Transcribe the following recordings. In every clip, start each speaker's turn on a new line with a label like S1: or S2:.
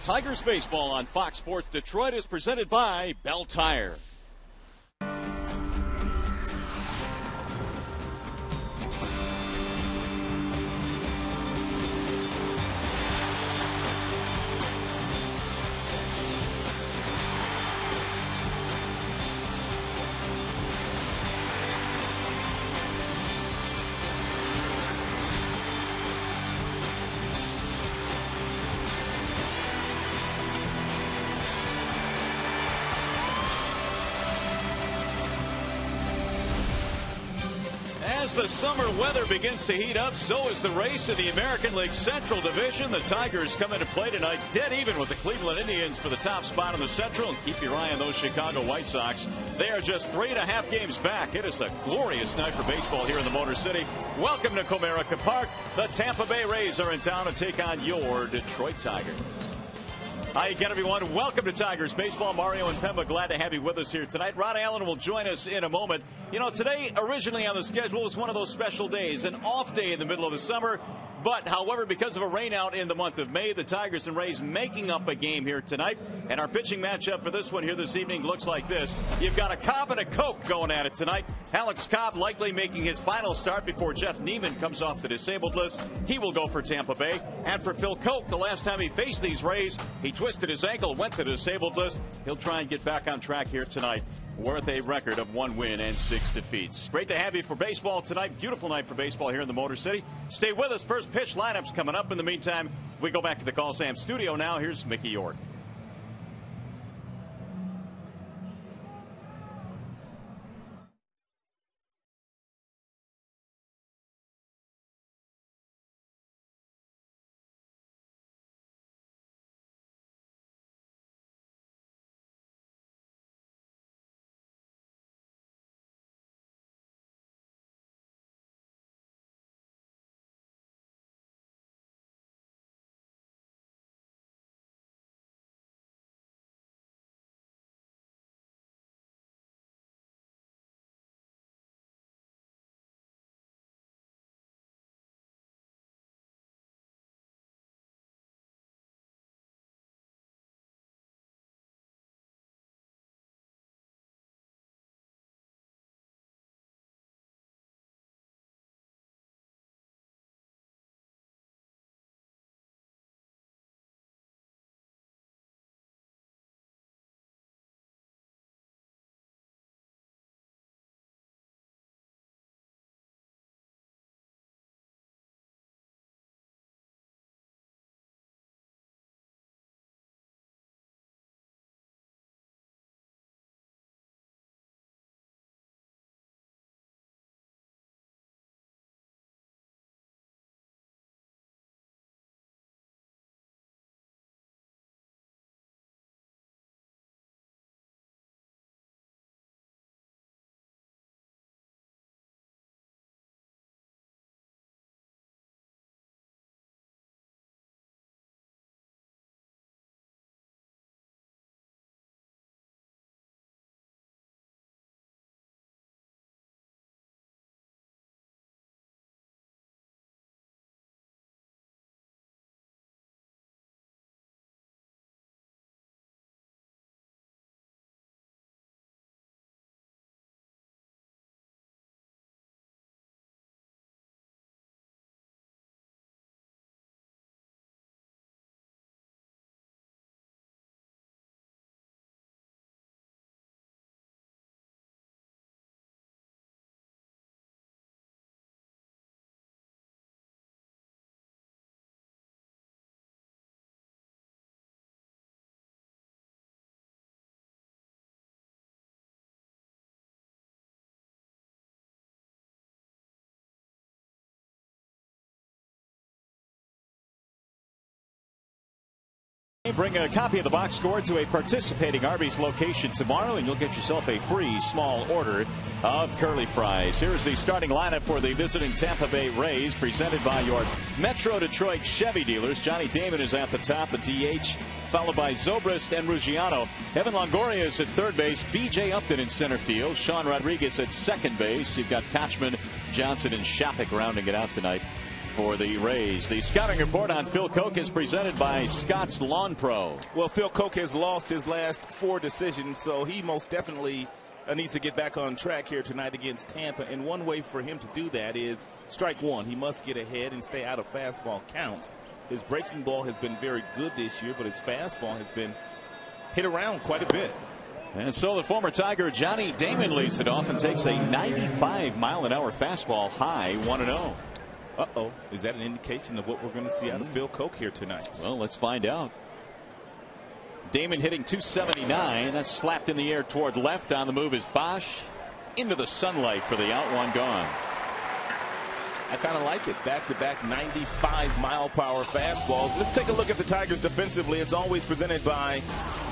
S1: Tigers baseball on Fox Sports Detroit is presented by Bell Tire. As the summer weather begins to heat up, so is the race in the American League Central Division. The Tigers come into play tonight dead even with the Cleveland Indians for the top spot in the Central. And keep your eye on those Chicago White Sox. They are just 3.5 games back. It is a glorious night for baseball here in the Motor City. Welcome to Comerica Park. The Tampa Bay Rays are in town to take on your Detroit Tigers. Hi again, everyone. Welcome to Tigers Baseball. Mario and Pemba, glad to have you with us here tonight. Ron Allen will join us in a moment. You know, today, originally on the schedule, was one of those special days, an off day in the middle of the summer. But, however, because of a rainout in the month of May, the Tigers and Rays making up a game here tonight. And our pitching matchup for this one here this evening looks like this. You've got a Cobb and a Koch going at it tonight. Alex Cobb likely making his final start before Jeff Neiman comes off the disabled list. He will go for Tampa Bay. And for Phil Koch, the last time he faced these Rays, he twisted his ankle, went to the disabled list. He'll try and get back on track here tonight with a record of 1 win and 6 defeats. Great to have you for baseball tonight. Beautiful night for baseball here in the Motor City. Stay with us. First pitch lineups coming up. In the meantime, we go back to the Call Sam studio now. Here's Mickey York. Bring a copy of the box score to a participating Arby's location tomorrow, and you'll get yourself a free small order of curly fries. Here's the starting lineup for the visiting Tampa Bay Rays, presented by your Metro Detroit Chevy dealers. Johnny Damon is at the top, the DH, followed by Zobrist and Ruggiano. Evan Longoria is at third base. B.J. Upton in center field. Sean Rodriguez at second base. You've got Kochman, Johnson, and Shopik rounding it out tonight for the Rays. The scouting report on Phil Koch is presented by Scott's Lawn Pro.
S2: Well, Phil Koch has lost his last 4 decisions, so he most definitely needs to get back on track here tonight against Tampa. And one way for him to do that is strike one. He must get ahead and stay out of fastball counts. His breaking ball has been very good this year, but his fastball has been hit around quite a bit.
S1: And so the former Tiger Johnny Damon leads it off and takes a 95-mile-an-hour fastball high 1-0.
S2: Uh-oh. Is that an indication of what we're going to see out of Phil Koch here tonight?
S1: Well, let's find out. Damon hitting 279. That's slapped in the air toward left. On the move is Bosch. Into the sunlight for the out, one gone.
S2: I kind of like it. Back-to-back 95-mile-per-hour fastballs. Let's take a look at the Tigers defensively. It's always presented by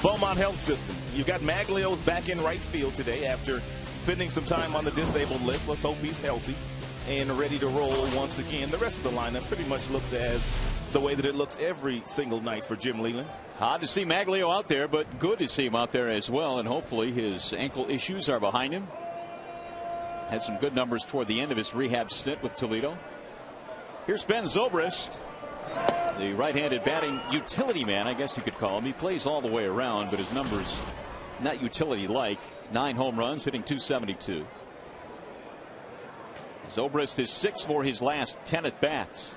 S2: Beaumont Health System. You've got Maglio's back in right field today after spending some time on the disabled list. Let's hope he's healthy and ready to roll once again. The rest of the lineup pretty much looks as the way that it looks every single night for Jim Leyland.
S1: Hard to see Maglio out there, but good to see him out there as well. And hopefully his ankle issues are behind him. Had some good numbers toward the end of his rehab stint with Toledo. Here's Ben Zobrist, the right-handed batting utility man, I guess you could call him. He plays all the way around, but his numbers not utility-like. 9 home runs, hitting 272. Zobrist is 6 for his last 10 at-bats.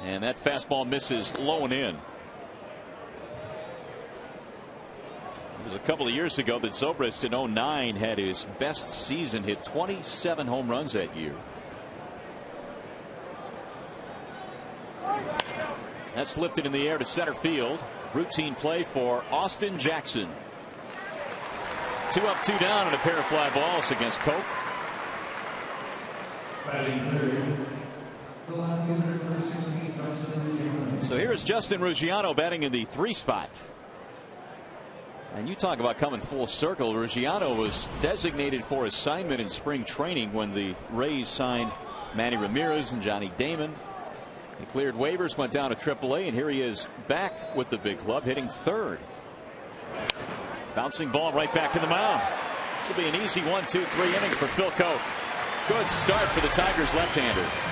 S1: And that fastball misses low and in. It was a couple of years ago that Zobrist in 09 had his best season, hit 27 home runs that year. That's lifted in the air to center field. Routine play for Austin Jackson. 2 up, 2 down, and a pair of fly balls against Koch. So here is Justin Ruggiano batting in the 3 spot. And you talk about coming full circle. Ruggiano was designated for assignment in spring training when the Rays signed Manny Ramirez and Johnny Damon. He cleared waivers, went down to AAA, and here he is back with the big club, hitting 3rd. Bouncing ball right back to the mound. This will be an easy 1, 2, 3 inning for Phil Koch. Good start for the Tigers left-hander.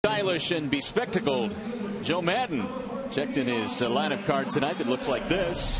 S1: Stylish and bespectacled Joe Madden checked in his lineup card tonight that looks like this.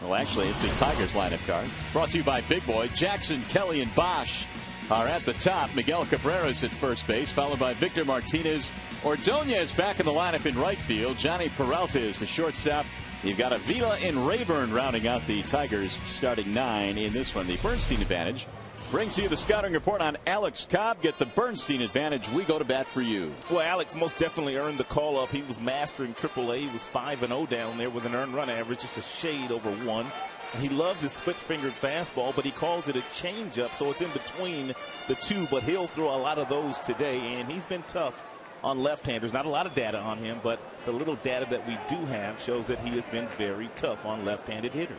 S1: Well, actually, it's the Tigers lineup card. Brought to you by Big Boy. Jackson, Kelly, and Bosch are at the top. Miguel Cabrera's at first base, followed by Victor Martinez. Ordonez back in the lineup in right field. Johnny Peralta is the shortstop. You've got Avila and Rayburn rounding out the Tigers starting 9 in this one. The Bernstein advantage brings you the scouting report on Alex Cobb. Get the Bernstein advantage. We go to bat for you.
S2: Well, Alex most definitely earned the call up. He was mastering AAA. He was 5-0 down there with an earned run average just a shade over 1. And he loves his split-fingered fastball, but he calls it a changeup, so it's in between the two. But he'll throw a lot of those today, and he's been tough on left-handers. Not a lot of data on him, but the little data that we do have shows that he has been very tough on left-handed hitters.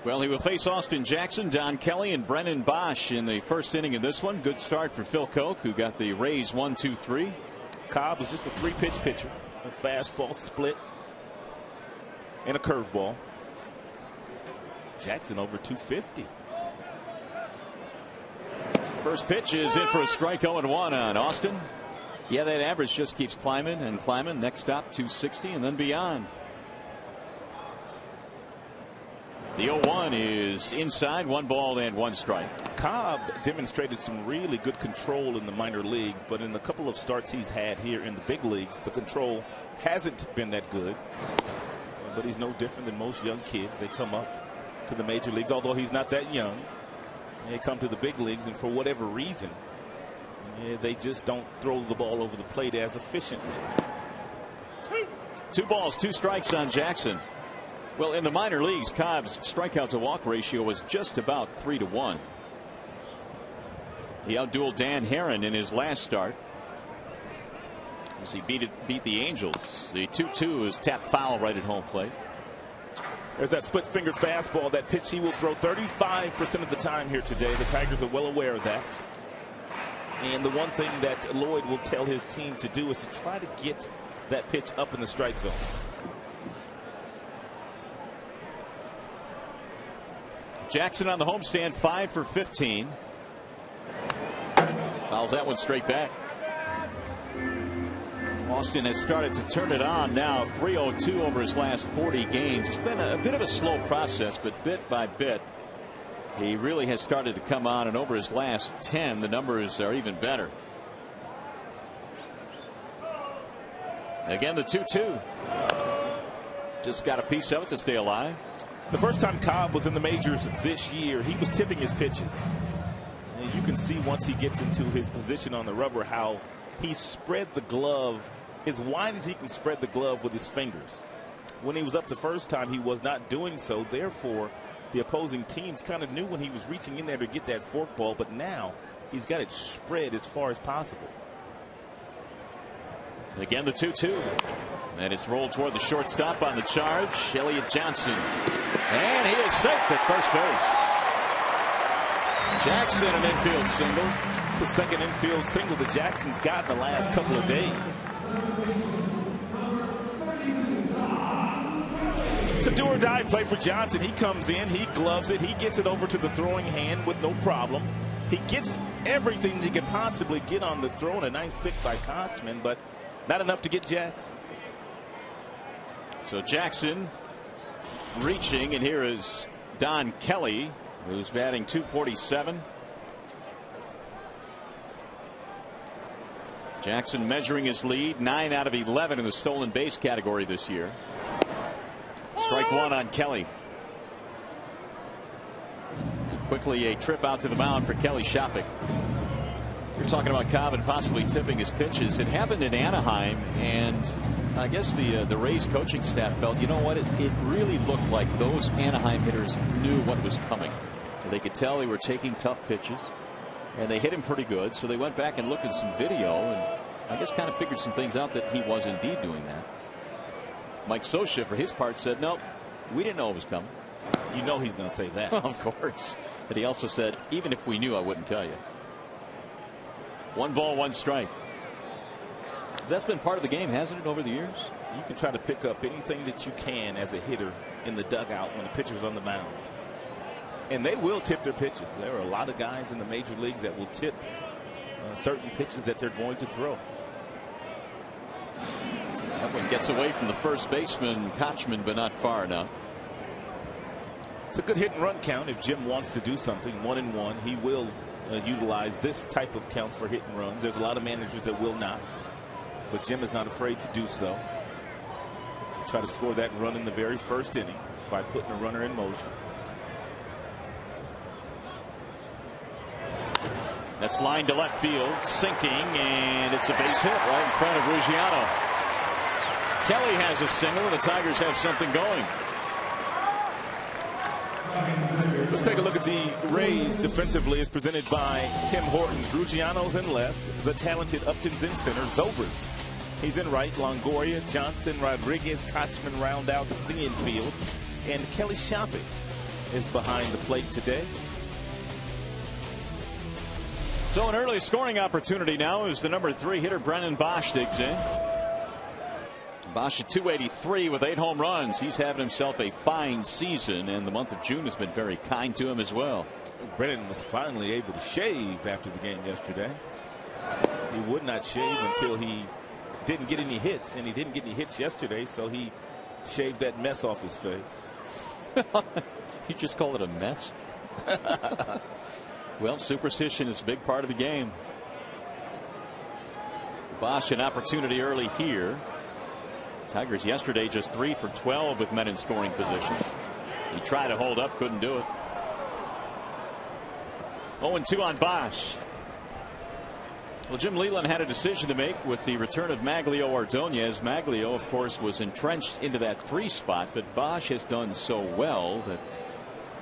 S1: Well, he will face Austin Jackson, Don Kelly, and Brennan Bosch in the first inning of this one. Good start for Phil Koch, who got the Rays 1-2-3.
S2: Cobb is just a 3-pitch pitcher. A fastball, split, and a curveball. Jackson over 250.
S1: First pitch is in for a strike. 0-1 on Austin. Yeah, that average just keeps climbing and climbing. Next stop 260 and then beyond. The 0-1 is inside. 1 ball and 1 strike.
S2: Cobb demonstrated some really good control in the minor leagues, but in the couple of starts he's had here in the big leagues, the control hasn't been that good. But he's no different than most young kids. They come up to the major leagues, although he's not that young. They come to the big leagues, and for whatever reason, they just don't throw the ball over the plate as efficiently.
S1: 2 balls, 2 strikes on Jackson. Well, in the minor leagues, Cobb's strikeout to walk ratio was just about 3-1. He outdueled Dan Herron in his last start as he beat the Angels. The 2-2 is tapped foul right at home plate.
S2: There's that split-fingered fastball, that pitch he will throw 35% of the time here today. The Tigers are well aware of that. And the one thing that Lloyd will tell his team to do is to try to get that pitch up in the strike zone.
S1: Jackson on the homestand, 5 for 15. Fouls that one straight back. Austin has started to turn it on now. 302 over his last 40 games. It's been a bit of a slow process, but bit by bit he really has started to come on, and over his last 10 the numbers are even better. Again, the 2-2. Just got a piece of it to stay alive.
S2: The first time Cobb was in the majors this year, he was tipping his pitches. And you can see once he gets into his position on the rubber how he spread the glove as wide as he can spread the glove with his fingers. When he was up the first time, he was not doing so. Therefore, the opposing teams kind of knew when he was reaching in there to get that forkball, but now he's got it spread as far as possible.
S1: Again, the 2-2. And it's rolled toward the shortstop on the charge. Elliott Johnson. And he is safe at first base. Jackson, an infield single.
S2: It's the second infield single that Jackson's got in the last couple of days. It's a do-or-die play for Johnson. He comes in, he gloves it, he gets it over to the throwing hand with no problem. He gets everything he could possibly get on the throw, and a nice pick by Kochman, but not enough to get Jackson.
S1: So Jackson reaching, and here is Don Kelly, who's batting .247. Jackson measuring his lead, 9 out of 11 in the stolen base category this year. Strike 1 on Kelly. Quickly a trip out to the mound for Kelly shopping. You're talking about Cobb and possibly tipping his pitches. It happened in Anaheim, and I guess the Rays coaching staff felt, you know what, it really looked like those Anaheim hitters knew what was coming. They could tell they were taking tough pitches, and they hit him pretty good. So they went back and looked at some video, and I guess kind of figured some things out that he was indeed doing that. Mike Scioscia, for his part, said, nope, we didn't know it was coming.
S2: You know he's going to say that.
S1: Of course. But he also said, even if we knew, I wouldn't tell you. 1 ball, 1 strike. That's been part of the game, hasn't it, over the years?
S2: You can try to pick up anything that you can as a hitter in the dugout when the pitcher's on the mound. And they will tip their pitches. There are a lot of guys in the major leagues that will tip certain pitches that they're going to throw.
S1: That one gets away from the first baseman, Kochman, but not far enough.
S2: It's a good hit and run count if Jim wants to do something. 1-1. He will utilize this type of count for hit and runs. There's a lot of managers that will not, but Jim is not afraid to do so. Try to score that run in the very first inning by putting a runner in motion.
S1: That's line to left field, sinking, and it's a base hit right in front of Ruggiano. Kelly has a single, and the Tigers have something going.
S2: Let's take a look at the Rays defensively as presented by Tim Hortons. Ruggiano's in left, the talented Upton's in center, Zobrist He's in right. Longoria, Johnson, Rodriguez, Kochman round out the infield. And Kelly Shopping is behind the plate today.
S1: So an early scoring opportunity now as the number 3 hitter Brennan Bosch digs in. Bosch at 283 with 8 home runs. He's having himself a fine season, and the month of June has been very kind to him as well.
S2: Brennan was finally able to shave after the game yesterday. He would not shave until he didn't get any hits, and he didn't get any hits yesterday, so he shaved that mess off his face.
S1: You just call it a mess? Well, superstition is a big part of the game. Bosch an opportunity early here. Tigers yesterday just 3 for 12 with men in scoring position. He tried to hold up, couldn't do it. 0-2 on Bosch. Well, Jim Leyland had a decision to make with the return of Maglio Ordonez. Maglio, of course, was entrenched into that 3 spot, but Bosch has done so well that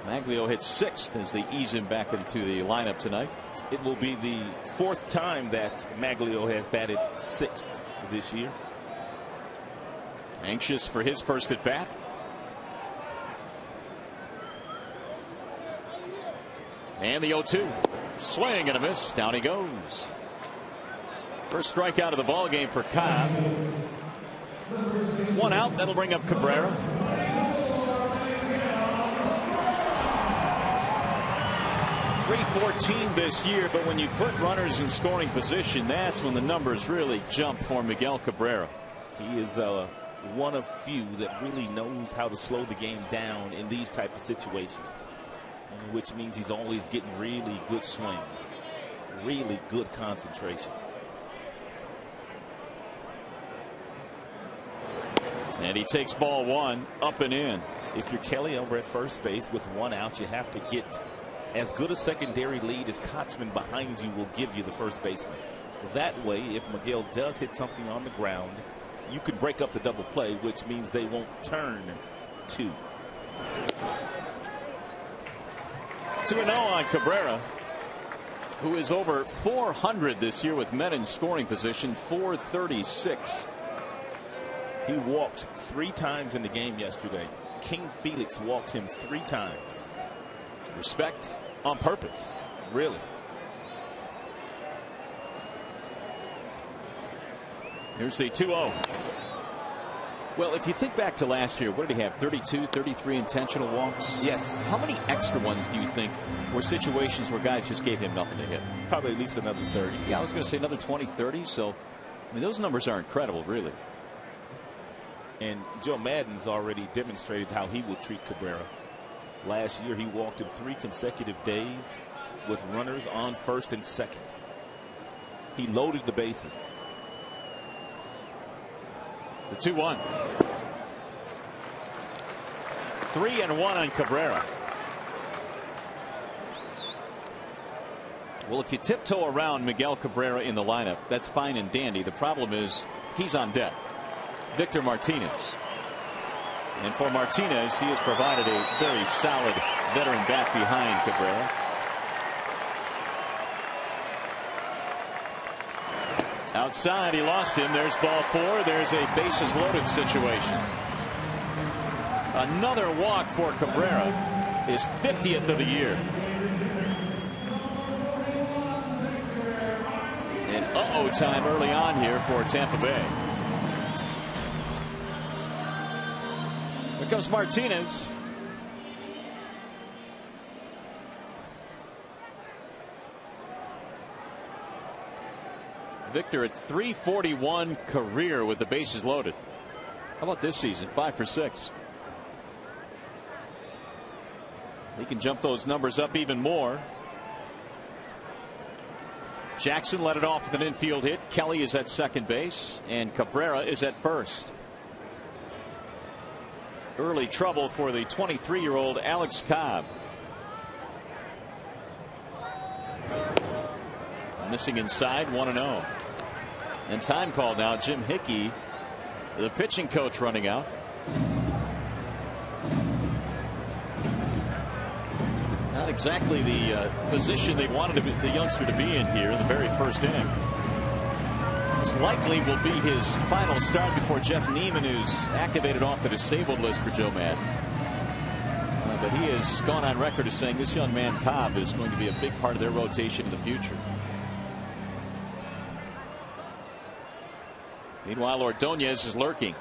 S1: Maglio hits 6th as they ease him back into the lineup tonight.
S2: It will be the 4th time that Maglio has batted 6th this year.
S1: Anxious for his first at bat. And the 0-2. Swing and a miss. Down he goes. First strikeout of the ball game for Cobb. 1 out. That'll bring up Cabrera. .314 this year, but when you put runners in scoring position, that's when the numbers really jump for Miguel Cabrera.
S2: He is one of few that really knows how to slow the game down in these type of situations, which means he's always getting really good swings, really good concentration.
S1: And he takes ball 1 up and in.
S2: If you're Kelly over at first base with 1 out, you have to get as good a secondary lead as Kochman behind you will give you the first baseman. That way, if Miguel does hit something on the ground, you can break up the double play, which means they won't turn 2.
S1: 2-0 on Cabrera, who is over 400 this year with men in scoring position. 436.
S2: He walked 3 times in the game yesterday. King Felix walked him 3 times.
S1: Respect.
S2: On purpose, really.
S1: Here's the 2-0. Well, if you think back to last year, what did he have? 32, 33 intentional walks?
S2: Yes.
S1: How many extra ones do you think were situations where guys just gave him nothing to hit?
S2: Probably at least another 30.
S1: Yeah, I was going to say another 20, 30. So, I mean, those numbers are incredible, really.
S2: And Joe Maddon's already demonstrated how he will treat Cabrera. Last year, he walked him 3 consecutive days with runners on first and second. He loaded the bases.
S1: The 2-1. 3-1 on Cabrera. Well, if you tiptoe around Miguel Cabrera in the lineup, that's fine and dandy. The problem is he's on deck. Victor Martinez. And for Martinez, he has provided a very solid veteran bat behind Cabrera. Outside, he lost him. There's ball 4. There's a bases loaded situation. Another walk for Cabrera, his 50th of the year. And uh-oh time early on here for Tampa Bay. Here comes Martinez. Victor at .341 career with the bases loaded. How about this season? 5 for 6. He can jump those numbers up even more. Jackson let it off with an infield hit. Kelly is at second base, and Cabrera is at first. Early trouble for the 23-year-old Alex Cobb. Missing inside, 1-0. And time called now. Jim Hickey, the pitching coach, running out. Not exactly the position they wanted the youngster to be in here in the very first inning. most likely will be his final start before Jeff Neiman, who's activated off the disabled list for Joe Madden. But he has gone on record as saying this young man Cobb is going to be a big part of their rotation in the future. Meanwhile, Ordonez is lurking.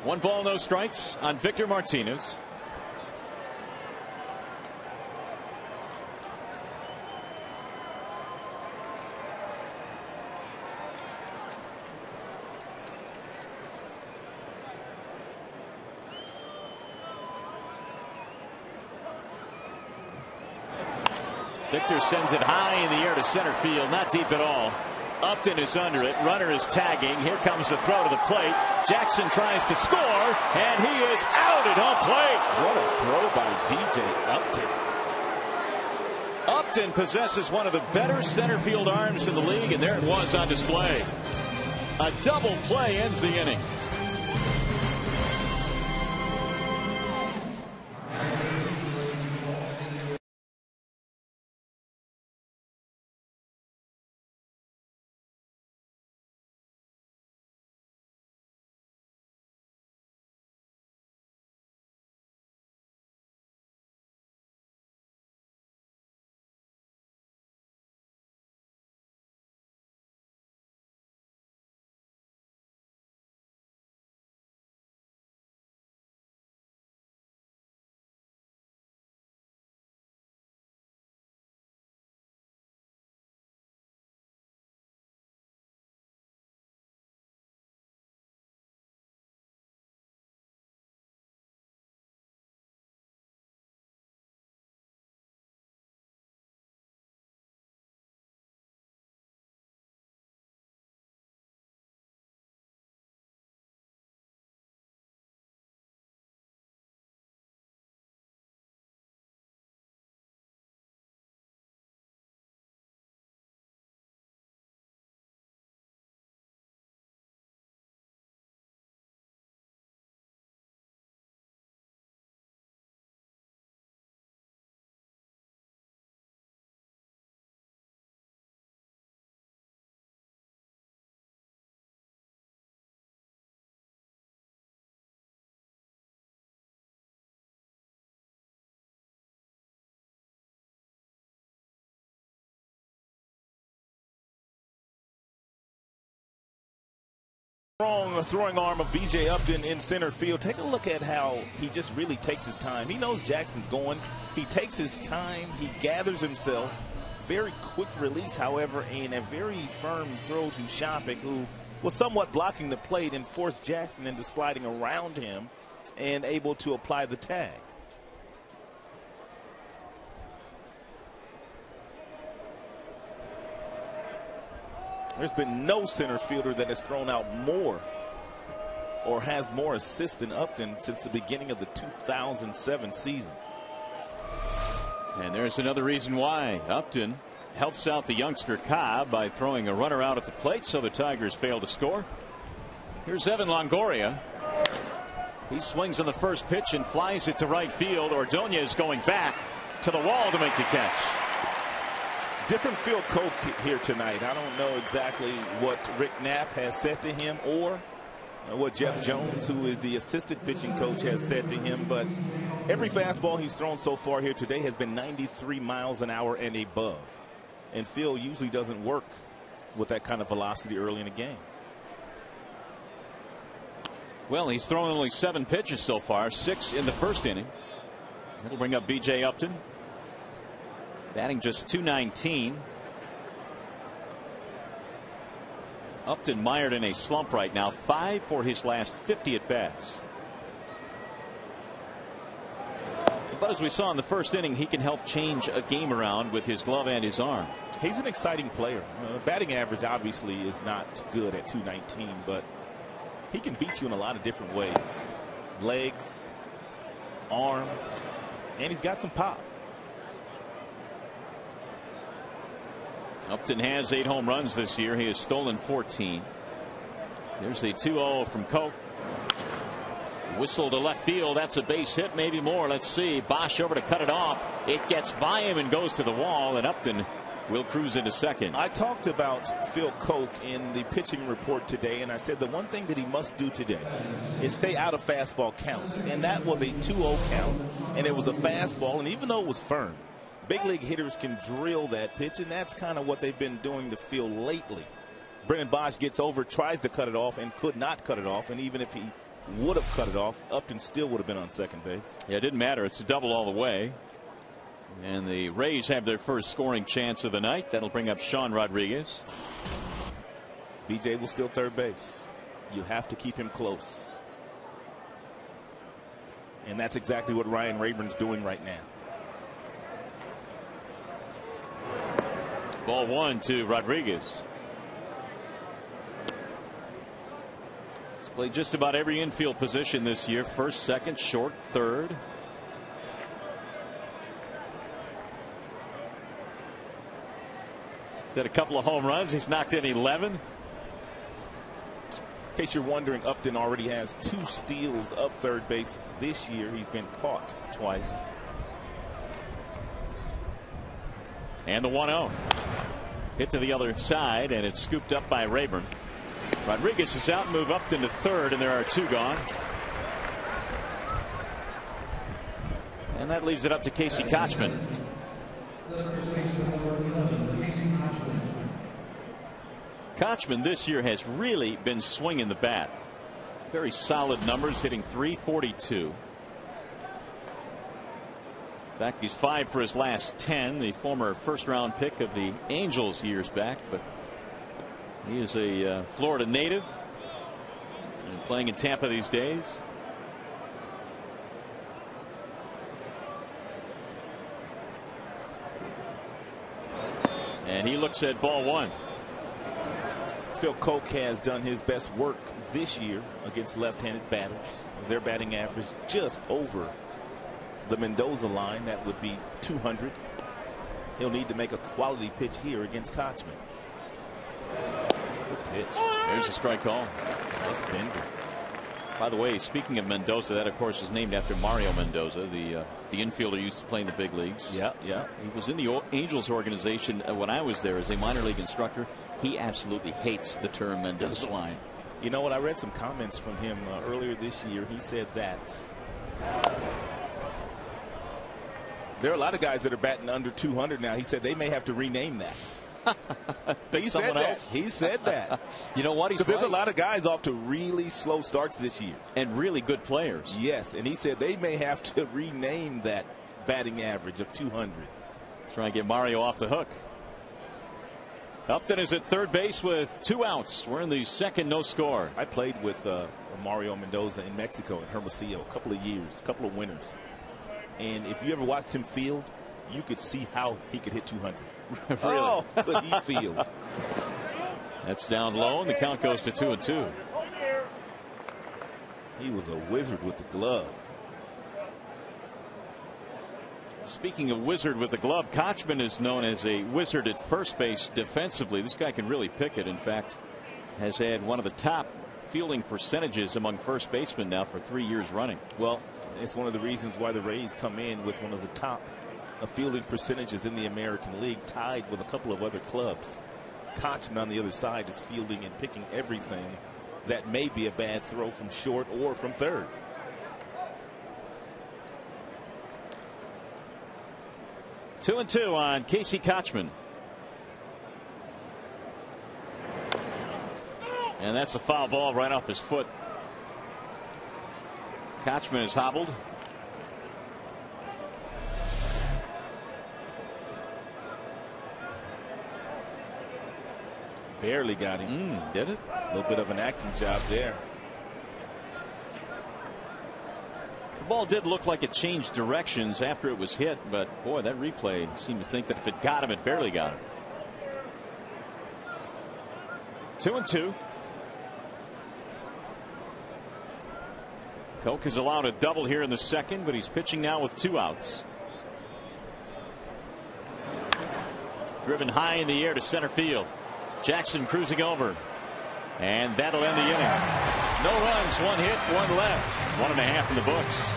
S1: One ball, no strikes on Victor Martinez. Victor sends it high in the air to center field, not deep at all. Upton is under it. Runner is tagging. Here comes the throw to the plate. Jackson tries to score, and he is out at home plate.
S2: What a throw by B.J. Upton.
S1: Upton possesses one of the better center field arms in the league, and there it was on display. A double play ends the inning.
S2: Strong throwing arm of B.J. Upton in center field. Take a look at how he just really takes his time. He knows Jackson's going. He takes his time. He gathers himself. Very quick release, however, and a very firm throw to Shopik, who was somewhat blocking the plate and forced Jackson into sliding around him and able to apply the tag. There's been no center fielder that has thrown out more or has more assists than Upton since the beginning of the 2007 season.
S1: And there's another reason why Upton helps out the youngster Cobb by throwing a runner out at the plate, so the Tigers fail to score. Here's Evan Longoria. He swings on the first pitch and flies it to right field. Ordonez going back to the wall to make the catch.
S2: Different field coach here tonight. I don't know exactly what Rick Knapp has said to him or what Jeff Jones, who is the assistant pitching coach, has said to him, but every fastball he's thrown so far here today has been 93 miles an hour and above. And Phil usually doesn't work with that kind of velocity early in the game.
S1: Well, he's thrown only 7 pitches so far, 6 in the first inning. That'll bring up B.J. Upton, batting just .219. Upton mired in a slump right now, 5 for his last 50 at bats. But as we saw in the first inning, he can help change a game around with his glove and his arm.
S2: He's an exciting player. Batting average obviously is not good at .219, but he can beat you in a lot of different ways. Legs, arm, and he's got some pop.
S1: Upton has 8 home runs this year. He has stolen 14. There's a 2-0 from Koch. Whistle to left field. That's a base hit, maybe more. Let's see. Bosch over to cut it off. It gets by him and goes to the wall, and Upton will cruise into second.
S2: I talked about Phil Koch in the pitching report today, and I said the one thing that he must do today is stay out of fastball counts. And that was a 2-0 count, and it was a fastball. And even though it was firm, big league hitters can drill that pitch, and that's kind of what they've been doing to Phil lately. Brennan Bosch gets over, tries to cut it off, and could not cut it off. And even if he would have cut it off, Upton still would have been on second base.
S1: Yeah, it didn't matter. It's a double all the way. And the Rays have their first scoring chance of the night. That'll bring up Sean Rodriguez.
S2: BJ will steal third base. You have to keep him close. And that's exactly what Ryan Rayburn's doing right now.
S1: Ball 1 to Rodriguez. He's played just about every infield position this year. First, second, short, third. He's had a couple of home runs. He's knocked in 11.
S2: In case you're wondering, Upton already has 2 steals of third base this year. He's been caught twice.
S1: And the 1-0. Hit to the other side, and it's scooped up by Rayburn. Rodriguez is out, move Upton to third, and there are 2 gone. And that leaves it up to Casey Kochman. Kochman this year has really been swinging the bat. Very solid numbers, hitting .342. In fact, he's 5 for his last 10. The former first-round pick of the Angels years back, but he is a Florida native and playing in Tampa these days. And he looks at ball 1.
S2: Phil Koch has done his best work this year against left-handed batters. Their batting average just over the Mendoza line. That would be 200. He'll need to make a quality pitch here against Kochman. Good pitch.
S1: There's a strike call.
S2: That's Bender.
S1: By the way, speaking of Mendoza, that of course is named after Mario Mendoza, the infielder used to play in the big leagues.
S2: Yeah.
S1: He was in the Angels organization when I was there as a minor league instructor. He absolutely hates the term Mendoza line.
S2: You know what? I read some comments from him earlier this year. He said that there are a lot of guys that are batting under 200 now. He said they may have to rename that. He said that. He said that.
S1: You know what?
S2: Because there's a lot of guys off to really slow starts this year.
S1: And really good players.
S2: Yes, and he said they may have to rename that batting average of 200.
S1: Trying to get Mario off the hook. Upton is at third base with 2 outs. We're in the second, no score.
S2: I played with Mario Mendoza in Mexico in Hermosillo a couple of years, a couple of winters. And if you ever watched him field, you could see how he could hit 200.
S1: Really?
S2: Oh, could he field?
S1: That's down low, and the count goes to 2-2.
S2: He was a wizard with the glove.
S1: Speaking of wizard with the glove, Kochman is known as a wizard at first base defensively. This guy can really pick it. In fact, has had one of the top fielding percentages among first basemen now for 3 years running.
S2: Well, it's one of the reasons why the Rays come in with one of the top fielding percentages in the American League, tied with a couple of other clubs. Kochman on the other side is fielding and picking everything that may be a bad throw from short or from third.
S1: Two and two on Casey Kochman. And that's a foul ball right off his foot. Kochman is hobbled.
S2: Barely got him.
S1: Did it?
S2: A little bit of an acting job there.
S1: The ball did look like it changed directions after it was hit, but boy, that replay seemed to think that if it got him, it barely got him. 2-2. Koch is allowed a double here in the second, but he's pitching now with 2 outs. Driven high in the air to center field. Jackson cruising over. And that'll end the inning. No runs, 1 hit, 1 left. 1.5 in the books.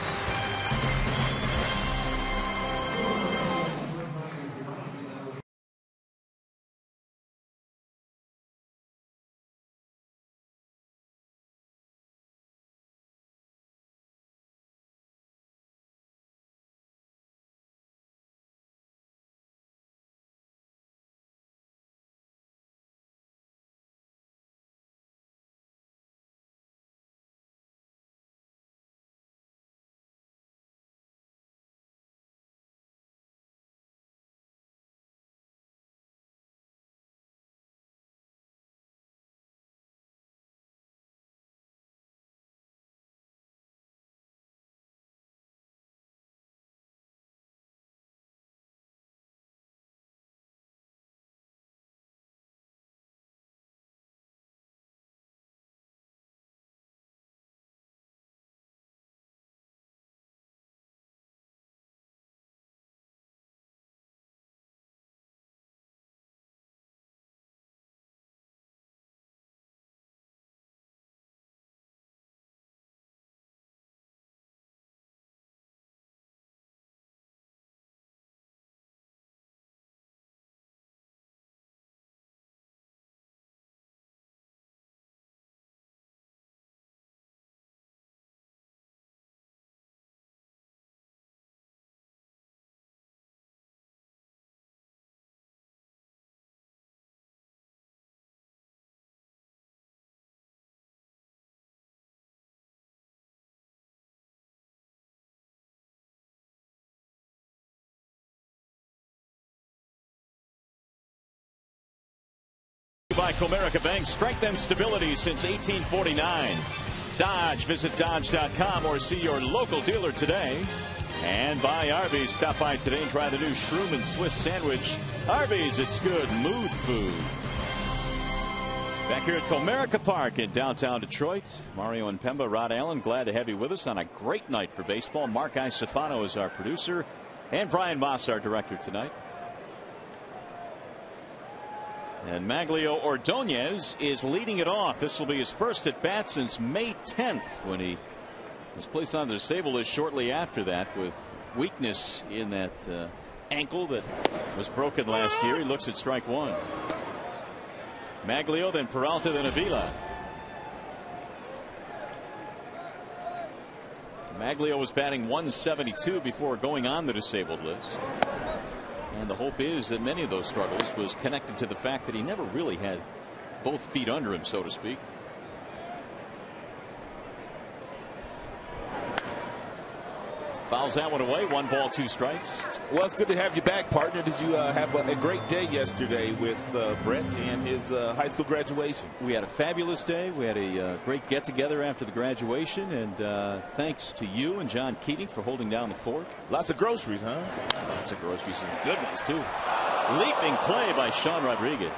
S1: By Comerica Bank, strength and stability since 1849. Dodge, visit Dodge.com or see your local dealer today. And by Arby's, stop by today and try the new Shroom and Swiss sandwich. Arby's, it's good mood food. Back here at Comerica Park in downtown Detroit. Mario and Pemba, Rod Allen, glad to have you with us on a great night for baseball. Mark Isofano is our producer, and Brian Moss, our director tonight. And Maglio Ordonez is leading it off. This will be his first at bat since May 10th, when he was placed on the disabled list shortly after that with weakness in that ankle that was broken last year. He looks at strike one. Maglio, then Peralta, then Avila. Maglio was batting 172 before going on the disabled list. And the hope is that many of those struggles was connected to the fact that he never really had both feet under him, so to speak. Fouls that one away. 1 ball, 2 strikes.
S2: Well, it's good to have you back, partner. Did you have a great day yesterday with Brett and his high school graduation?
S1: We had a fabulous day. We had a great get-together after the graduation. And thanks to you and John Keating for holding down the fort.
S2: Lots of groceries, huh?
S1: Lots of groceries and good ones, too. Leaping play by Sean Rodriguez.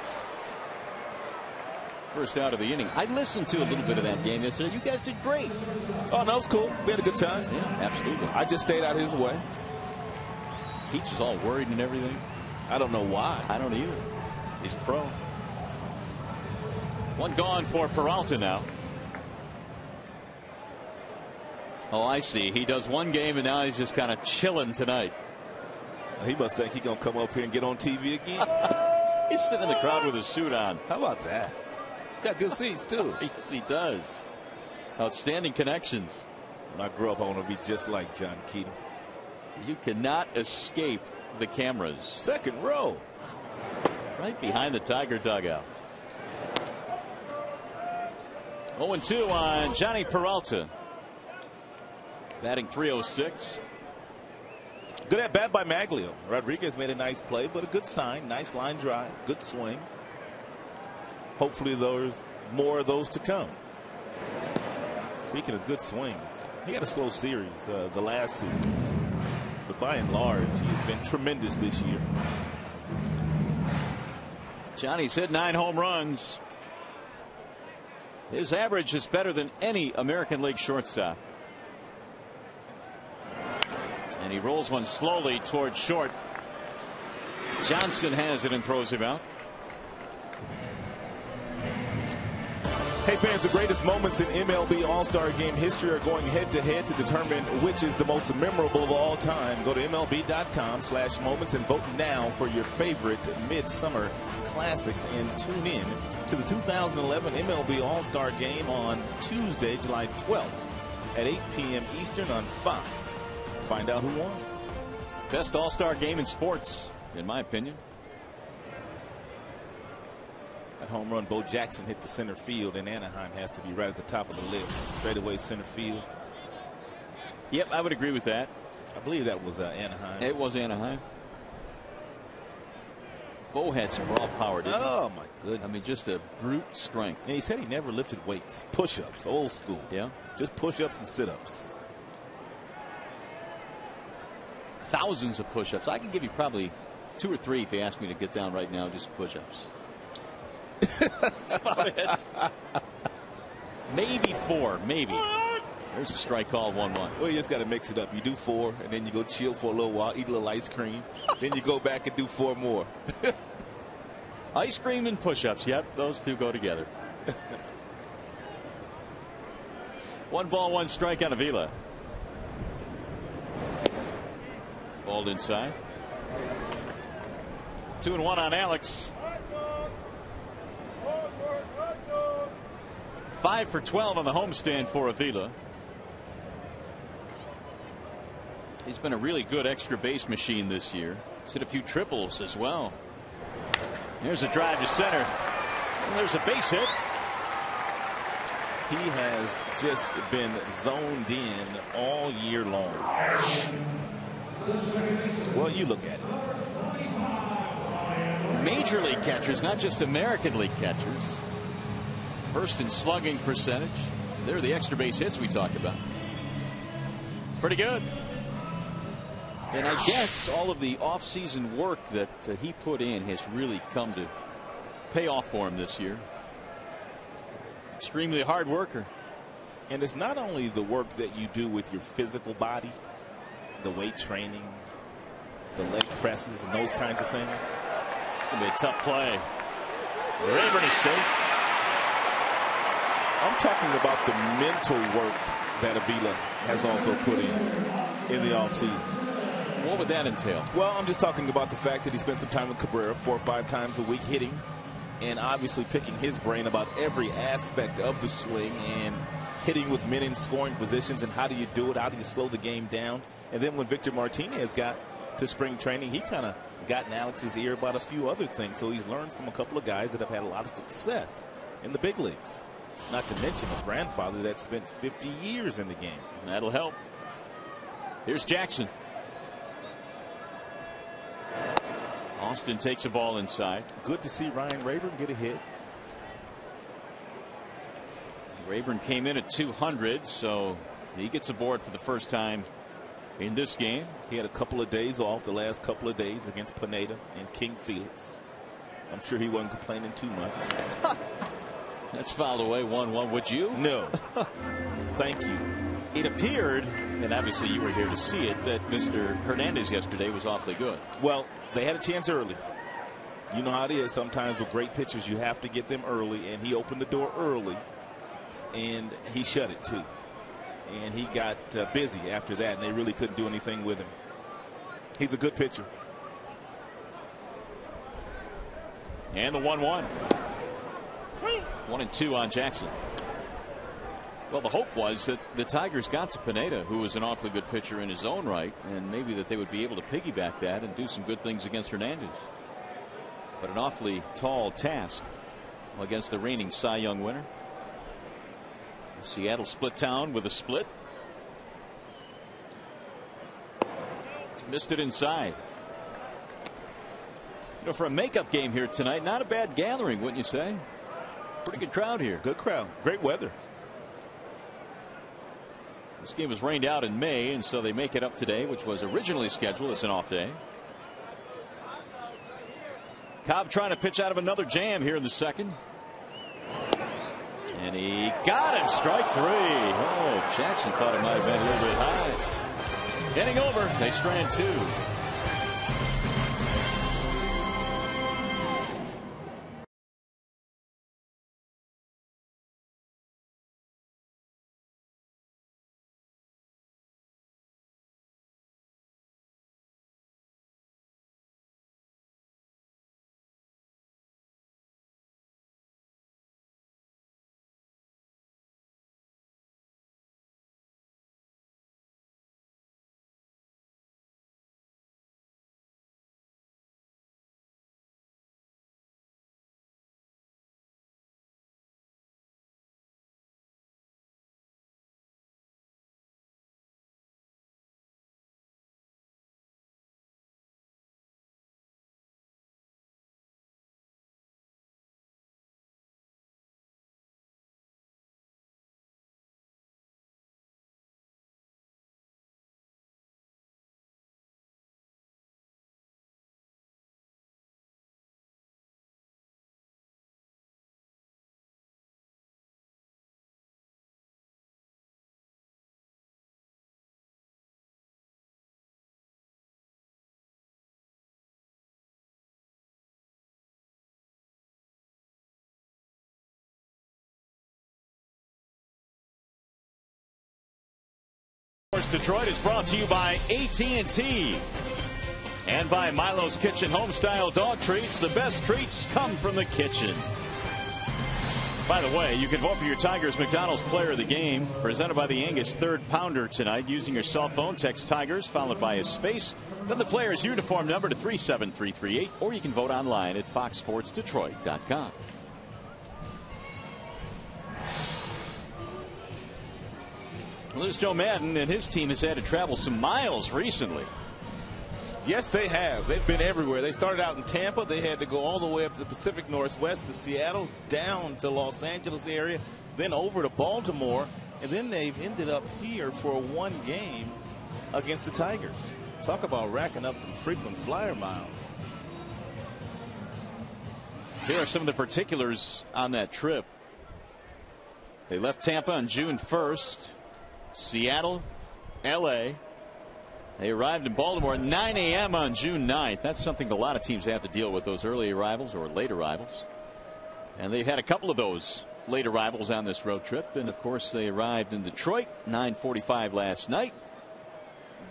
S1: First out of the inning. I listened to a little bit of that game yesterday. You guys did great.
S2: Oh, no, it was cool. We had a good time.
S1: Yeah, absolutely.
S2: I just stayed out of his way.
S1: Keach was all worried and everything.
S2: I don't know why.
S1: I don't either. He's a pro. One gone for Peralta now. Oh, I see. He does one game and now he's just kind of chilling tonight.
S2: He must think he's going to come up here and get on TV again.
S1: He's sitting in the crowd with his suit on.
S2: How about that? Got good seats, too.
S1: Yes, he does. Outstanding connections.
S2: When I grow up, I want to be just like John Keating.
S1: You cannot escape the cameras.
S2: Second row.
S1: Right behind the Tiger dugout. 0-2 on Johnny Peralta. Batting .306.
S2: Good at bat by Maglio. Rodriguez made a nice play, but a good sign. Nice line drive. Good swing. Hopefully there's more of those to come. Speaking of good swings, he had a slow series the last series. But by and large, he's been tremendous this year.
S1: Johnny's hit 9 home runs. His average is better than any American League shortstop. And he rolls one slowly towards short. Johnson has it and throws him out.
S2: Hey fans, the greatest moments in MLB All-Star Game history are going head-to-head to determine which is the most memorable of all time. Go to MLB.com/moments and vote now for your favorite midsummer classics, and tune in to the 2011 MLB All-Star Game on Tuesday, July 12th at 8 p.m. Eastern on Fox. Find out who won.
S1: Best All-Star Game in sports, in my opinion.
S2: That home run Bo Jackson hit to center field in Anaheim has to be right at the top of the list. Straightaway center field.
S1: Yep, I would agree with that.
S2: I believe that was Anaheim.
S1: It was Anaheim. Bo had some raw power, didn't he?
S2: Oh, my goodness.
S1: I mean, just a brute strength.
S2: And he said he never lifted weights. Push-ups, old school.
S1: Yeah.
S2: Just push-ups and sit-ups.
S1: Thousands of push-ups. I can give you probably 2 or 3 if you ask me to get down right now, just push-ups. That's about it. Maybe 4, maybe. There's a strike call, 1-1.
S2: Well, you just got to mix it up. You do 4, and then you go chill for a little while, eat a little ice cream. Then you go back and do 4 more.
S1: Ice cream and push-ups. Yep, those two go together. 1 ball, 1 strike on Avila. Balled inside. 2-1 on Alex. 5 for 12 on the homestand for Avila. He's been a really good extra base machine this year. He's hit a few triples as well. Here's a drive to center. And there's a base hit.
S2: He has just been zoned in all year long. Well, you look at it.
S1: Major league catchers, not just American League catchers. First in slugging percentage. They're the extra base hits we talked about. Pretty good. And I guess all of the offseason work that he put in has really come to pay off for him this year. Extremely hard worker.
S2: And it's not only the work that you do with your physical body, the weight training, the leg presses, and those kinds of things.
S1: It's going to be a tough play. Rayburn is safe.
S2: I'm talking about the mental work that Avila has also put in the offseason.
S1: What would that entail?
S2: Well, I'm just talking about the fact that he spent some time with Cabrera 4 or 5 times a week hitting, and obviously picking his brain about every aspect of the swing and hitting with men in scoring positions and how do you do it, how do you slow the game down. And then when Victor Martinez got to spring training, he kind of got in Alex's ear about a few other things. So he's learned from a couple of guys that have had a lot of success in the big leagues. Not to mention a grandfather that spent 50 years in the game.
S1: That'll help. Here's Jackson. Austin takes a ball inside.
S2: Good to see Ryan Rayburn get a hit.
S1: Rayburn came in at 200, so he gets aboard for the first time in this game.
S2: He had a couple of days off the last couple of days against Pineda and King Felix. I'm sure he wasn't complaining too much.
S1: That's fouled away, 1-1. Would you?
S2: No. Thank you.
S1: It appeared, and obviously you were here to see it, that Mr. Hernandez yesterday was awfully good.
S2: Well, they had a chance early. You know how it is. Sometimes with great pitchers, you have to get them early, and he opened the door early, and he shut it too. And he got busy after that, and they really couldn't do anything with him. He's a good pitcher.
S1: And the 1-1. 1-2 on Jackson. Well, the hope was that the Tigers got to Pineda, who was an awfully good pitcher in his own right, and maybe that they would be able to piggyback that and do some good things against Hernandez. But an awfully tall task against the reigning Cy Young winner. Seattle split town with a split. Missed it inside. You know, for a makeup game here tonight, not a bad gathering, wouldn't you say? Pretty good crowd here.
S2: Good crowd. Great weather.
S1: This game was rained out in May, and so they make it up today, which was originally scheduled as an off day. Cobb trying to pitch out of another jam here in the second. And he got him. Strike 3. Oh, Jackson thought it might have been a little bit high. Heading over. They strand 2. Sports Detroit is brought to you by AT&T and by Milo's Kitchen Homestyle Dog Treats. The best treats come from the kitchen. By the way, you can vote for your Tigers McDonald's Player of the Game, presented by the Angus Third Pounder tonight. Using your cell phone, text Tigers followed by a space, then the player's uniform number to 37338, or you can vote online at foxsportsdetroit.com. Well, there's Joe Madden, and his team has had to travel some miles recently.
S3: Yes, they have. They've been everywhere. They started out in Tampa. They had to go all the way up to the Pacific Northwest to Seattle, down to Los Angeles area, then over to Baltimore, and then they've ended up here for one game against the Tigers. Talk about racking up some frequent flyer miles.
S1: Here are some of the particulars on that trip. They left Tampa on June 1st, Seattle, L.A., They arrived in Baltimore at 9 a.m. on June 9th. That's something a lot of teams have to deal with, those early arrivals or late arrivals. And they've had a couple of those late arrivals on this road trip. And, of course, they arrived in Detroit 9:45 last night.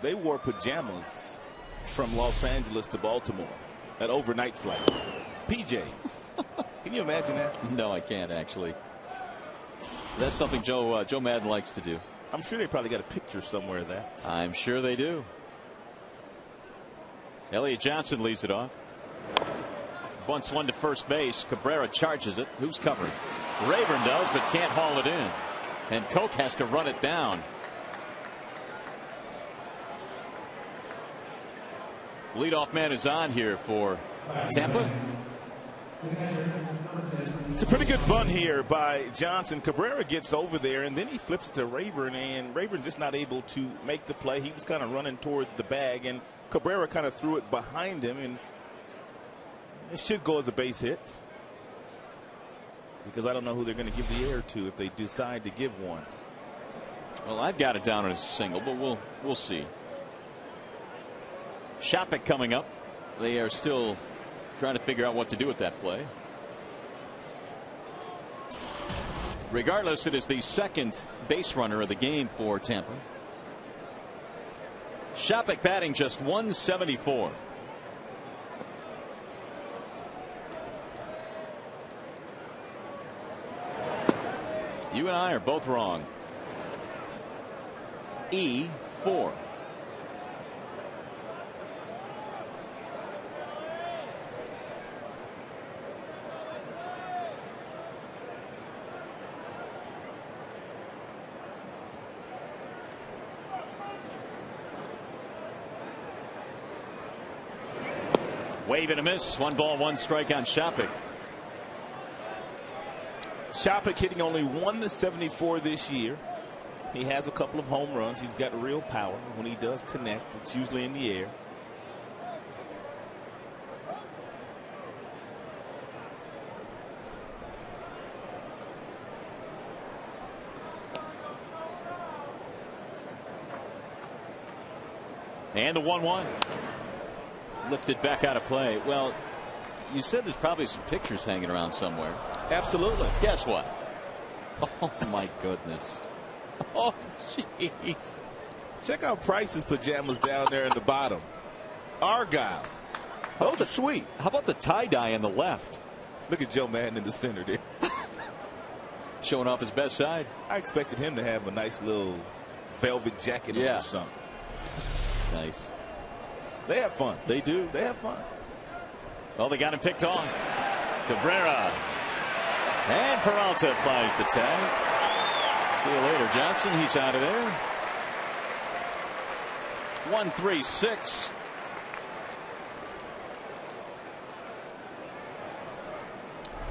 S3: They wore pajamas from Los Angeles to Baltimore, that overnight flight. PJs. Can you imagine that?
S1: No, I can't, actually. That's something Joe Madden likes to do.
S3: I'm sure they probably got a picture somewhere of that.
S1: I'm sure they do. Elliott Johnson leads it off. Bunts one to first base. Cabrera charges it. Who's covering? Rayburn does, but can't haul it in. And Koch has to run it down. Leadoff man is on here for Tampa.
S3: It's a pretty good bunt here by Johnson. Cabrera gets over there, and then he flips to Rayburn, and Rayburn just not able to make the play. He was kind of running toward the bag, and Cabrera kind of threw it behind him, and it should go as a base hit, because I don't know who they're going to give the air to if they decide to give one.
S1: Well, I've got it down as a single, but we'll see. Shopik coming up. They are still trying to figure out what to do with that play. Regardless, it is the second base runner of the game for Tampa. Shopik batting just 174. You and I are both wrong. E4. Wave and a miss. 1-1 strike on Shopik.
S3: Shopik hitting only 174 this year. He has a couple of home runs. He's got real power. When he does connect, it's usually in the air.
S1: And the 1-1. Lifted back out of play. Well, you said there's probably some pictures hanging around somewhere.
S3: Absolutely.
S1: Guess what? Oh, my goodness. Oh, jeez.
S3: Check out Price's pajamas down there in the bottom. Argyle. Oh, sweet.
S1: How about the tie-dye on the left?
S3: Look at Joe Madden in the center there.
S1: Showing off his best side.
S3: I expected him to have a nice little velvet jacket on or something.
S1: Nice.
S3: They have fun.
S1: They do.
S3: They have fun.
S1: Well, they got him picked on. Cabrera. And Peralta applies the tag. See you later, Johnson. He's out of there. 1-3-6.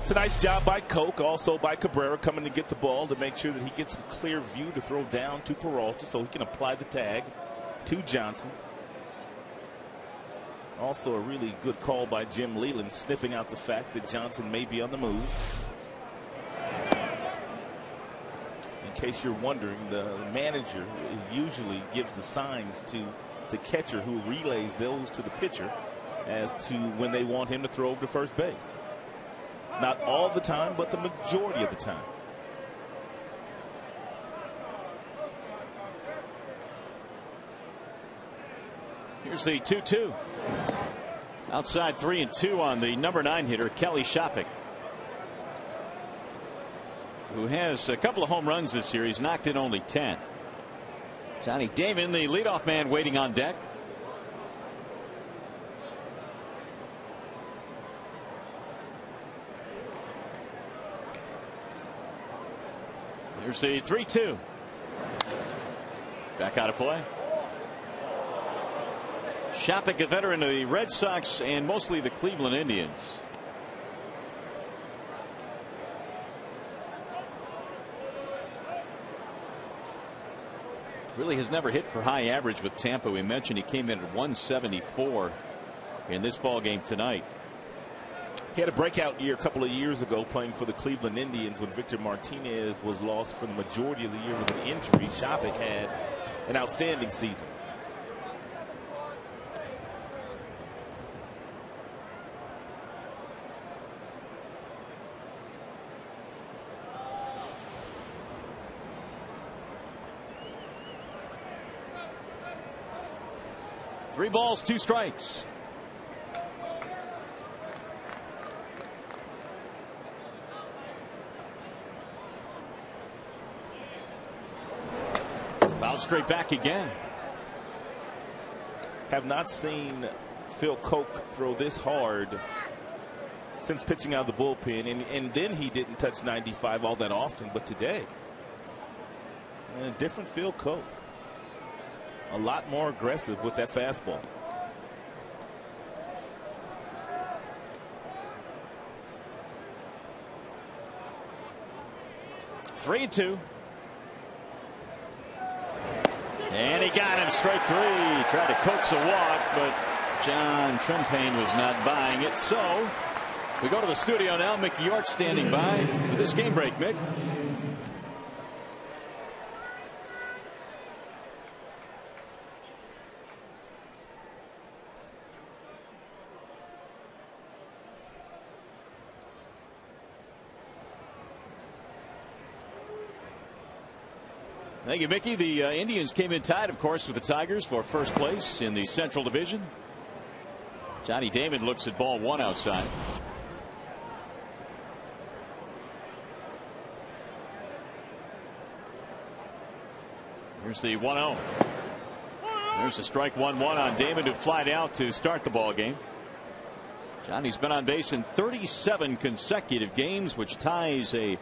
S3: It's a nice job by Koch, also by Cabrera, coming to get the ball to make sure that he gets a clear view to throw down to Peralta so he can apply the tag to Johnson. Also a really good call by Jim Leland, sniffing out the fact that Johnson may be on the move. In case you're wondering, the manager usually gives the signs to the catcher, who relays those to the pitcher as to when they want him to throw over to first base. Not all the time, but the majority of the time.
S1: Here's the 2-2. Outside 3-2 on the number 9 hitter, Kelly Shopik, who has a couple of home runs this year. He's knocked in only 10. Johnny Damon, the leadoff man, waiting on deck. Here's the 3-2. Back out of play. Shopik, a veteran of the Red Sox and mostly the Cleveland Indians. Really has never hit for high average with Tampa. We mentioned he came in at 174 in this ball game tonight.
S3: He had a breakout year a couple of years ago playing for the Cleveland Indians when Victor Martinez was lost for the majority of the year with an injury. Shopik had an outstanding season.
S1: Three balls, two strikes. Foul straight back again.
S3: Have not seen Phil Koch throw this hard since pitching out of the bullpen, and then he didn't touch 95 all that often, but today, a different Phil Koch. A lot more aggressive with that fastball.
S1: Three and two. And he got him straight three. Tried to coax a walk, but John Trempane was not buying it. So we go to the studio now. Mickey York standing by with this game break. Mick. Thank you, Mickey. The Indians came in tied, of course, with the Tigers for first place in the Central Division. Johnny Damon looks at ball one outside. Here's the 1-0. There's a strike 1-1 on Damon to fly out to start the ball game. Johnny's been on base in 37 consecutive games, which ties a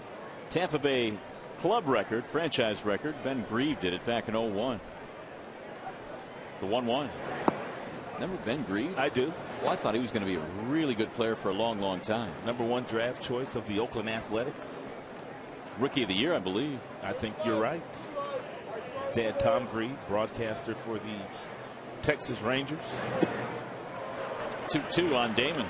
S1: Tampa Bay club record, franchise record. Ben Grieve did it back in 01. The 1-1. Remember Ben Grieve?
S3: I do.
S1: Well, I thought he was going to be a really good player for a long, long time.
S3: #1 draft choice of the Oakland Athletics.
S1: Rookie of the year, I believe.
S3: I think you're right. His dad, Tom Grieve, broadcaster for the Texas Rangers.
S1: 2-2 on Damon.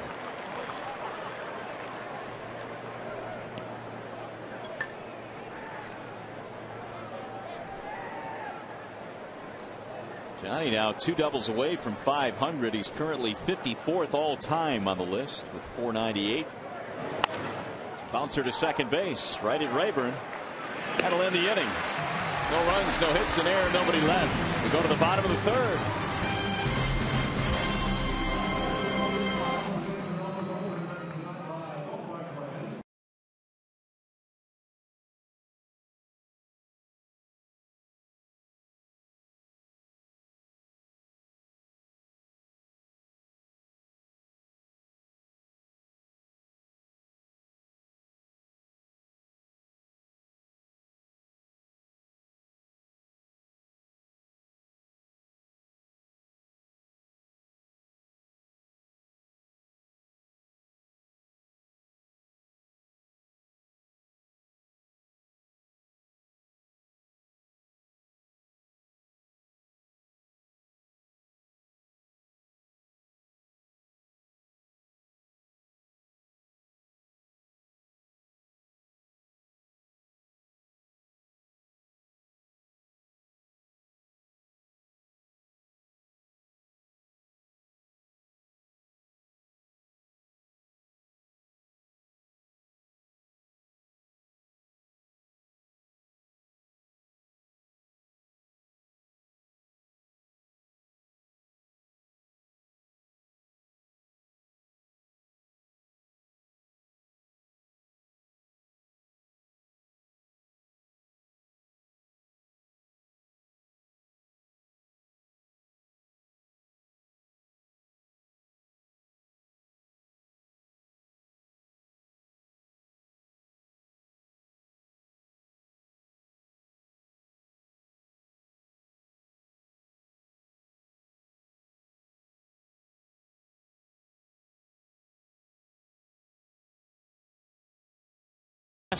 S1: Johnny now 2 doubles away from 500. He's currently 54th all time on the list with 498. Bouncer to second base, right at Rayburn. That'll end the inning. No runs, no hits in air, nobody left. We go to the bottom of the third.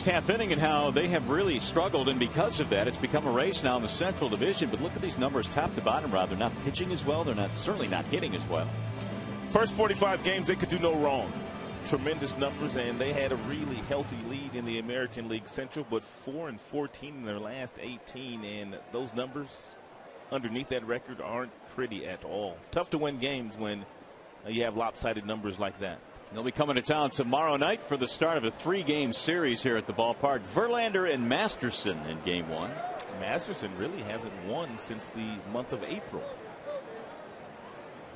S1: half inning and how they have really struggled, and because of that it's become a race now in the Central Division. But look at these numbers top to bottom, Rob. They're not pitching as well. They're certainly not hitting as well.
S3: First 45 games, they could do no wrong. Tremendous numbers, and they had a really healthy lead in the American League Central, but 4-14 in their last 18, and those numbers underneath that record aren't pretty at all. Tough to win games when you have lopsided numbers like that.
S1: They'll be coming to town tomorrow night for the start of a 3-game series here at the ballpark. Verlander and Masterson in game 1.
S3: Masterson really hasn't won since the month of April.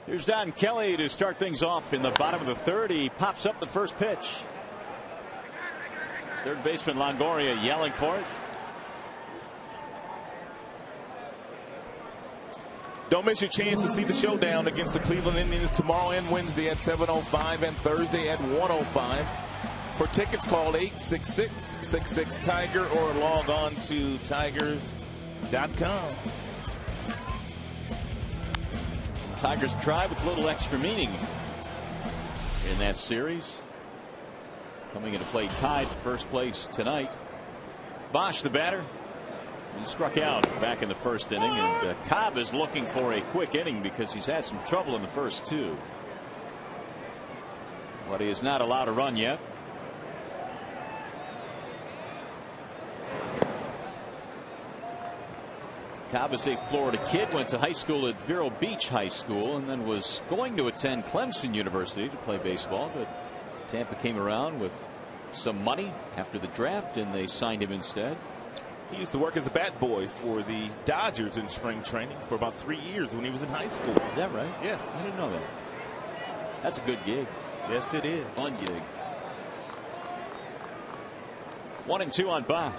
S1: Here's Don Kelly to start things off in the bottom of the 3rd. He pops up the first pitch. Third baseman Longoria yelling for it.
S3: Don't miss your chance to see the showdown against the Cleveland Indians tomorrow and Wednesday at 7:05 and Thursday at 1:05. For tickets, call 866-66-TIGER or log on to tigers.com.
S1: Tigers try with a little extra meaning in that series. Coming into play tied for first place tonight. Bosch, the batter. He struck out back in the first inning, and Cobb is looking for a quick inning because he's had some trouble in the first 2. But he is not allowed to run yet. Cobb is a Florida kid, went to high school at Vero Beach High School, and then was going to attend Clemson University to play baseball, but Tampa came around with some money after the draft, and they signed him instead.
S3: He used to work as a bat boy for the Dodgers in spring training for about 3 years when he was in high school.
S1: Is that right?
S3: Yes.
S1: I didn't know that. That's a good gig.
S3: Yes, it is.
S1: Fun gig. 1-2 on Bosch.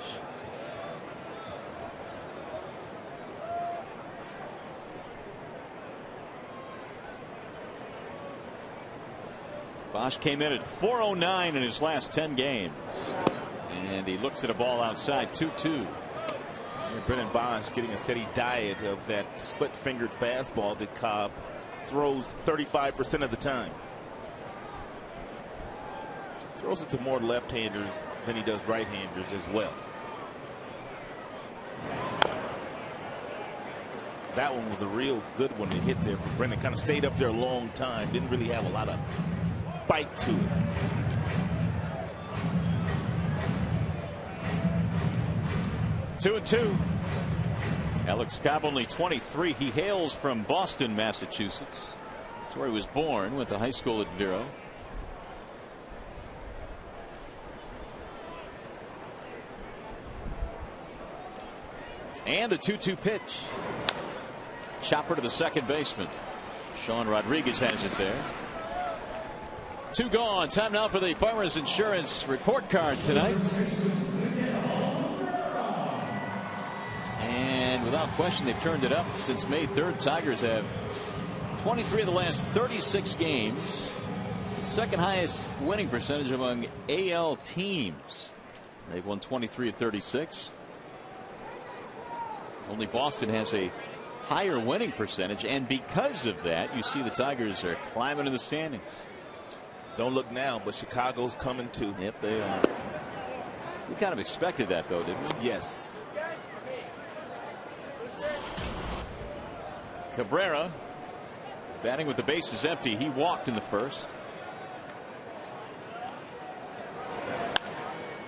S1: Bosch came in at .409 in his last 10 games. And he looks at a ball outside, 2-2.
S3: Brennan Bosch getting a steady diet of that split-fingered fastball that Cobb throws 35% of the time. Throws it to more left-handers than he does right-handers as well. That one was a real good one to hit there for Brennan. Kind of stayed up there a long time. Didn't really have a lot of bite to it.
S1: Two and two. Alex Cobb, only 23. He hails from Boston, Massachusetts. That's where he was born. Went to high school at Vero. And the 2-2 pitch. Chopper to the second baseman. Sean Rodriguez has it there. 2 gone. Time now for the Farmers Insurance report card tonight. And without question, they've turned it up since May 3rd. Tigers have 23 of the last 36 games. Second highest winning percentage among AL teams. They've won 23 of 36. Only Boston has a higher winning percentage, and because of that, you see the Tigers are climbing in the standings.
S3: Don't look now, but Chicago's coming too.
S1: Yep, they are. We kind of expected that, though, didn't we?
S3: Yes.
S1: Cabrera batting with the bases empty. He walked in the first.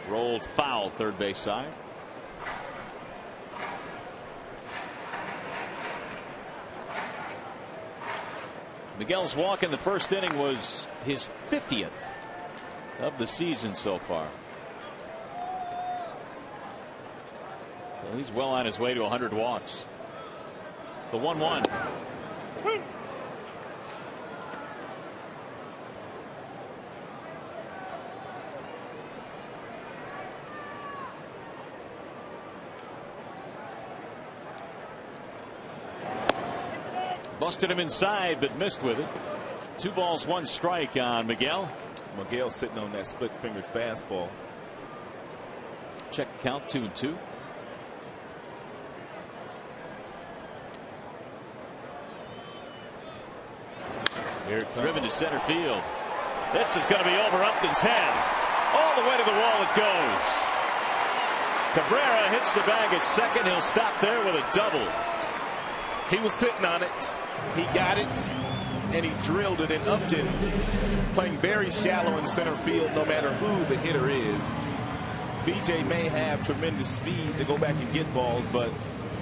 S1: Rolled foul, third base side. Miguel's walk in the first inning was his 50th of the season so far. So he's well on his way to 100 walks. The 1-1. Busted him inside, but missed with it. 2 balls, 1 strike on Miguel.
S3: Miguel sitting on that split-fingered fastball.
S1: Check the count, 2-2. Driven to center field. This is going to be over Upton's head. All the way to the wall it goes. Cabrera hits the bag at second. He'll stop there with a double.
S3: He was sitting on it. He got it. And he drilled it in Upton, playing very shallow in center field no matter who the hitter is. BJ may have tremendous speed to go back and get balls, but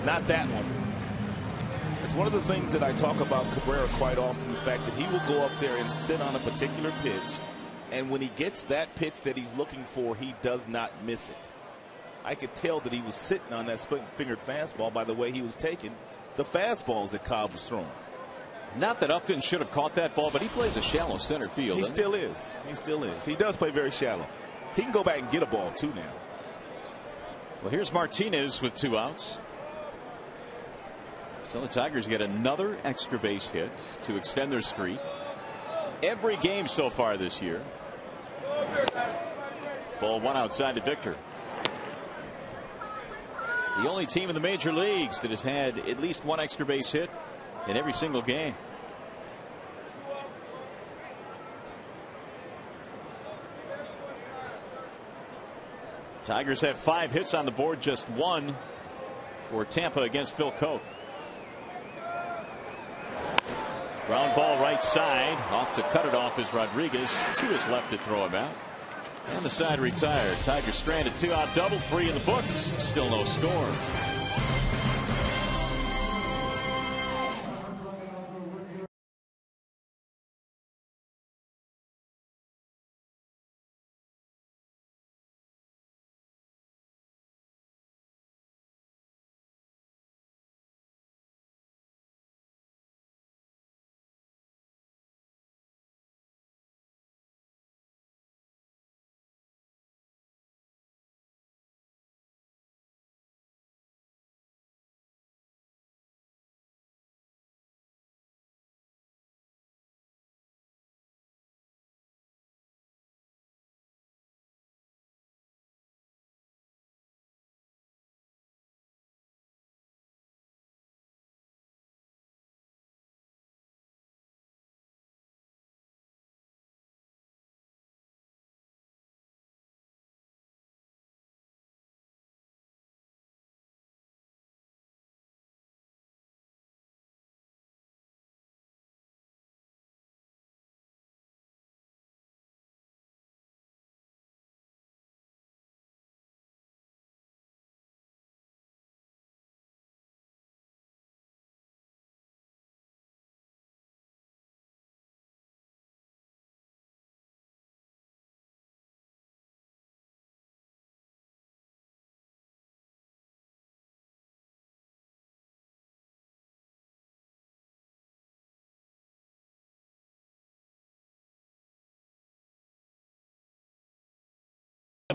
S3: not that one. It's one of the things that I talk about Cabrera quite often, the fact that he will go up there and sit on a particular pitch, and when he gets that pitch that he's looking for, he does not miss it. I could tell that he was sitting on that split-fingered fastball by the way he was taking the fastballs that Cobb was throwing.
S1: Not that Upton should have caught that ball, but he plays a shallow center field.
S3: He still is. He still is. He does play very shallow. He can go back and get a ball too now.
S1: Well, here's Martinez with 2 outs. So the Tigers get another extra base hit to extend their streak. Every game so far this year. Ball 1 outside to Victor. The only team in the major leagues that has had at least 1 extra base hit in every single game. Tigers have 5 hits on the board, just 1 for Tampa against Phil Koch. Ground ball right side. Off to cut it off is Rodriguez. 2 is left to throw him out. And the side retired. Tigers stranded, 2 out double, 3 in the books. Still no score.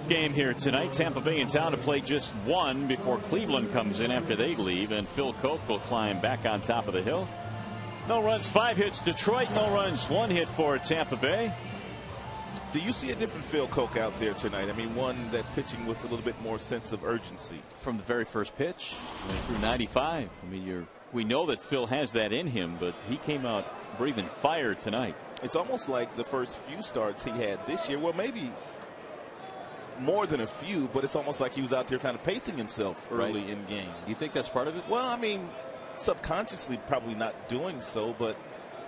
S1: Game here tonight. Tampa Bay in town to play just 1 before Cleveland comes in after they leave, and Phil Koch will climb back on top of the hill. No runs, 5 hits Detroit. No runs, 1 hit for Tampa Bay.
S3: Do you see a different Phil Koch out there tonight? I mean, one that's pitching with a little bit more sense of urgency.
S1: From the very first pitch through 95. I mean, we know that Phil has that in him, but he came out breathing fire tonight.
S3: It's almost like the first few starts he had this year. Well, maybe more than a few, but it's almost like he was out there kind of pacing himself early in games.
S1: You think that's part of it?
S3: Well, I mean, subconsciously probably not doing so, but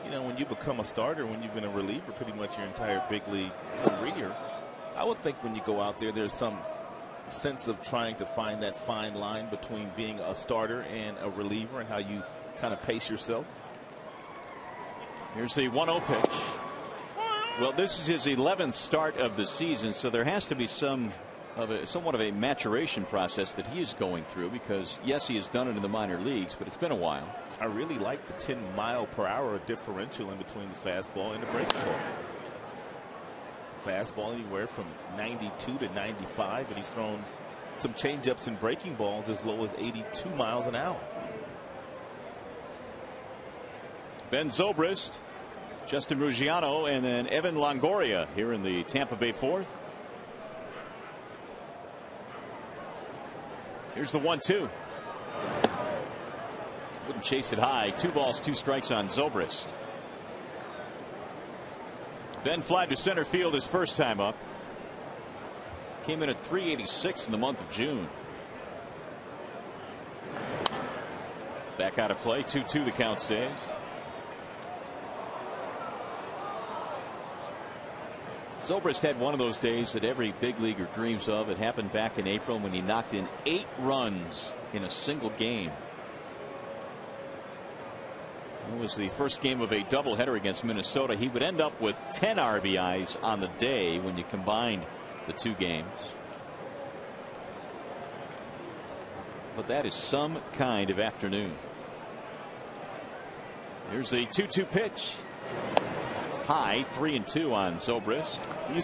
S3: you know, when you become a starter, when you've been a reliever pretty much your entire big league career, I would think when you go out there, there's some sense of trying to find that fine line between being a starter and a reliever and how you kind of pace yourself.
S1: Here's the 1-0 pitch. Well, this is his 11th start of the season, so there has to be somewhat of a maturation process that he is going through, because yes, he has done it in the minor leagues, but it's been a while.
S3: I really like the 10-mile-per-hour differential in between the fastball and the breaking ball. Fastball anywhere from 92 to 95, and he's thrown some changeups and breaking balls as low as 82 miles an hour.
S1: Ben Zobrist, Justin Ruggiano, and then Evan Longoria here in the Tampa Bay 4th. Here's the 1-2. Wouldn't chase it high. 2 balls, 2 strikes on Zobrist. Ben fly to center field his first time up. Came in at 386 in the month of June. Back out of play. 2-2 the count stays. Zobrist had one of those days that every big leaguer dreams of. It happened back in April when he knocked in 8 runs in a single game. It was the first game of a doubleheader against Minnesota. He would end up with 10 RBIs on the day when you combined the 2 games. But that is some kind of afternoon. Here's the 2-2 pitch. High, 3-2 on Zobrist.
S3: You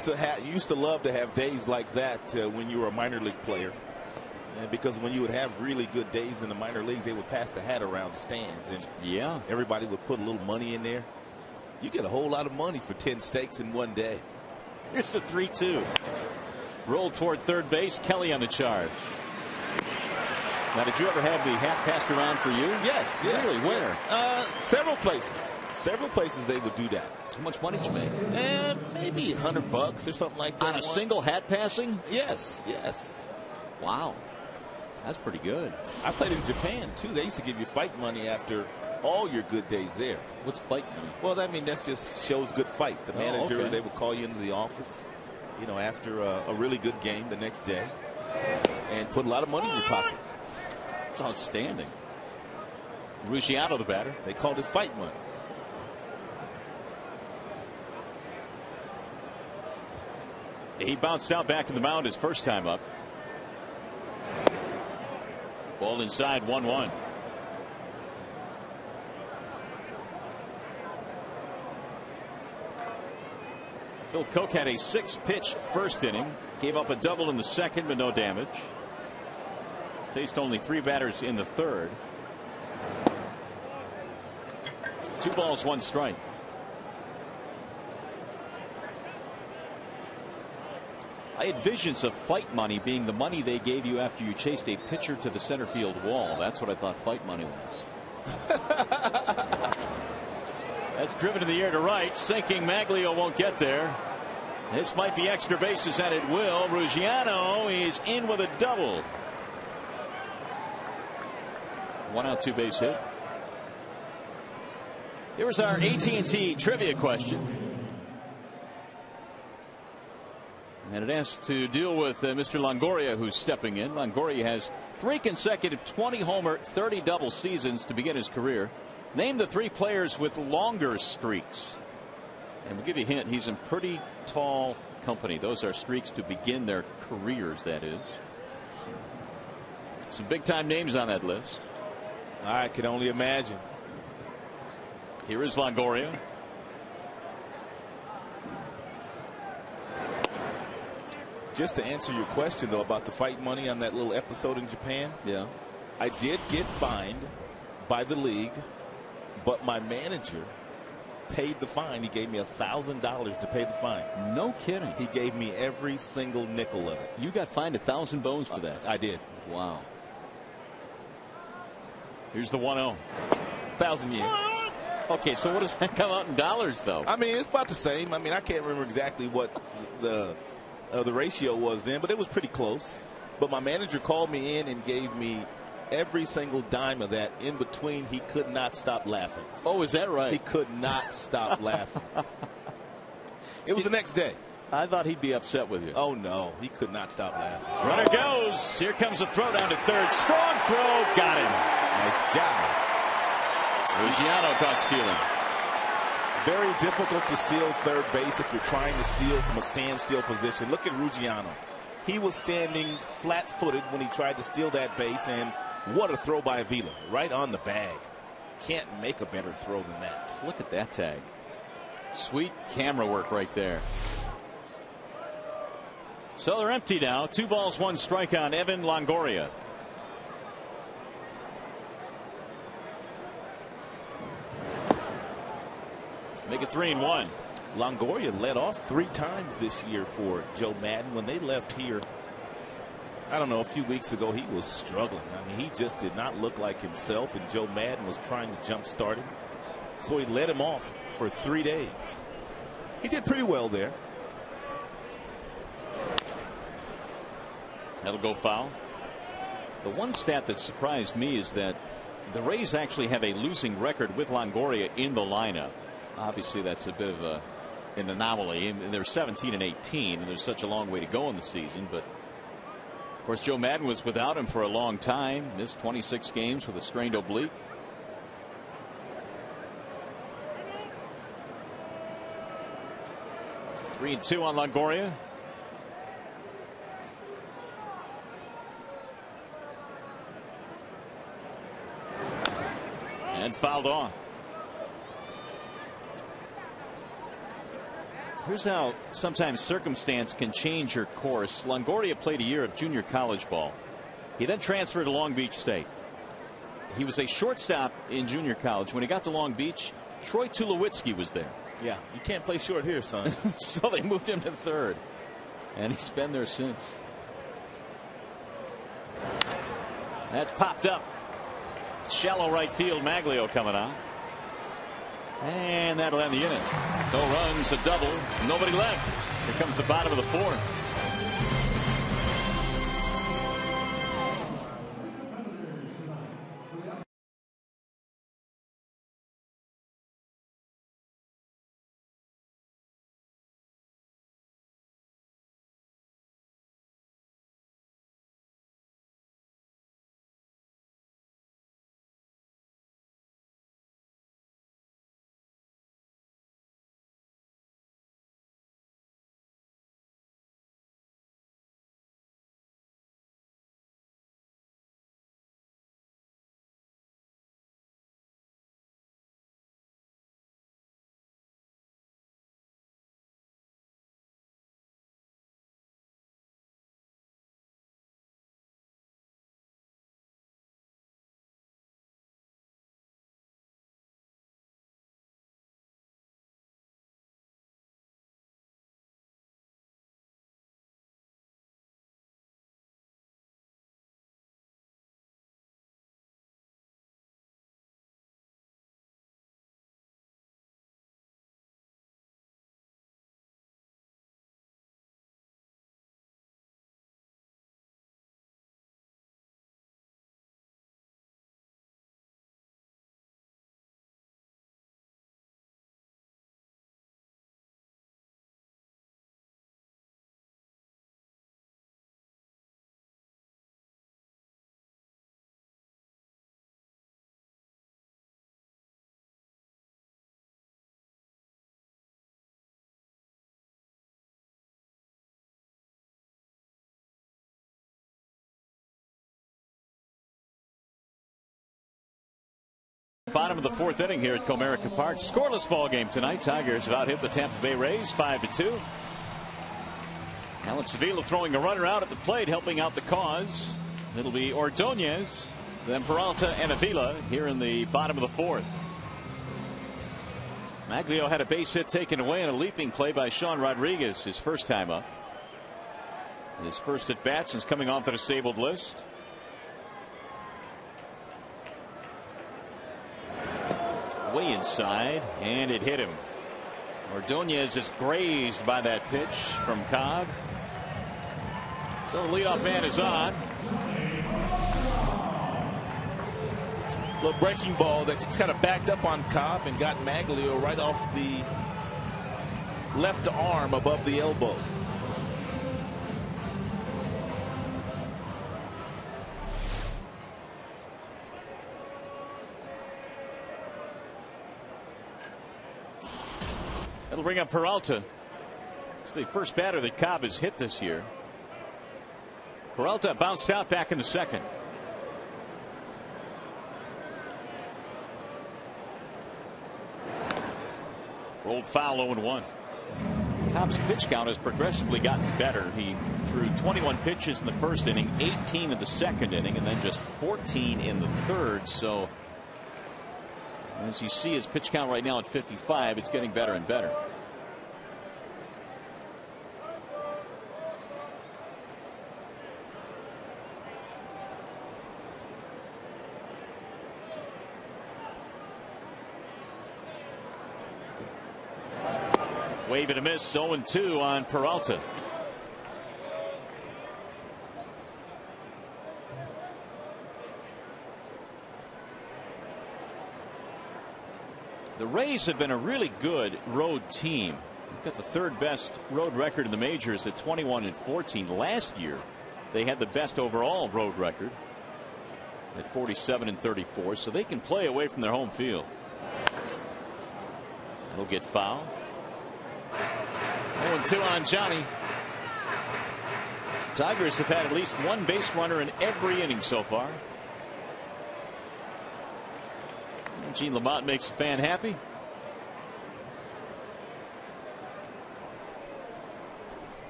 S3: used to love to have days like that when you were a minor league player. And because when you would have really good days in the minor leagues, they would pass the hat around the stands, and
S1: yeah,
S3: everybody would put a little money in there. You get a whole lot of money for 10 steaks in one day.
S1: Here's the 3-2. Rolled toward third base. Kelly on the charge. Now, did you ever have the hat passed around for you?
S3: Yes.
S1: Really? Where?
S3: Several places. Several places they would do that.
S1: How much money did you make?
S3: Maybe $100 or something like that.
S1: On a single hat passing?
S3: Yes.
S1: Wow. That's pretty good.
S3: I played in Japan, too. They used to give you fight money after all your good days there.
S1: What's fight money?
S3: Well, I mean, that just shows good fight. The manager,
S1: okay.
S3: They would call you into the office, after a really good game the next day, and put a lot of money in your pocket.
S1: That's outstanding. Ruggiano, the batter.
S3: They called it fight money.
S1: He bounced out back to the mound his first time up. Ball inside, 1-1. Phil Koch had a 6-pitch first inning. Gave up a double in the second, but no damage. Faced only 3 batters in the third. 2 balls, 1 strike. I had visions of fight money being the money they gave you after you chased a pitcher to the center field wall. That's what I thought fight money was. That's driven to the air to right. Sinking. Maglio won't get there. This might be extra bases, and it will. Ruggiano is in with a double. 1 out, 2 base hit. Here was our AT&T trivia question. And it has to deal with Mr. Longoria, who's stepping in. Longoria has 3 consecutive 20-homer, 30-double seasons to begin his career. Name the 3 players with longer streaks. And we'll give you a hint. He's in pretty tall company. Those are streaks to begin their careers, that is. Some big-time names on that list.
S3: I can only imagine.
S1: Here is Longoria.
S3: Just to answer your question, though, about the fight money on that little episode in Japan.
S1: Yeah.
S3: I did get fined by the league, but my manager paid the fine. He gave me $1,000 to pay the fine.
S1: No kidding.
S3: He gave me every single nickel of it.
S1: You got fined 1,000 bones for that.
S3: I did.
S1: Wow. Here's the 1-0.
S3: 1,000 yen.
S1: Okay, so what does that come out in dollars, though?
S3: I mean, it's about the same. I mean, I can't remember exactly what the ratio was then, but it was pretty close. But my manager called me in and gave me every single dime of that. In between, he could not stop laughing.
S1: Oh, is that right?
S3: He could not stop laughing. It was the next day.
S1: I thought he'd be upset with you.
S3: Oh, no. He could not stop laughing.
S1: Runner goes. Here comes a throw down to third. Strong throw. Got him.
S3: Nice job.
S1: Ruggiano caught stealing.
S3: Very difficult to steal third base if you're trying to steal from a standstill position. Look at Ruggiano. He was standing flat-footed when he tried to steal that base, and what a throw by Avila. Right on the bag. Can't make a better throw than that.
S1: Look at that tag. Sweet camera work right there. So they're empty now. 2 balls, 1 strike on Evan Longoria. Make it 3-1.
S3: Longoria led off 3 times this year for Joe Madden. When they left here, I don't know, a few weeks ago, he was struggling. I mean, he just did not look like himself, and Joe Madden was trying to jump-start him. So he led him off for 3 days. He did pretty well there.
S1: That'll go foul. The one stat that surprised me is that The Rays actually have a losing record with Longoria in the lineup. Obviously, that's a bit of an anomaly. And they're 17 and 18, and there's such a long way to go in the season. But of course, Joe Madden was without him for a long time. Missed 26 games with a strained oblique. Three and two on Longoria. And fouled off. Here's how sometimes circumstance can change your course. Longoria played a year of junior college ball. He then transferred to Long Beach State. He was a shortstop in junior college. When he got to Long Beach, Troy Tulowitzki was there.
S3: Yeah, you can't play short here, son.
S1: So they moved him to third. And he's been there since. That's popped up. Shallow right field. Maglio coming on. And that'll end the inning. No runs, a double, nobody left. Here comes the bottom of the fourth. Bottom of the fourth inning here at Comerica Park. Scoreless ball game tonight. Tigers have out hit the Tampa Bay Rays 5-2. Alex Avila throwing a runner out at the plate, helping out the cause. It'll be Ordonez, then Peralta and Avila here in the bottom of the fourth. Maglio had a base hit taken away and a leaping play by Sean Rodriguez his first time up. His first at bat since coming onto the disabled list. Way inside, and it hit him. Ordonez is grazed by that pitch from Cobb. So the leadoff man is on.
S3: The breaking ball that just kind of backed up on Cobb and got Maglio right off the left arm above the elbow.
S1: That'll bring up Peralta. It's the first batter that Cobb has hit this year. Peralta bounced out back in the second. Rolled foul 0-1. Cobb's pitch count has progressively gotten better. He threw 21 pitches in the first inning, 18 in the second inning, and then just 14 in the third. So as you see his pitch count right now at 55, it's getting better and better. Wave and a miss. 0-2 on Peralta. The Rays have been a really good road team. They've got the third best road record in the majors at 21-14. Last year, they had the best overall road record at 47-34, so they can play away from their home field. They'll get fouled. 0-2 on Johnny. Tigers have had at least one base runner in every inning so far. Gene Lamont makes the fan happy.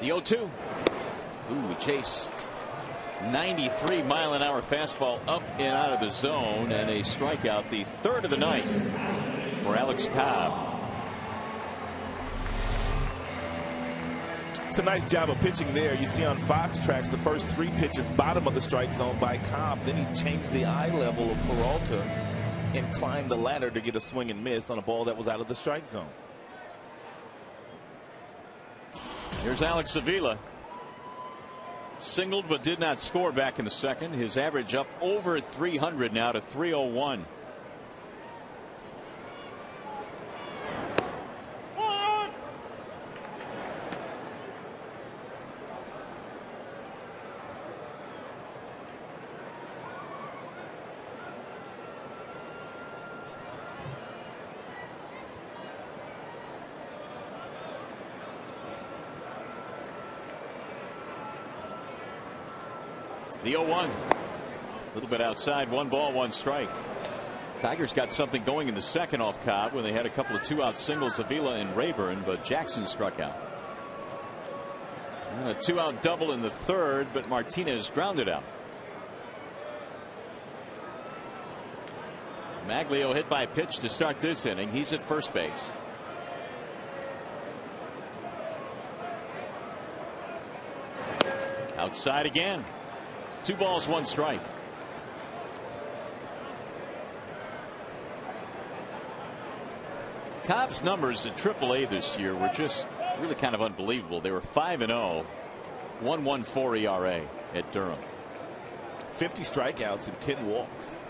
S1: The 0-2. Ooh, chased 93-mile-an-hour fastball up and out of the zone, and a strikeout, the third of the night for Alex Cobb.
S3: It's a nice job of pitching there. You see on Fox Tracks the first three pitches bottom of the strike zone by Cobb. Then he changed the eye level of Peralta and climbed the ladder to get a swing and miss on a ball that was out of the strike zone.
S1: Here's Alex Avila. Singled but did not score back in the second. His average up over 300 now to 301. The 0-1. A little bit outside. 1 ball, 1 strike. Tigers got something going in the second off Cobb when they had a couple of 2-out singles, Avila and Rayburn, but Jackson struck out. And a 2-out double in the third, but Martinez grounded out. Maglio hit by a pitch to start this inning. He's at first base. Outside again. 2 balls, 1 strike. Cobb's numbers at AAA this year were just really kind of unbelievable. They were 5-0, 1.14 ERA at Durham.
S3: 50 strikeouts and 10 walks.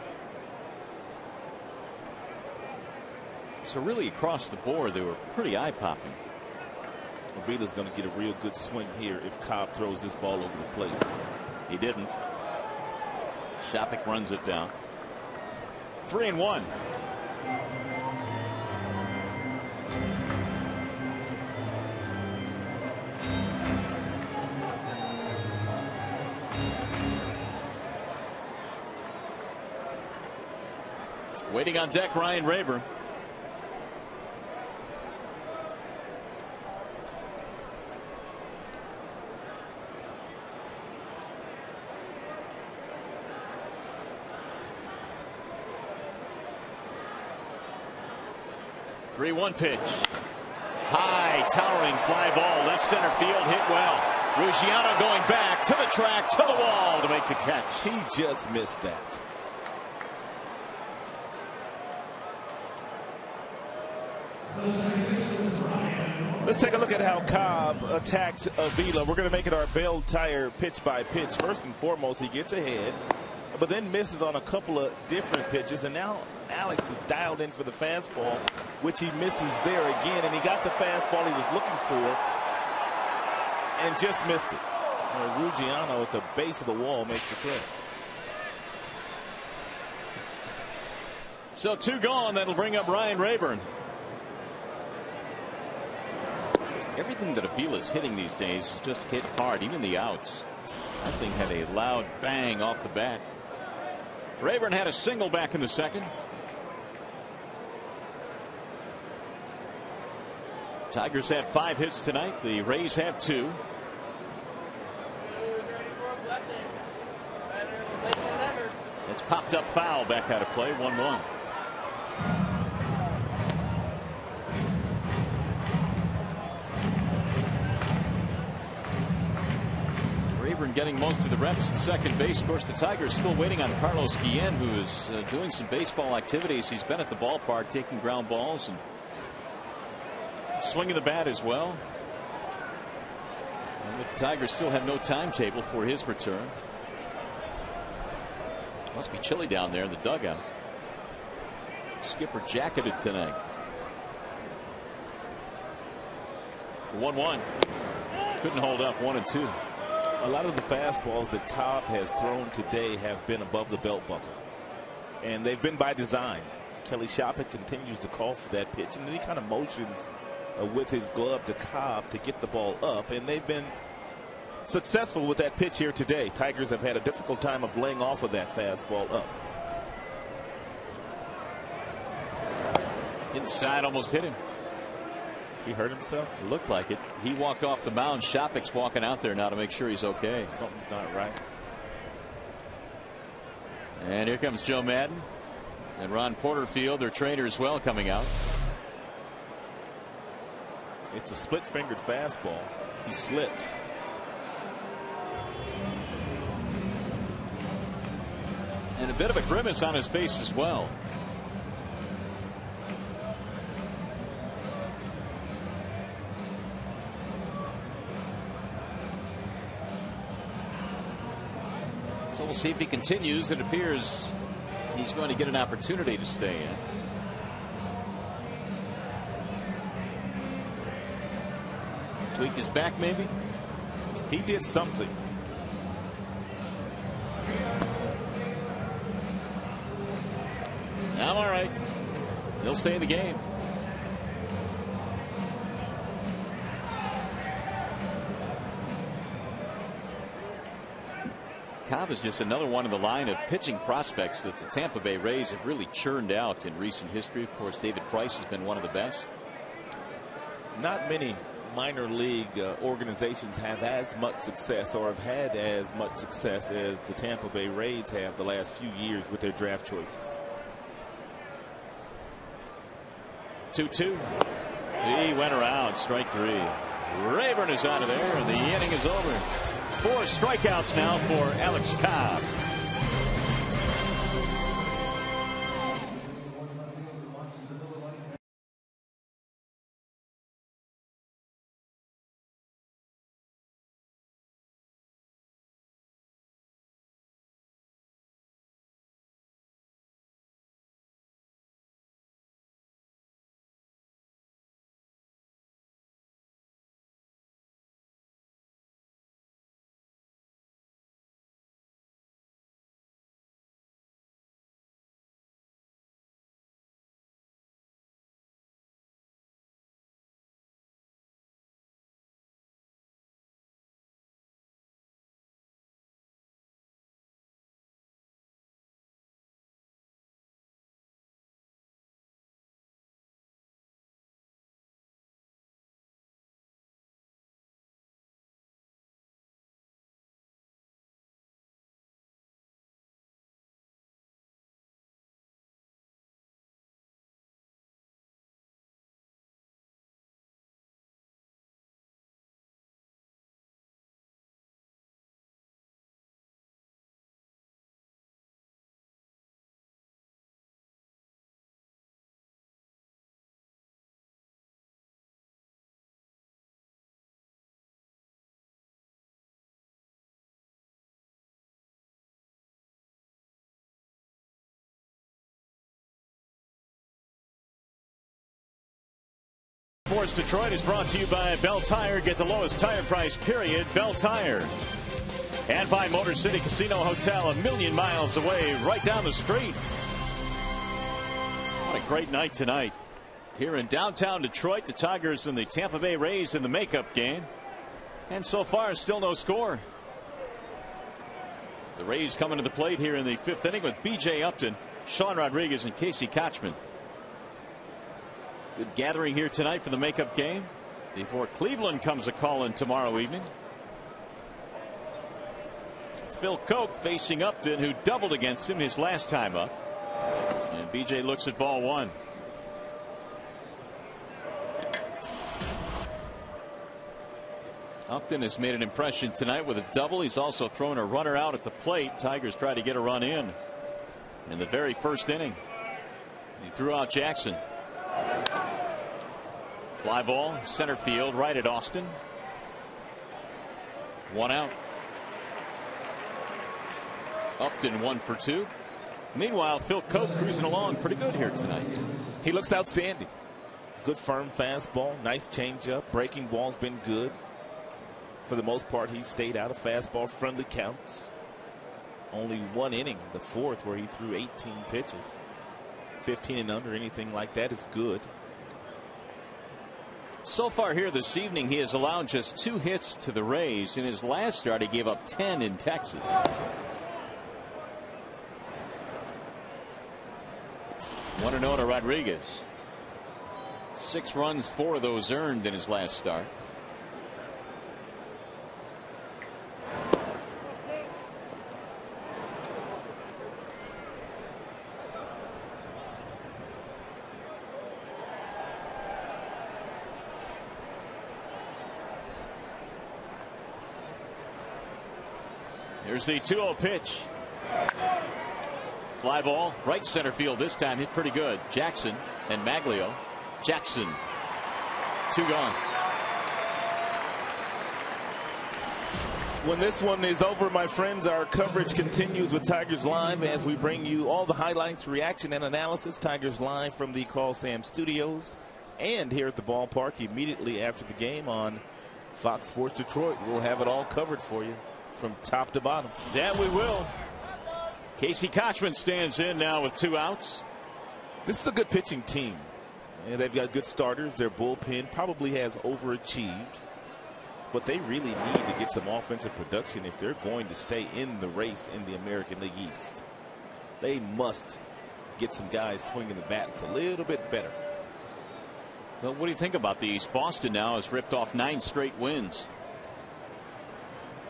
S1: So really across the board, they were pretty eye-popping.
S3: Avila's going to get a real good swing here if Cobb throws this ball over the plate.
S1: He didn't. Shopik runs it down. 3-1. Waiting on deck, Ryan Rayburn. The 3-1 pitch. High, towering fly ball, left center field, hit well. Ruggiano going back to the track, to the wall to make the catch.
S3: He just missed that. Let's take a look at how Cobb attacked Avila. We're going to make it our Bell Tire pitch by pitch. First and foremost, he gets ahead, but then misses on a couple of different pitches. And now Alex is dialed in for the fastball, which he misses there again. And he got the fastball he was looking for and just missed it. Ruggiano at the base of the wall makes the catch.
S1: So 2 gone. That'll bring up Ryan Rayburn. Everything that Avila's hitting these days is just hit hard, even the outs. That thing had a loud bang off the bat. Rayburn had a single back in the second. Tigers have 5 hits tonight. The Rays have 2. It's popped up foul back out of play. 1-1. Rayburn getting most of the reps at second base. Of course, the Tigers still waiting on Carlos Guillen, who is doing some baseball activities. He's been at the ballpark taking ground balls and swinging the bat as well. And the Tigers still have no timetable for his return. Must be chilly down there in the dugout. Skipper jacketed tonight. 1-1. Couldn't hold up. 1-2.
S3: A lot of the fastballs that Cobb has thrown today have been above the belt buckle, and they've been by design. Kelly Shoppett continues to call for that pitch, and then he kind of motions with his glove to Cobb to get the ball up, and they've been successful with that pitch here today. Tigers have had a difficult time of laying off of that fastball up.
S1: Inside, almost hit him.
S3: He hurt himself?
S1: It looked like it. He walked off the mound. Shopik's walking out there now to make sure he's okay.
S3: Something's not right.
S1: And here comes Joe Madden and Ron Porterfield, their trainer as well, coming out.
S3: It's a split-fingered fastball. He slipped.
S1: And a bit of a grimace on his face as well. So we'll see if he continues. It appears he's going to get an opportunity to stay in. Tweaked his back, maybe?
S3: He did something.
S1: I'm all right. He'll stay in the game. Cobb is just another one in the line of pitching prospects that the Tampa Bay Rays have really churned out in recent history. Of course, David Price has been one of the best.
S3: Not many minor league organizations have as much success or have had as much success as the Tampa Bay Rays have the last few years with their draft choices.
S1: 2-2. He went around. Strike three. Rayburn is out of there, and the inning is over. 4 strikeouts now for Alex Cobb. Sports Detroit is brought to you by Bell Tire. Get the lowest tire price, period. Bell Tire. And by Motor City Casino Hotel, a million miles away, right down the street. What a great night tonight. Here in downtown Detroit, the Tigers and the Tampa Bay Rays in the makeup game. And so far, still no score. The Rays coming to the plate here in the 5th inning with B.J. Upton, Sean Rodriguez, and Casey Kochman. Good gathering here tonight for the makeup game before Cleveland comes a call in tomorrow evening. Phil Koch facing Upton, who doubled against him his last time up. And BJ looks at ball one. Upton has made an impression tonight with a double. He's also thrown a runner out at the plate. Tigers try to get a run in the very first inning. He threw out Jackson. Fly ball, center field, right at Austin. 1 out. Upton 1 for 2. Meanwhile, Phil Cope cruising along pretty good here tonight.
S2: He looks outstanding. Good firm fastball, nice changeup. Breaking ball's been good. For the most part, he stayed out of fastball friendly counts. Only 1 inning, the 4th, where he threw 18 pitches. 15 and under, anything like that is good.
S1: So far here this evening, he has allowed just 2 hits to the Rays. In his last start, he gave up 10 in Texas. 1-0 to Rodriguez. 6 runs, 4 of those earned in his last start. Here's the 2-0 pitch. Fly ball, right center field this time, hit pretty good. Jackson and Maglio. Jackson, 2 gone.
S2: When this one is over, my friends, our coverage continues with Tigers Live as we bring you all the highlights, reaction, and analysis. Tigers Live from the Call Sam Studios and here at the ballpark immediately after the game on Fox Sports Detroit. We'll have it all covered for you from top to bottom.
S1: That we will. Casey Kochman stands in now with 2 outs.
S2: This is a good pitching team. And they've got good starters. Their bullpen probably has overachieved. But they really need to get some offensive production if they're going to stay in the race in the American League East. They must get some guys swinging the bats a little bit better.
S1: Well, what do you think about the East? Boston now has ripped off 9 straight wins.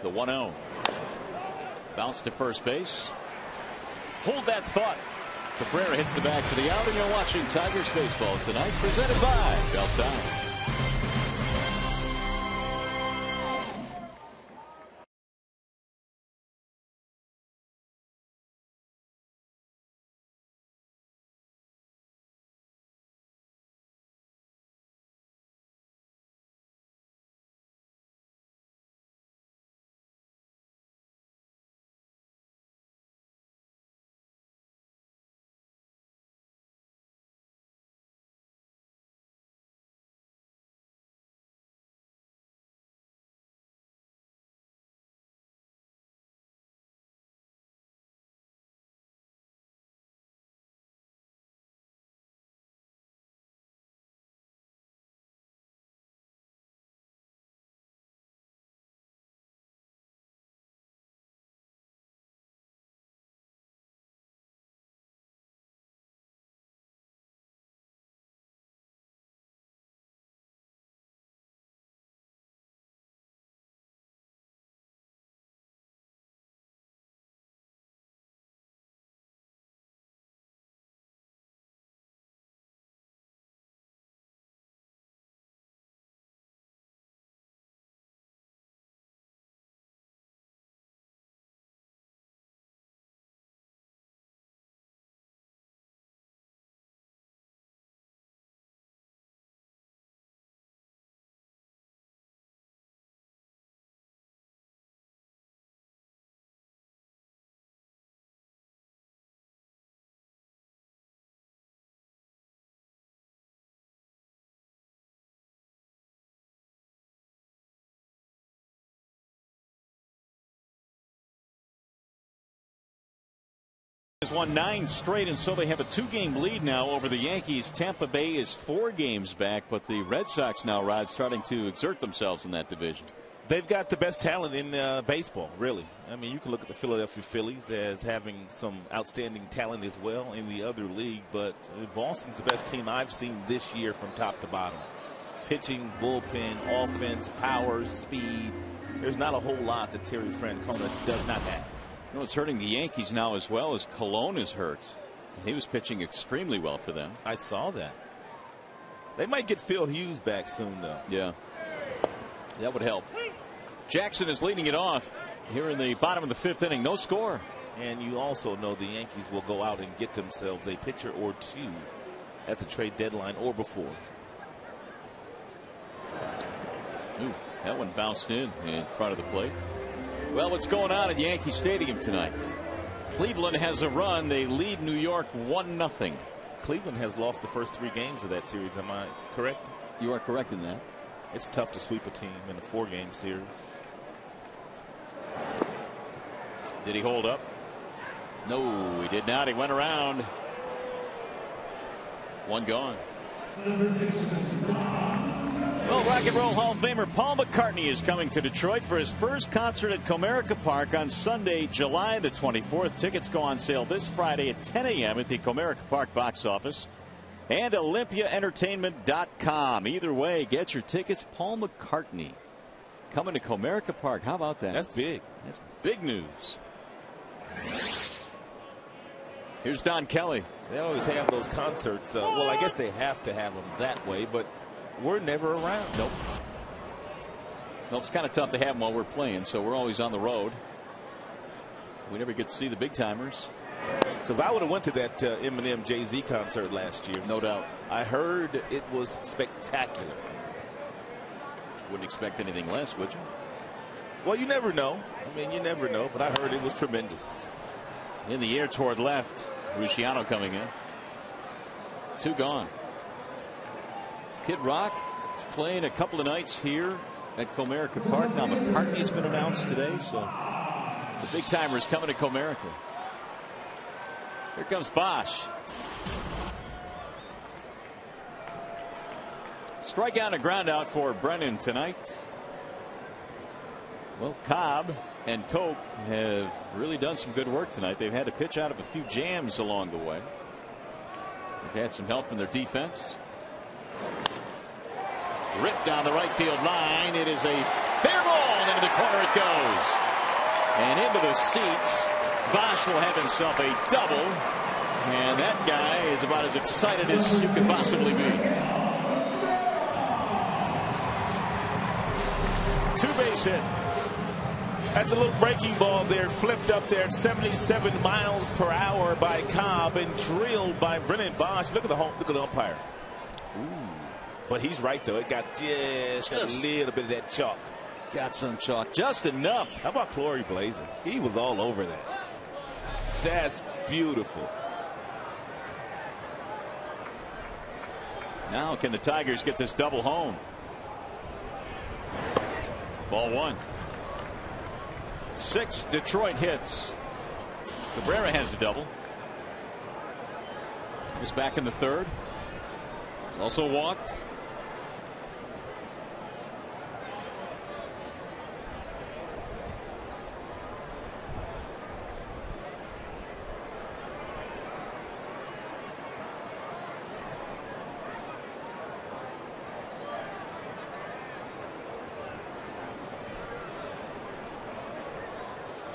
S1: The 1-0. Bounce to first base. Hold that thought. Cabrera hits the back for the out, and you're watching Tigers baseball tonight, presented by Bell Time. Has won 9 straight, and so they have a 2-game lead now over the Yankees. Tampa Bay is 4 games back, but the Red Sox now, Rod, starting to exert themselves in that division.
S2: They've got the best talent in baseball, really. I mean, you can look at the Philadelphia Phillies as having some outstanding talent as well in the other league, but Boston's the best team I've seen this year from top to bottom. Pitching, bullpen, offense, power, speed. There's not a whole lot that Terry Francona does not have.
S1: You know, it's hurting the Yankees now as well as Colon is hurt. He was pitching extremely well for them.
S2: I saw that. They might get Phil Hughes back soon, though.
S1: Yeah, that would help. Jackson is leading it off here in the bottom of the 5th inning. No score.
S2: And you also know the Yankees will go out and get themselves a pitcher or 2 at the trade deadline or before.
S1: Ooh, that one bounced in front of the plate. Well, what's going on at Yankee Stadium tonight? Cleveland has a run. They lead New York 1-0.
S3: Cleveland has lost the first 3 games of that series. Am I correct?
S1: You are correct in that.
S3: It's tough to sweep a team in a 4-game series.
S1: Did he hold up? No, he did not. He went around. One gone. Well, Rock and Roll Hall of Famer Paul McCartney is coming to Detroit for his first concert at Comerica Park on Sunday, July the 24th. Tickets go on sale this Friday at 10 a.m. at the Comerica Park box office and OlympiaEntertainment.com. Either way, get your tickets. Paul McCartney coming to Comerica Park. How about that?
S3: That's big.
S1: That's big news. Here's Don Kelly.
S3: They always have those concerts. Well, I guess they have to have them that way, but we're never around.
S1: Nope. Well, it's kind of tough to have them while we're playing, so we're always on the road. We never get to see the big timers.
S3: Because I would have went to that Eminem Jay-Z concert last year.
S1: No doubt.
S3: I heard it was spectacular.
S1: Wouldn't expect anything less, would you?
S3: Well, you never know. I mean, you never know, but I heard it was tremendous.
S1: In the air toward left. Luciano coming in. 2 gone. Kid Rock is playing a couple of nights here at Comerica Park. Now McCartney's been announced today, so the big timer is coming to Comerica. Here comes Bosch. Strikeout and ground out for Brennan tonight. Well, Cobb and Koch have really done some good work tonight. They've had to pitch out of a few jams along the way. They've had some help from their defense. Ripped down the right field line. It is a fair ball. Into the corner it goes. And into the seats. Bosch will have himself a double. And that guy is about as excited as you could possibly be. 2-base hit.
S3: That's a little breaking ball there, flipped up there at 77 miles per hour by Cobb and drilled by Brennan Bosch. Look at the umpire.
S1: Ooh.
S3: But he's right, though. It got just a little bit of that chalk.
S1: Got some chalk. Just enough.
S3: How about Clory Blazer? He was all over that. That's beautiful.
S1: Now can the Tigers get this double home? Ball 1. 6 Detroit hits. Cabrera has the double. He's back in the 3rd. He's also walked.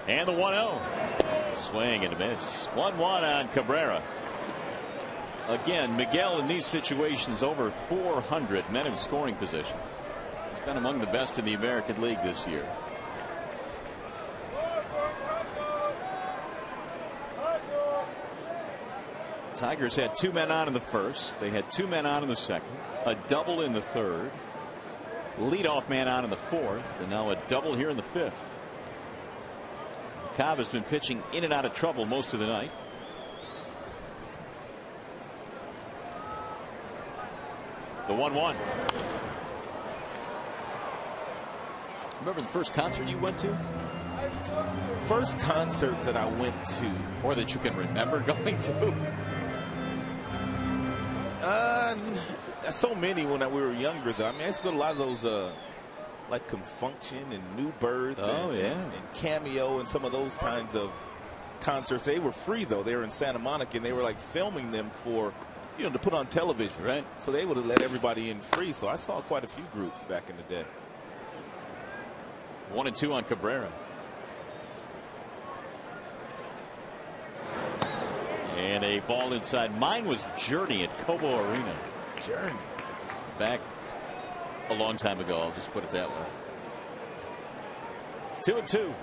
S1: And the 1-0. Swing and a miss. 1-1 on Cabrera. Again, Miguel in these situations over 400 men in scoring position. He's been among the best in the American League this year. Tigers had 2 men on in the 1st. They had 2 men on in the 2nd. A double in the 3rd. Leadoff man on in the 4th. And now a double here in the 5th. Cobb has been pitching in and out of trouble most of the night. The 1-1. Remember the first concert you went to?
S3: First concert that I went to.
S1: Or that you can remember going to?
S3: So many when we were younger, though. I mean, I used to go to a lot of those like Confunction and New Birth and Cameo and some of those kinds of concerts. They were free, though. They were in Santa Monica, and they were like filming them for, to put on television.
S1: Right.
S3: So they would have let everybody in free. So I saw quite a few groups back in the day.
S1: 1-2 on Cabrera. And a ball inside. Mine was Journey at Cobo Arena.
S3: Journey.
S1: Back a long time ago. I'll just put it that way. 2-2.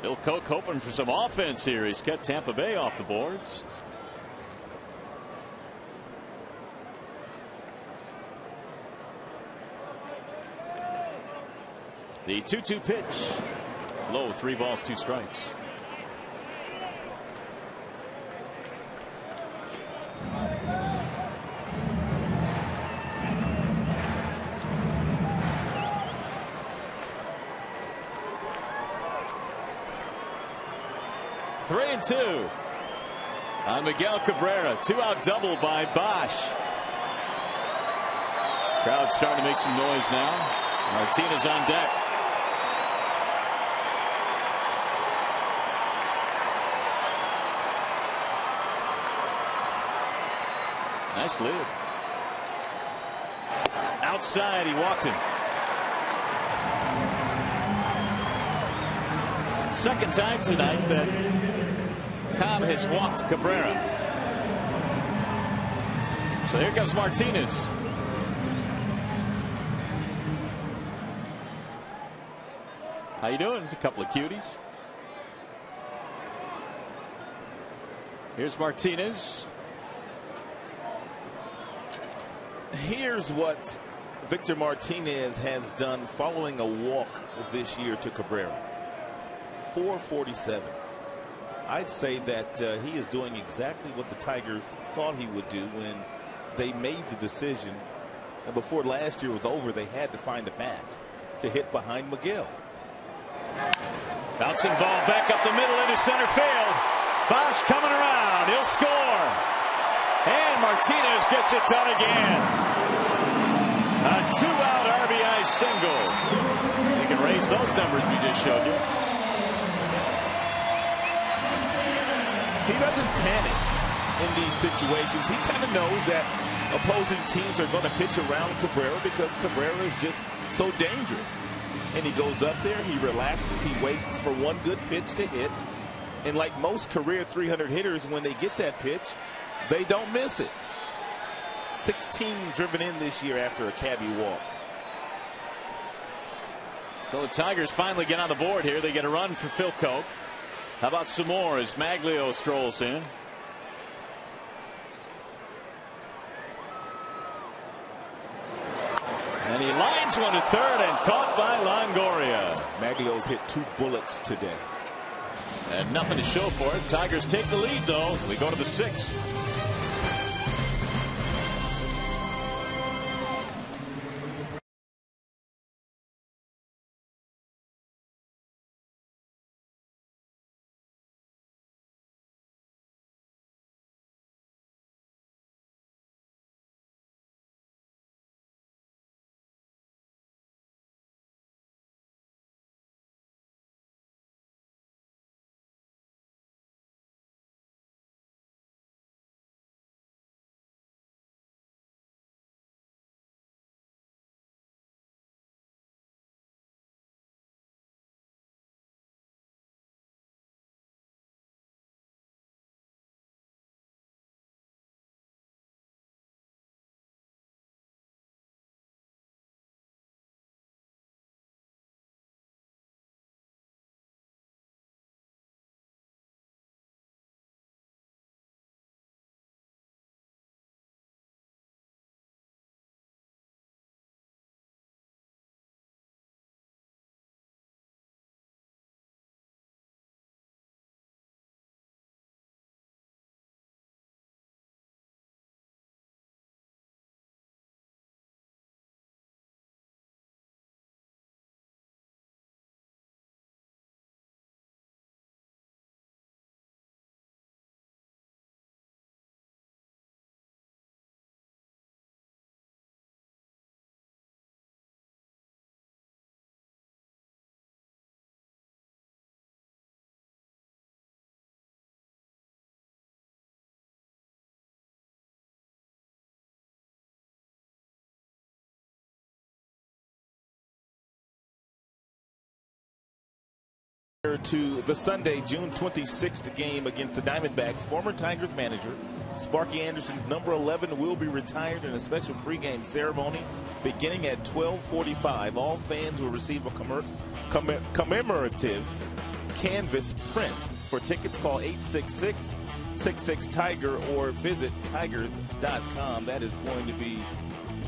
S1: Phil Koch hoping for some offense here. He's kept Tampa Bay off the boards. The 2-2 pitch. Low, 3 balls, 2 strikes. Three and 2 on Miguel Cabrera. 2-out double by Bosch. Crowd starting to make some noise now. Martinez on deck. Nice lead. Outside, he walked him. Second time tonight that Cobb has walked Cabrera. So here comes Martinez. How you doing? There's a couple of cuties. Here's Martinez.
S3: Here's what Victor Martinez has done following a walk this year to Cabrera. 447. I'd say that he is doing exactly what the Tigers thought he would do when they made the decision. And before last year was over, they had to find a bat to hit behind Miguel.
S1: Bouncing ball back up the middle into center field. Bosch coming around. He'll score. And Martinez gets it done again. A 2-out RBI single. You can raise those numbers we just showed you.
S3: He doesn't panic in these situations. He kind of knows that opposing teams are going to pitch around Cabrera because Cabrera is just so dangerous. And he goes up there, he relaxes, he waits for one good pitch to hit. And like most career 300 hitters, when they get that pitch, they don't miss it. 16 driven in this year after a cabbie walk.
S1: So the Tigers finally get on the board here. They get a run for Phil Coke. How about some more as Maglio strolls in? And he lines one to third and caught by Longoria.
S3: Maglio's hit 2 bullets today.
S1: And nothing to show for it. Tigers take the lead, though. We go to the 6th.
S3: To the Sunday, June 26th game against the Diamondbacks. Former Tigers manager Sparky Anderson's number 11 will be retired in a special pregame ceremony beginning at 12:45. All fans will receive a commemorative canvas print. For tickets, call 866-66-TIGER or visit tigers.com. That is going to be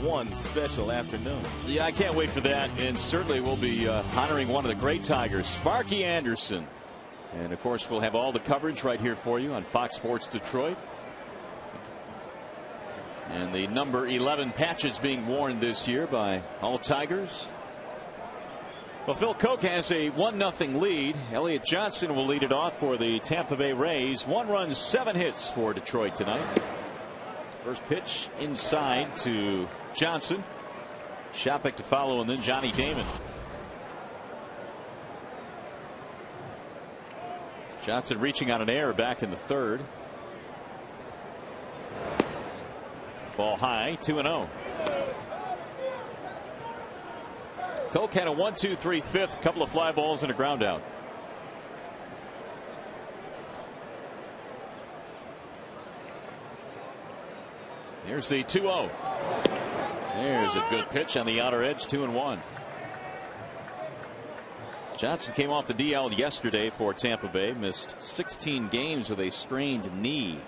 S3: one special afternoon.
S1: Yeah, I can't wait for that. And certainly we'll be honoring one of the great Tigers, Sparky Anderson. And of course, we'll have all the coverage right here for you on Fox Sports Detroit. And the number 11 patches being worn this year by all Tigers. Well, Phil Koch has a 1-0 lead. Elliott Johnson will lead it off for the Tampa Bay Rays. 1 run, 7 hits for Detroit tonight. First pitch inside to Johnson. Shopik to follow, and then Johnny Damon. Johnson reaching on an error back in the third. Ball high, 2-0. Koch had a 1-2-3 fifth, couple of fly balls and a ground out. Here's the 2-0. There's a good pitch on the outer edge, 2-1. Johnson came off the DL yesterday for Tampa Bay, missed 16 games with a strained knee.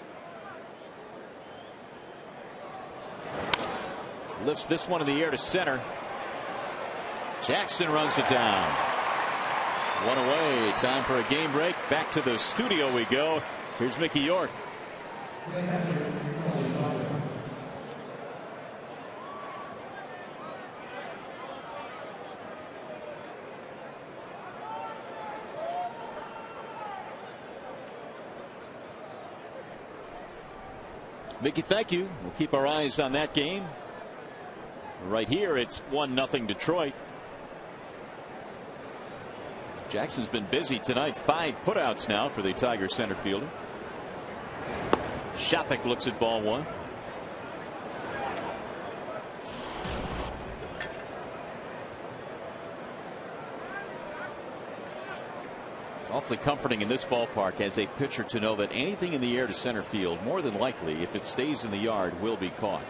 S1: Lifts this one in the air to center. Jackson runs it down. One away. Time for a game break. Back to the studio we go. Here's Mickey York. Mickey, thank you. We'll keep our eyes on that game. Right here, it's 1-0 Detroit. Jackson's been busy tonight. 5 putouts now for the Tigers center fielder. Shopik looks at ball 1. Awfully comforting in this ballpark as a pitcher to know that anything in the air to center field, more than likely, if it stays in the yard, will be caught.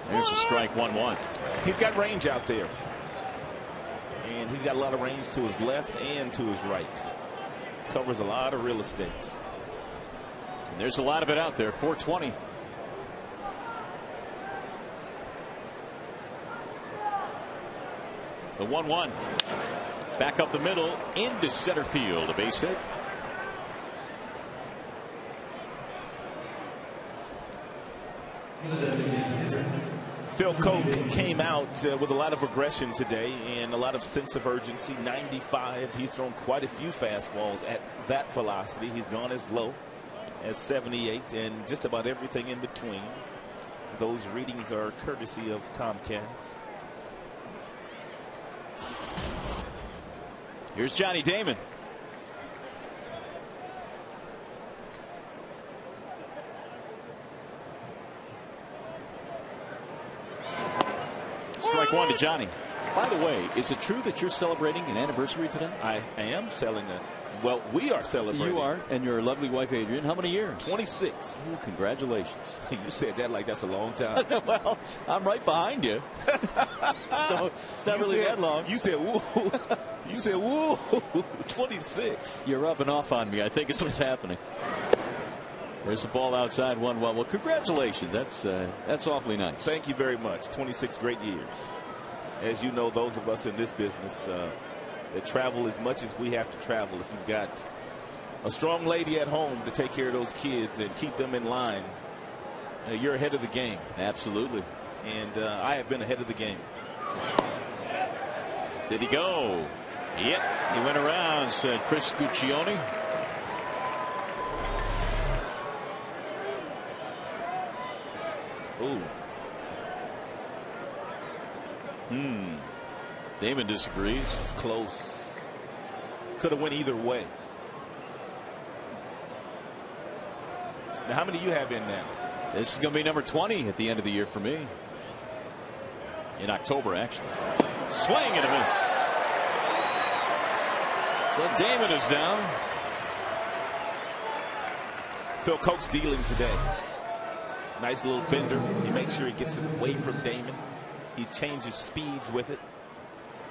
S1: There's a strike, 1-1.
S3: He's got range out there. And he's got a lot of range to his left and to his right. Covers a lot of real estate.
S1: And there's a lot of it out there. 420. The 1-1. Back up the middle into center field. A base hit.
S3: Phil Koch came out with a lot of aggression today and a lot of sense of urgency. 95. He's thrown quite a few fastballs at that velocity. He's gone as low as 78 and just about everything in between. Those readings are courtesy of Comcast.
S1: Here's Johnny Damon. Strike 1 to Johnny. By the way, is it true that you're celebrating an anniversary today?
S3: I am celebrating. Well, we are celebrating.
S1: You are, and your lovely wife Adrian. How many years?
S3: 26.
S1: Ooh, congratulations.
S3: You said that like that's a long time.
S1: Well, I'm right behind you. So it's not really that long.
S3: You said woo. You said woo. 26.
S1: You're rubbing off on me, I think is what's happening. There's the ball outside, 1-1. Well, congratulations. That's awfully nice.
S3: Thank you very much. 26 great years. As you know, those of us in this business that travel as much as we have to travel, if you've got a strong lady at home to take care of those kids and keep them in line, you're ahead of the game.
S1: Absolutely.
S3: And I have been ahead of the game.
S1: Did he go? Yep. He went around, said Chris Guccione.
S3: Ooh.
S1: Damon disagrees.
S3: It's close. Could have went either way. Now, how many do you have in that?
S1: This is going to be number 20 at the end of the year for me. In October, actually. Swing and a miss. So Damon is down.
S3: Phil Koch's dealing today. Nice little bender. He makes sure he gets it away from Damon. He changes speeds with it.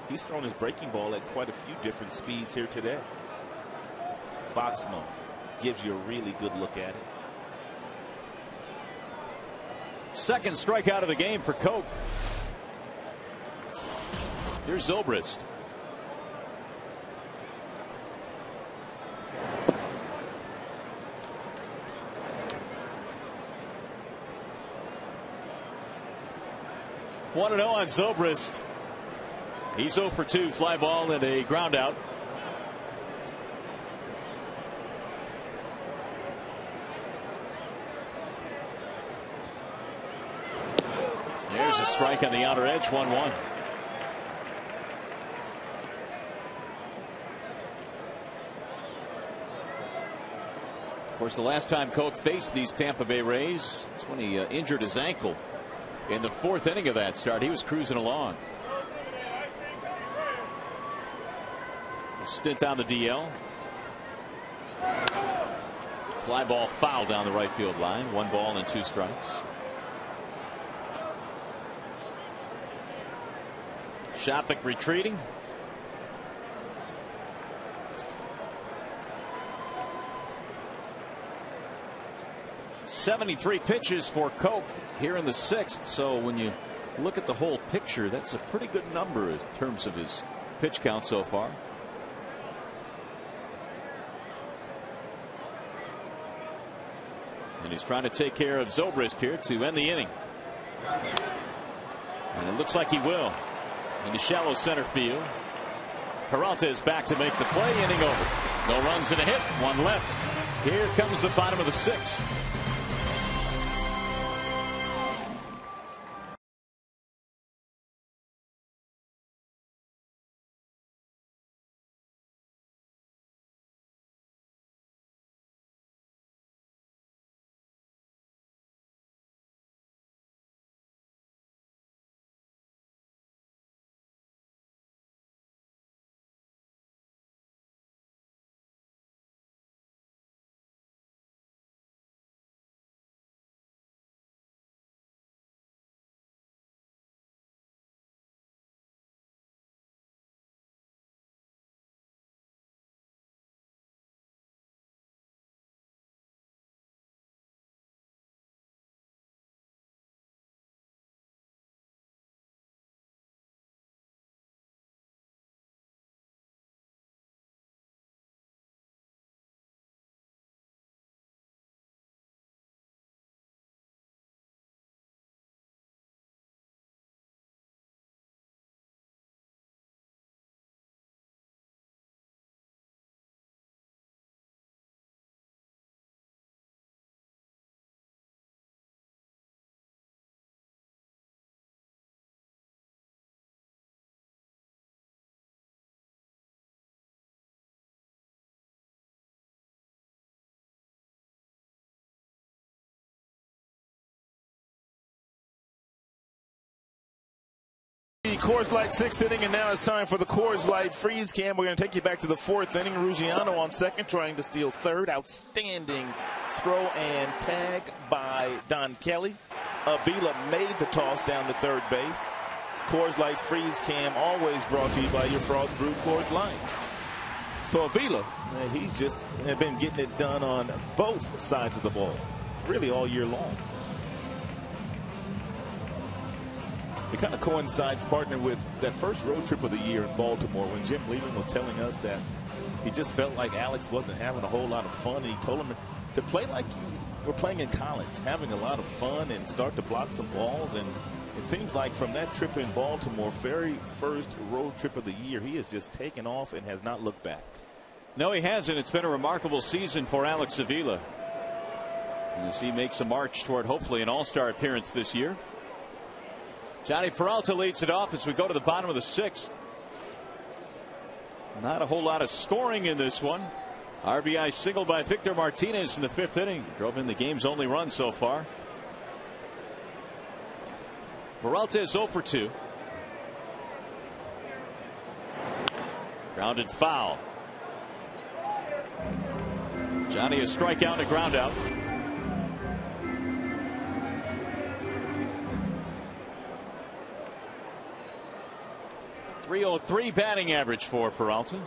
S3: He's thrown his breaking ball at quite a few different speeds here today. Foxmo gives you a really good look at it.
S1: Second strikeout of the game for Koch. Here's Zobrist. One 0 on Zobrist. He's 0 for 2, fly ball and a ground out. There's a strike on the outer edge, 1-1. Of course, the last time Koch faced these Tampa Bay Rays, that's when he injured his ankle in the 4th inning of that start. He was cruising along. A stint on the DL. Fly ball foul down the right field line. 1 ball and 2 strikes. Shopik retreating. .73 pitches for Koch here in the 6th. So when you look at the whole picture, that's a pretty good number in terms of his pitch count so far. And he's trying to take care of Zobrist here to end the inning. And it looks like he will. In the shallow center field. Peralta is back to make the play. Inning over. No runs and a hit. 1 left. Here comes the bottom of the 6th.
S2: Coors Light 6th inning, and now it's time for the Coors Light freeze cam. We're going to take you back to the 4th inning. Ruggiano on second, trying to steal third. Outstanding throw and tag by Don Kelly. Avila made the toss down to third base. Coors Light freeze cam, always brought to you by your Frost Brewed Coors Light. So Avila, he's just been getting it done on both sides of the ball, really all year long. It kind of coincides, partner, with that first road trip of the year in Baltimore when Jim Leyland was telling us that he just felt like Alex wasn't having a whole lot of fun. And he told him to play like you were playing in college, having a lot of fun and start to block some balls. And it seems like from that trip in Baltimore, very first road trip of the year, he has just taken off and has not looked back.
S1: No, he hasn't. It's been a remarkable season for Alex Avila as he makes a march toward hopefully an all-star appearance this year. Johnny Peralta leads it off as we go to the bottom of the 6th. Not a whole lot of scoring in this one. RBI single by Victor Martinez in the 5th inning. Drove in the game's only run so far. Peralta is 0 for 2. Grounded foul. Johnny a strikeout and a ground out. .303 batting average for Peralta.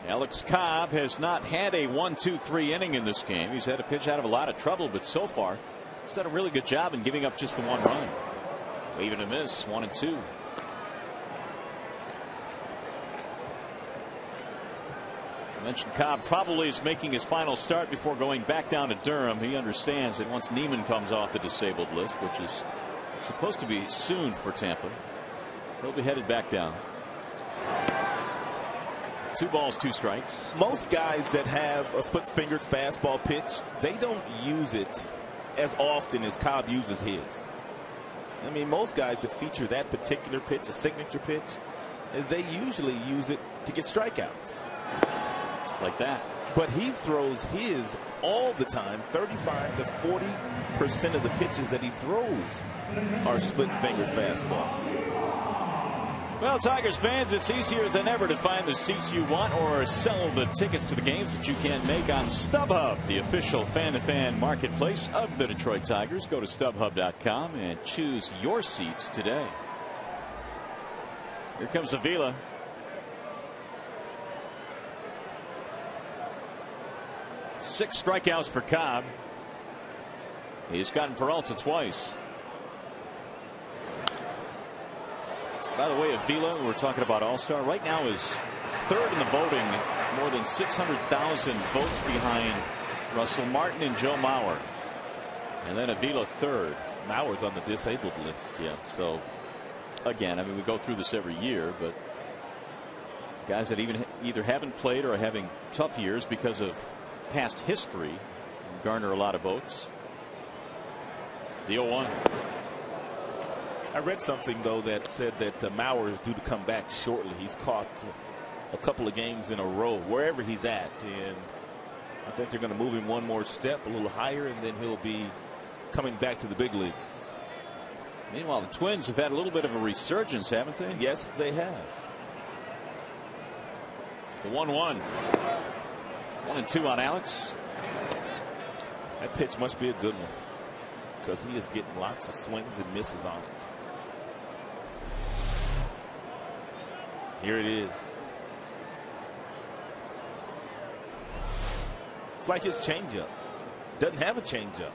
S1: Alex Cobb has not had a 1-2-3 inning in this game. He's had to pitch out of a lot of trouble, but so far he's done a really good job in giving up just the 1 run. Waving a miss, 1-2. I mentioned Cobb probably is making his final start before going back down to Durham. He understands that once Neiman comes off the disabled list, which is supposed to be soon for Tampa, he'll be headed back down. 2 balls, 2 strikes.
S3: Most guys that have a split-fingered fastball pitch, they don't use it as often as Cobb uses his. I mean, most guys that feature that particular pitch, a signature pitch, they usually use it to get strikeouts.
S1: Like that.
S3: But he throws his all the time. 35 to 40% of the pitches that he throws are split-fingered fastballs.
S1: Well, Tigers fans, it's easier than ever to find the seats you want or sell the tickets to the games that you can't make on StubHub, the official fan-to-fan marketplace of the Detroit Tigers. Go to StubHub.com and choose your seats today. Here comes Avila. Six strikeouts for Cobb. He's gotten Peralta twice. By the way, Avila, we're talking about All-Star, right now is third in the voting, more than 600,000 votes behind Russell Martin and Joe Mauer. And then Avila third.
S3: Mauer's on the disabled list.
S1: Yeah, so again, I mean, we go through this every year, but guys that even either haven't played or are having tough years because of past history garner a lot of votes. The 0-1.
S3: I read something, though, that said that Mauer is due to come back shortly. He's caught a couple of games in a row, wherever he's at. And I think they're going to move him one more step, a little higher, and then he'll be coming back to the big leagues.
S1: Meanwhile, the Twins have had a little bit of a resurgence, haven't they?
S3: Yes, they have.
S1: The 1-1. 1-2 on Alex.
S3: That pitch must be a good one, because he is getting lots of swings and misses on it. Here it is. It's like his changeup. Doesn't have a changeup.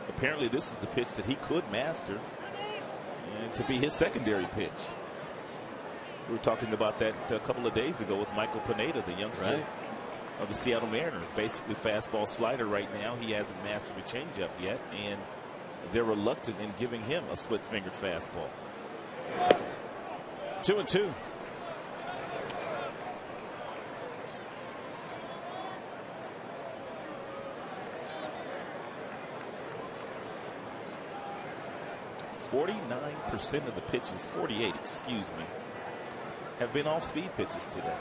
S3: Apparently this is the pitch that he could master and to be his secondary pitch. We were talking about that a couple of days ago with Michael Pineda, the youngster of the Seattle Mariners. Basically fastball slider right now. He hasn't mastered a changeup yet, and they're reluctant in giving him a split-fingered fastball.
S1: 2-2.
S3: .49% of the pitches, 48, excuse me, have been off-speed pitches today.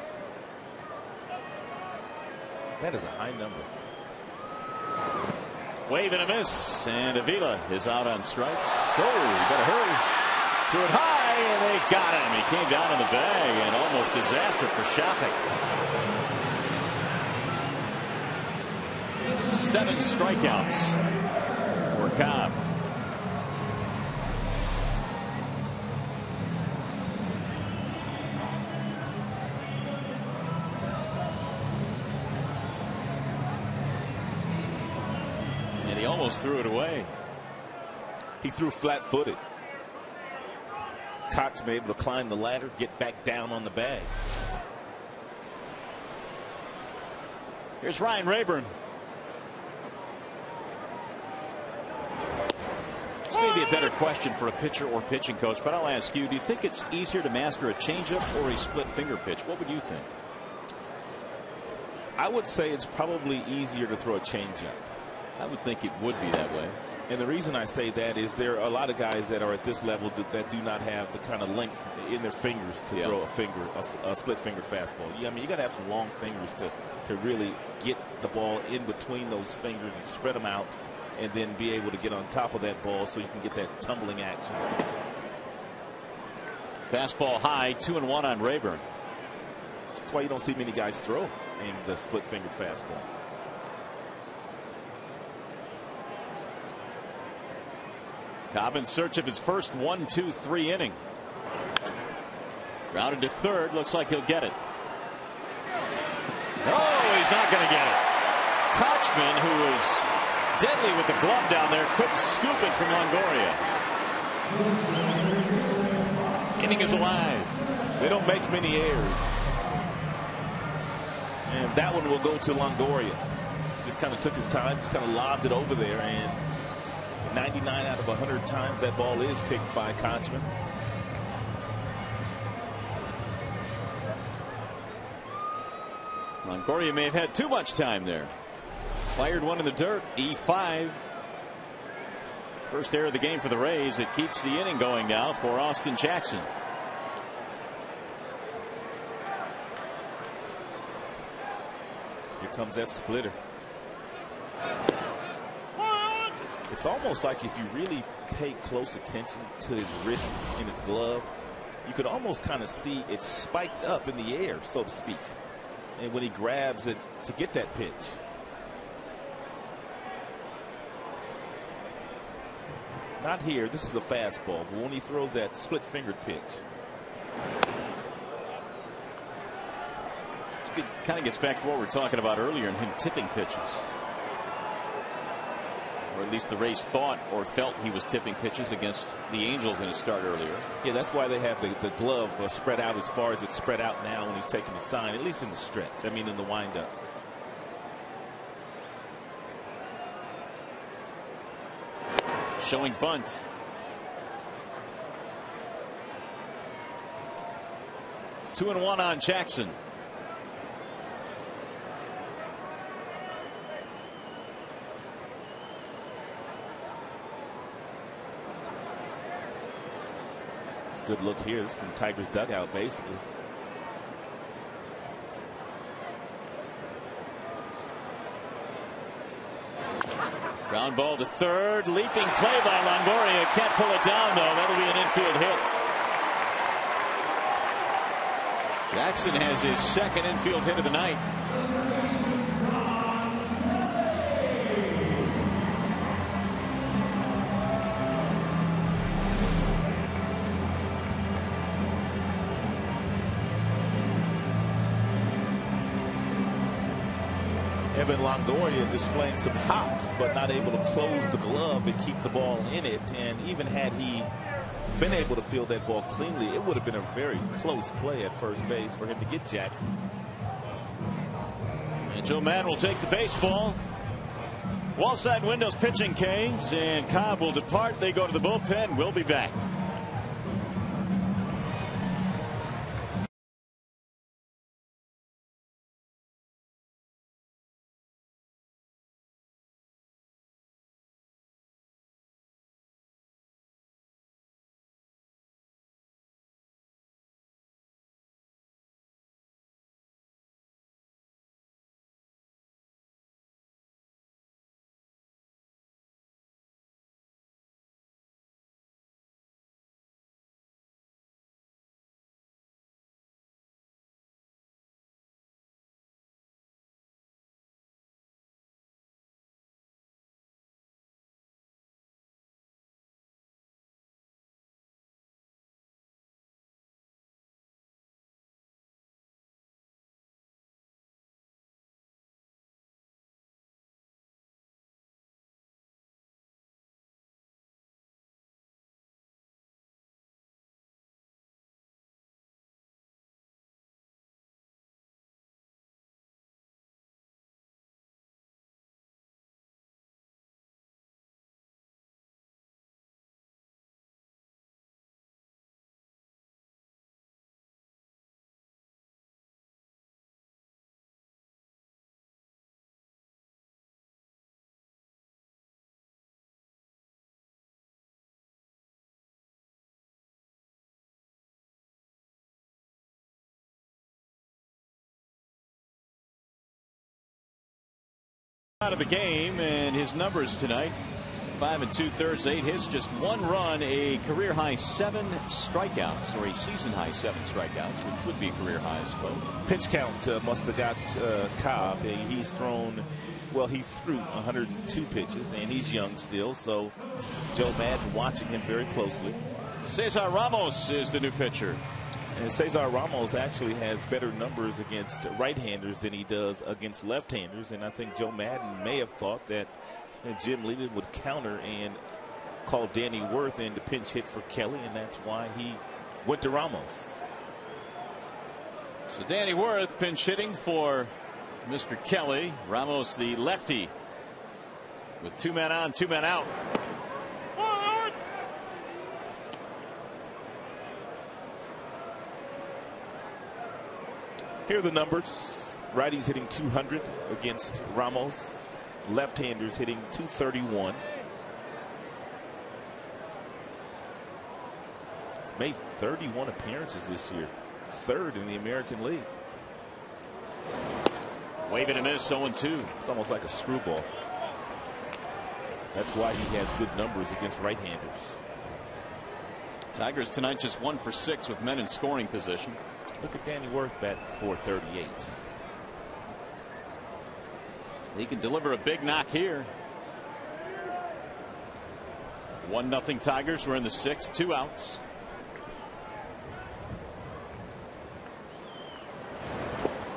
S3: That is a high number.
S1: Wave and a miss, and Avila is out on strikes. Oh, you better hurry. Threw it high, and they got him. He came down in the bag, and almost disaster for Shopik. 7 strikeouts for Cobb. And he almost threw it away.
S3: He threw flat-footed. Cox be able to climb the ladder, get back down on the bag.
S1: Here's Ryan Rayburn. This may be a better question for a pitcher or pitching coach, but I'll ask you, do you think it's easier to master a changeup or a split finger pitch? What would you think?
S3: I would say it's probably easier to throw a changeup.
S1: I would think it would be that way.
S3: And the reason I say that is there are a lot of guys that are at this level that do not have the kind of length in their fingers to throw a split finger fastball. I mean, you got to have some long fingers to really get the ball in between those fingers and spread them out, and then be able to get on top of that ball so you can get that tumbling action.
S1: Fastball high, 2-1 on Rayburn.
S3: That's why you don't see many guys throw in the split fingered fastball.
S1: Cobb in search of his first 1-2-3 inning. Grounded to third. Looks like he'll get it. going to get it. Kochman, who was deadly with the glove down there, couldn't scoop it from Longoria. Inning is alive.
S3: They don't make many errors. And that one will go to Longoria. Just kind of took his time, just kind of lobbed it over there, and 99 out of 100 times that ball is picked by Kochman.
S1: Longoria may have had too much time there. Fired one in the dirt. E5. First error of the game for the Rays. It keeps the inning going now for Austin Jackson.
S3: Here comes that splitter. It's almost like if you really pay close attention to his wrist in his glove, you could almost kind of see it spiked up in the air, so to speak. And when he grabs it to get that pitch. Not here. This is a fastball. But when he throws that split-fingered pitch.
S1: This kind of gets back to what we were talking about earlier in him tipping pitches. Or at least the Rays thought or felt he was tipping pitches against the Angels in his start earlier.
S3: Yeah, that's why they have the glove spread out as far as it's spread out now when he's taking the sign, at least in the stretch. I mean, in the windup.
S1: Showing bunt. Two and one on Jackson.
S3: Good look here. It's from Tigers dugout, basically.
S1: Ground ball to third. Leaping play by Longoria. Can't pull it down, though. That'll be an infield hit. Jackson has his second infield hit of the night.
S3: Evan Longoria displaying some hops, but not able to close the glove and keep the ball in it. And even had he been able to field that ball cleanly, it would have been a very close play at first base for him to get Jackson.
S1: And Joe Mann will take the baseball. Wallside windows pitching Canes, and Cobb will depart. They go to the bullpen. We'll be back. Out of the game, and his numbers tonight: 5 2/3, 8 hits, just 1 run, a career high 7 strikeouts, or a season high 7 strikeouts, which would be career high, I suppose.
S3: Pitch count must have got Cobb, and he's thrown, well, he threw 102 pitches, and he's young still, so Joe Madden watching him very closely.
S1: Cesar Ramos is the new pitcher.
S3: And Cesar Ramos actually has better numbers against right-handers than he does against left-handers. And I think Joe Madden may have thought that Jim Leland would counter and call Danny Worth in to pinch hit for Kelly, and that's why he went to Ramos.
S1: So Danny Worth pinch hitting for Mr. Kelly. Ramos, the lefty, with 2 men on, 2 men out.
S3: Here are the numbers. Righties hitting 200 against Ramos. Left-handers hitting 231. He's made 31 appearances this year. 3rd in the American League.
S1: Wave and a miss, 0-2.
S3: It's almost like a screwball. That's why he has good numbers against right-handers.
S1: Tigers tonight just 1 for 6 with men in scoring position.
S3: Look at Danny Worth bat .438.
S1: He can deliver a big knock here. 1-0 Tigers. We're in the 6th, 2 outs.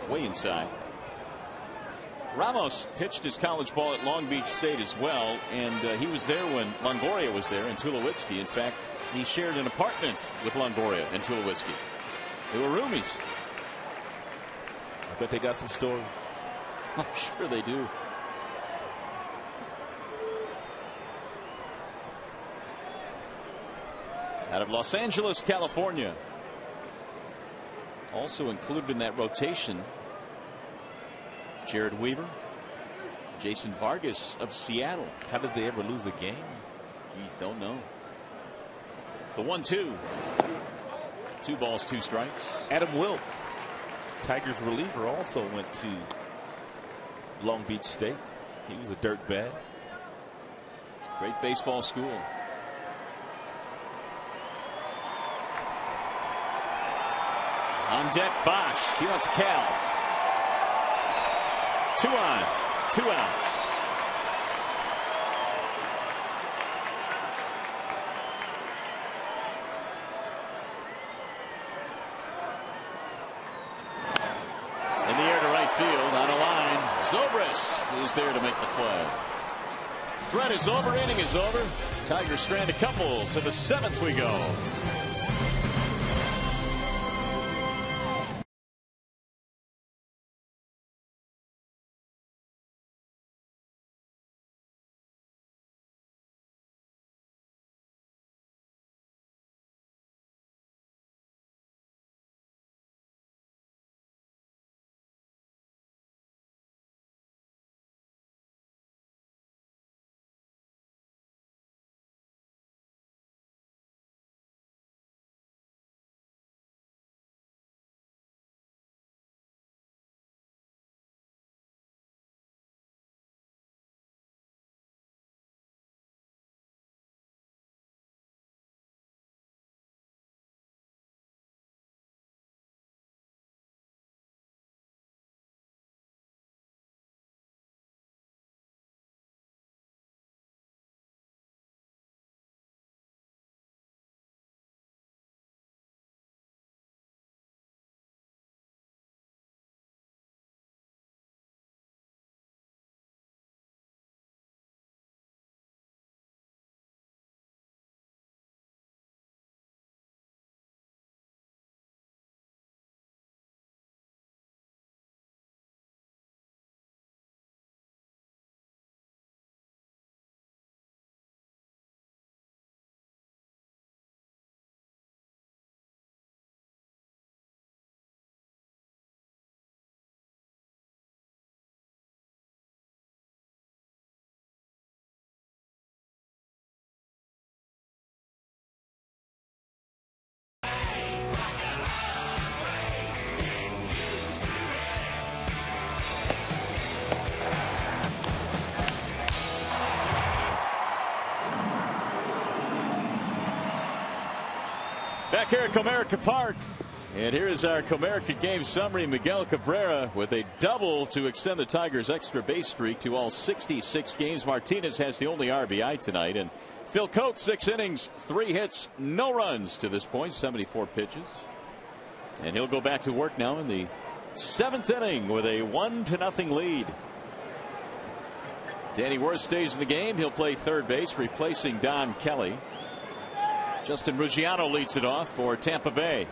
S1: Way inside. Ramos pitched his college ball at Long Beach State as well, and he was there when Longoria was there in Tulowitzki. In fact, he shared an apartment with Longoria and Tulowitzki. They were roomies.
S3: I bet they got some stories.
S1: I'm sure they do. Out of Los Angeles, California. Also included in that rotation, Jared Weaver, Jason Vargas of Seattle.
S3: How did they ever lose a game?
S1: You don't know. The 1-2. 2 balls, 2 strikes.
S3: Adam Wilk, Tigers reliever, also went to Long Beach State. He was a dirt bag.
S1: Great baseball school. On deck, Bosch. He went to Cal. 2 on, 2 outs. In the air to right field, on a line. Zobrist is there to make the play. Threat is over, inning is over. Tigers strand a couple. To the 7th we go. Back here at Comerica Park. And here is our Comerica game summary. Miguel Cabrera with a double to extend the Tigers' extra base streak to all 66 games. Martinez has the only RBI tonight. And Phil Coates, 6 innings, 3 hits, no runs to this point, 74 pitches. And he'll go back to work now in the 7th inning with a 1-0 lead. Danny Worth stays in the game. He'll play third base, replacing Don Kelly. Justin Ruggiano leads it off for Tampa Bay.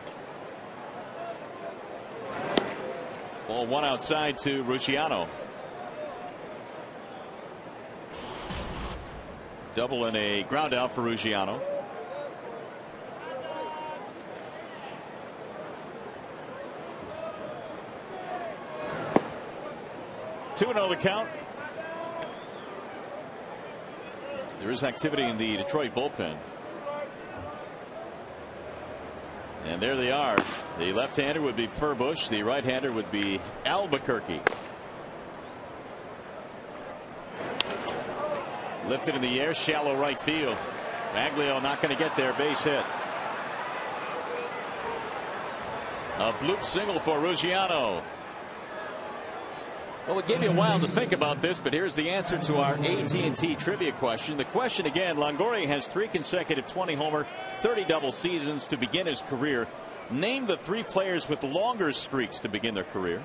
S1: Ball one outside to Ruggiano. Double and a ground out for Ruggiano. Two and 0 the count. There is activity in the Detroit bullpen. And there they are. The left-hander would be Furbush. The right-hander would be Albuquerque. Lifted in the air, shallow right field. Maglio not going to get there. Base hit. A bloop single for Ruggiano. Well, it gave me a while to think about this, but here's the answer to our AT&T trivia question. The question again: Longoria has 3 consecutive 20-homer, 30-double seasons to begin his career. Name the 3 players with longer streaks to begin their career.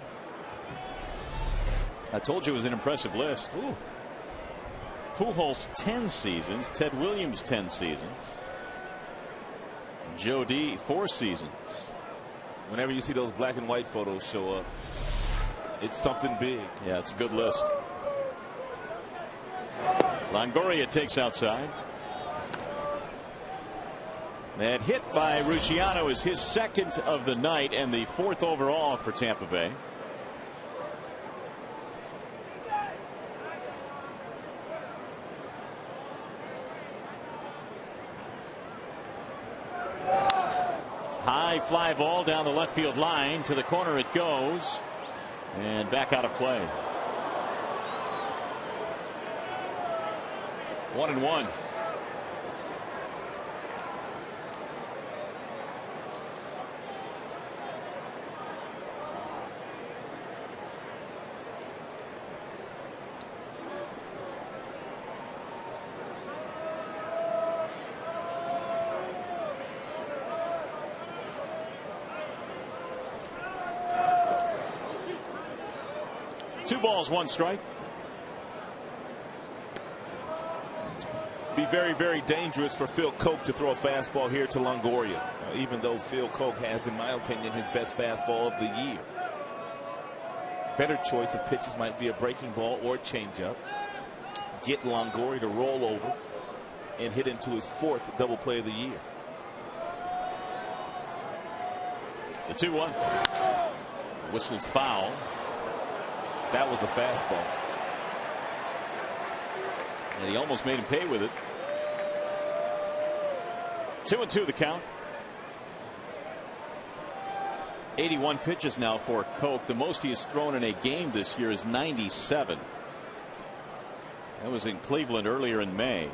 S1: I told you it was an impressive list. Ooh. Pujols 10 seasons, Ted Williams 10 seasons, Joe D 4 seasons.
S3: Whenever you see those black and white photos show up, it's something big.
S1: Yeah, it's a good list. Longoria takes outside. That hit by Ruggiano is his 2nd of the night and the 4th overall for Tampa Bay. High fly ball down the left field line. To the corner it goes. And back out of play. 1-1. Two balls, 1 strike.
S3: Be very, very dangerous for Phil Koch to throw a fastball here to Longoria, even though Phil Koch has, in my opinion, his best fastball of the year. Better choice of pitches might be a breaking ball or a changeup. Get Longoria to roll over and hit into his 4th double play of the year.
S1: The 2-1. Whistled foul.
S3: That was a fastball.
S1: And he almost made him pay with it. 2-2 the count. 81 pitches now for Koch. The most he has thrown in a game this year is 97. That was in Cleveland earlier in May.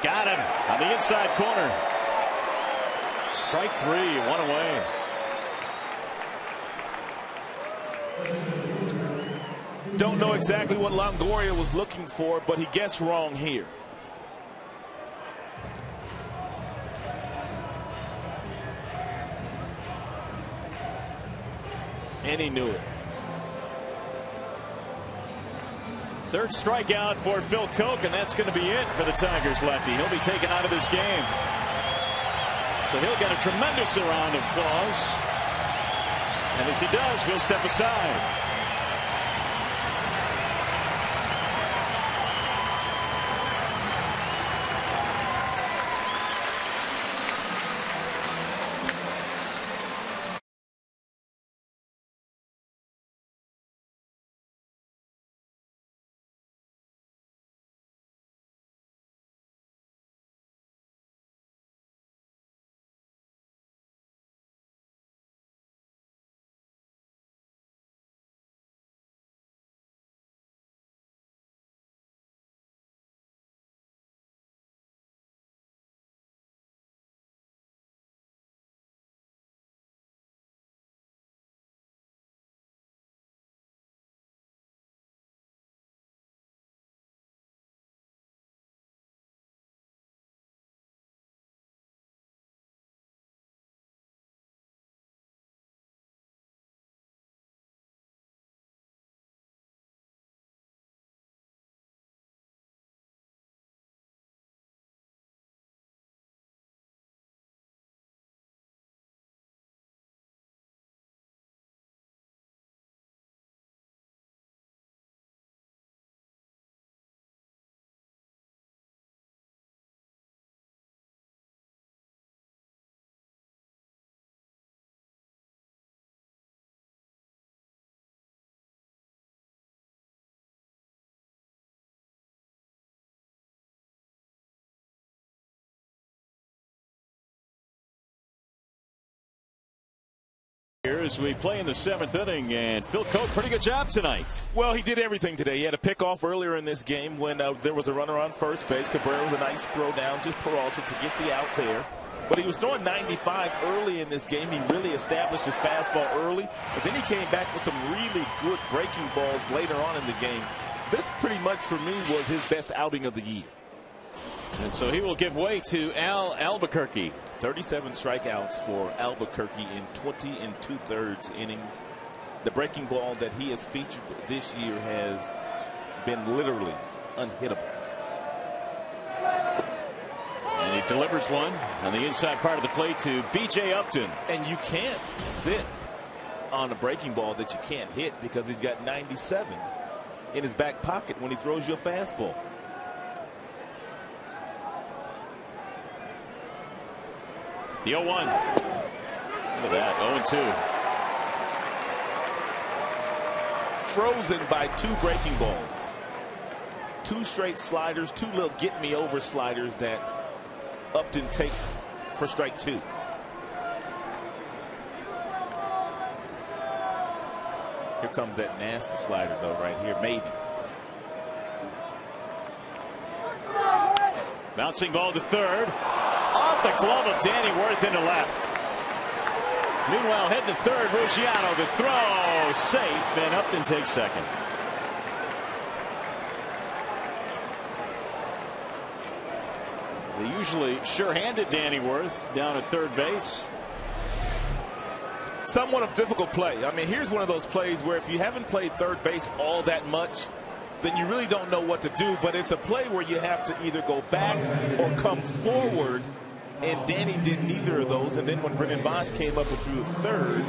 S1: Got him on the inside corner. Strike 3, 1 away.
S3: Don't know exactly what Longoria was looking for, but he guessed wrong here. And he knew it.
S1: 3rd strikeout for Phil Koch, and that's going to be it for the Tigers lefty. He'll be taken out of this game. So he'll get a tremendous round of applause. And as he does, we'll step aside. Here as we play in the 7th inning, and Phil Coke, pretty good job tonight.
S2: Well, he did everything today. He had a pickoff earlier in this game when there was a runner on first base. Cabrera with a nice throw down to Peralta to get the out there. But he was throwing 95 early in this game. He really established his fastball early. But then he came back with some really good breaking balls later on in the game. This pretty much for me was his best outing of the year.
S1: And so he will give way to Albuquerque.
S2: 37 strikeouts for Albuquerque in 20 2/3 innings. The breaking ball that he has featured this year has been literally unhittable.
S1: And he delivers one on the inside part of the plate to B.J. Upton.
S2: And you can't sit on a breaking ball that you can't hit because he's got 97 in his back pocket when he throws you a fastball.
S1: The 0-1. Look at that. 0-2.
S2: Frozen by 2 breaking balls. 2 straight sliders, 2 little get me over sliders that Upton takes for strike 2. Here comes that nasty slider though right here, maybe.
S1: Bouncing ball to third. Off the glove of Danny Worth into left. Meanwhile, heading to third, Ruggiano, the throw, safe, and Upton takes second. The usually sure-handed Danny Worth down at third base.
S2: Somewhat of a difficult play. I mean, here's one of those plays where if you haven't played third base all that much, then you really don't know what to do. But it's a play where you have to either go back or come forward. And Danny did neither of those. And then when Brendan Bosch came up and threw third,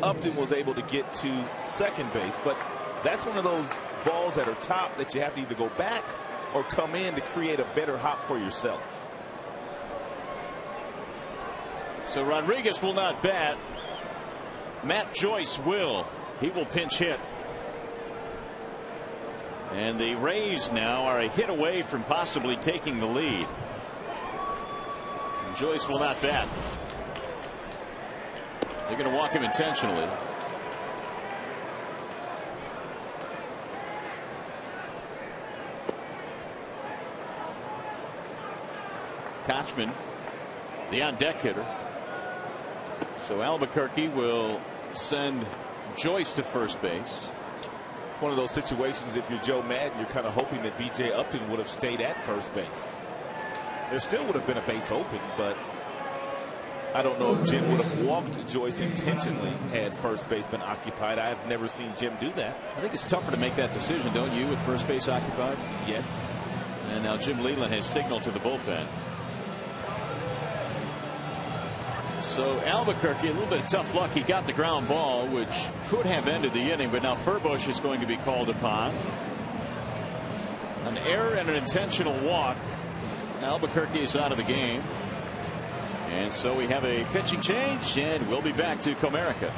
S2: Upton was able to get to second base. But that's one of those balls that are top that you have to either go back or come in to create a better hop for yourself.
S1: So Rodriguez will not bat. Matt Joyce will. He will pinch hit. And the Rays now are a hit away from possibly taking the lead. And Joyce will not bat. They're going to walk him intentionally. Kochman, the on deck hitter. So Albuquerque will send Joyce to first base.
S2: One of those situations, if you're Joe Madden, you're kind of hoping that B.J. Upton would have stayed at first base. There still would have been a base open, but I don't know if Jim would have walked Joyce intentionally had first base been occupied. I've never seen Jim do that.
S1: I think it's tougher to make that decision, don't you, with first base occupied?
S2: Yes.
S1: And now Jim Leland has signaled to the bullpen. So Albuquerque, a little bit of tough luck. He got the ground ball, which could have ended the inning, but now Furbush is going to be called upon. An error and an intentional walk. Albuquerque is out of the game. And so we have a pitching change, and we'll be back to Comerica.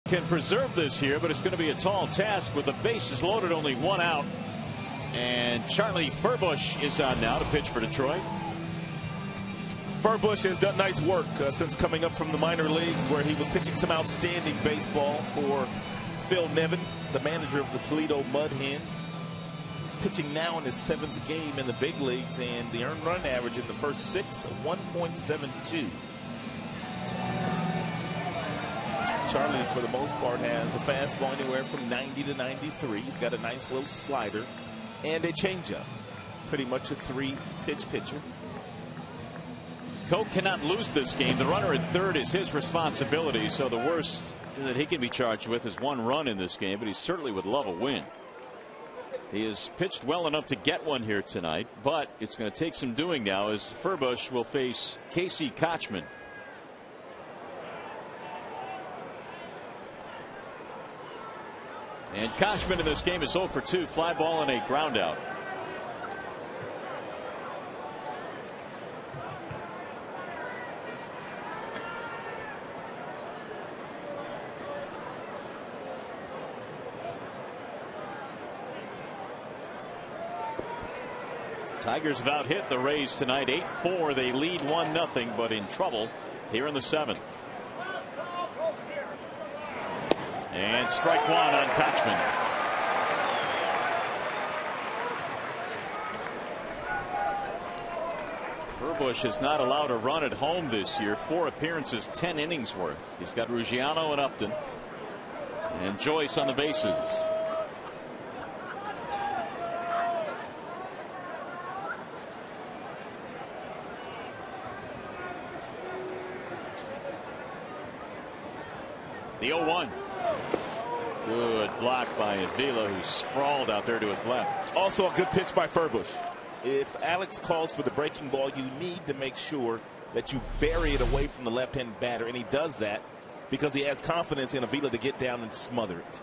S1: Can preserve this here, but it's going to be a tall task with the bases loaded, only one out. And Charlie Furbush is on now to pitch for Detroit.
S2: Furbush has done nice work since coming up from the minor leagues, where he was pitching some outstanding baseball for Phil Nevin, the manager of the Toledo Mud Hens. Pitching now in his 7th game in the big leagues, and the earned run average in the first 6 of 1.72. Charlie, for the most part, has a fastball anywhere from 90 to 93. He's got a nice little slider and a changeup. Pretty much a 3-pitch pitcher.
S1: Koch cannot lose this game. The runner at third is his responsibility, so the worst that he can be charged with is 1 run in this game, but he certainly would love a win. He has pitched well enough to get one here tonight, but it's going to take some doing now, as Furbush will face Casey Kochman. And Kochman in this game is 0 for 2, fly ball and a ground out. Tigers have out-hit the Rays tonight 8-4. They lead 1-0, but in trouble here in the 7th. And strike 1 on Kochman. Furbush has not allowed a run at home this year. 4 appearances, 10 innings worth. He's got Ruggiano and Upton and Joyce on the bases. The 0-1. Good block by Avila, who sprawled out there to his left.
S2: Also a good pitch by Furbush. If Alex calls for the breaking ball, you need to make sure that you bury it away from the left-hand batter, and he does that because he has confidence in Avila to get down and smother it.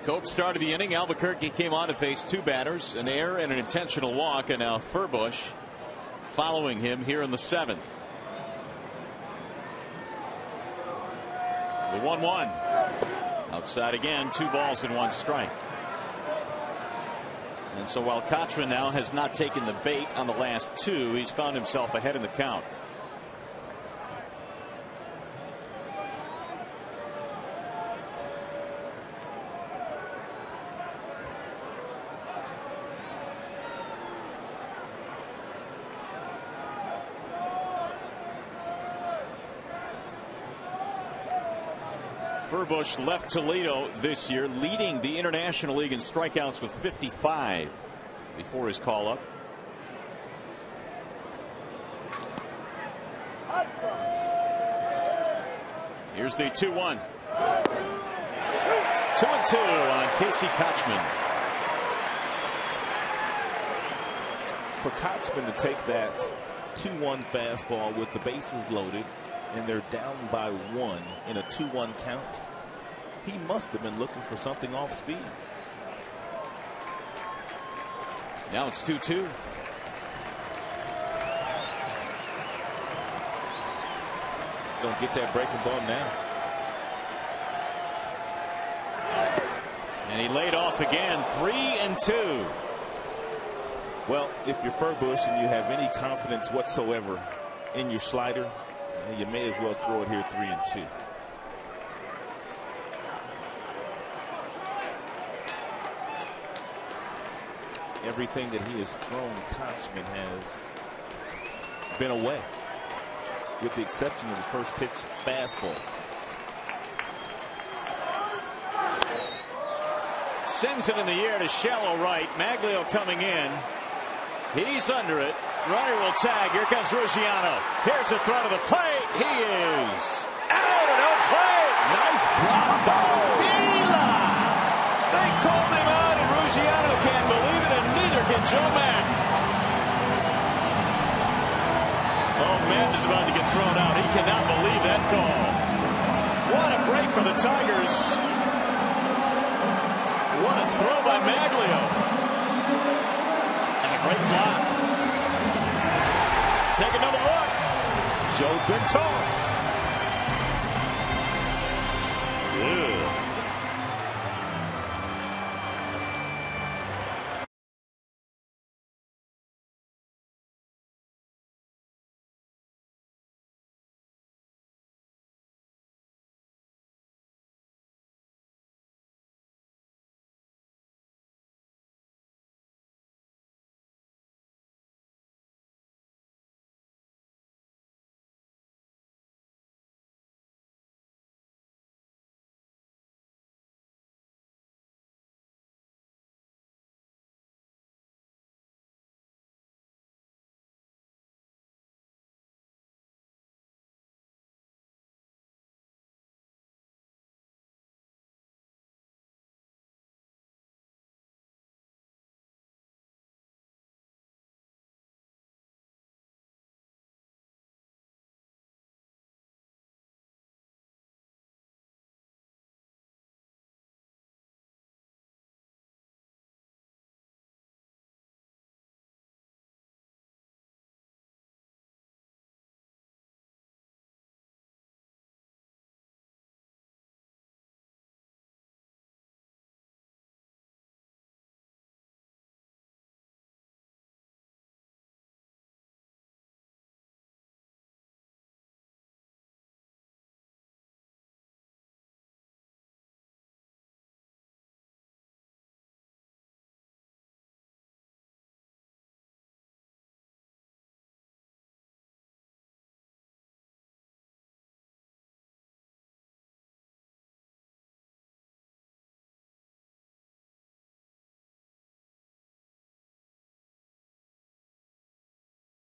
S1: Koch started the inning. Albuquerque came on to face 2 batters, an error and an intentional walk, and now Furbush following him here in the 7th. The 1-1 outside again, 2 balls and 1 strike. And so while Kochman now has not taken the bait on the last 2, he's found himself ahead in the count. Furbush left Toledo this year, leading the International League in strikeouts with 55 before his call up. Here's the 2-1. 2-2 on Casey Kochman.
S2: For Kochman to take that 2-1 fastball with the bases loaded, and they're down by 1 in a 2-1 count, he must have been looking for something off speed.
S1: Now it's 2-2.
S2: Don't get that breaking ball now.
S1: And he laid off again. 3-2.
S2: Well, if you're Furbush and you have any confidence whatsoever in your slider, you may as well throw it here 3-2. Everything that he has thrown, Kochman has been away, with the exception of the first pitch fastball.
S1: Sends it in the air to shallow right. Maglio coming in. He's under it. Runner will tag. Here comes Ruggiano. Here's the throw to the plate. He is out at no plate.
S2: Nice block ball.
S1: Avila. They called him out, and Ruggiano can't believe it, and neither can Joe Madden. Oh, Madden is about to get thrown out. He for the Tigers. What a throw by Maglio. And a great block. Take another look.
S2: Joe's been tossed.
S1: Ew.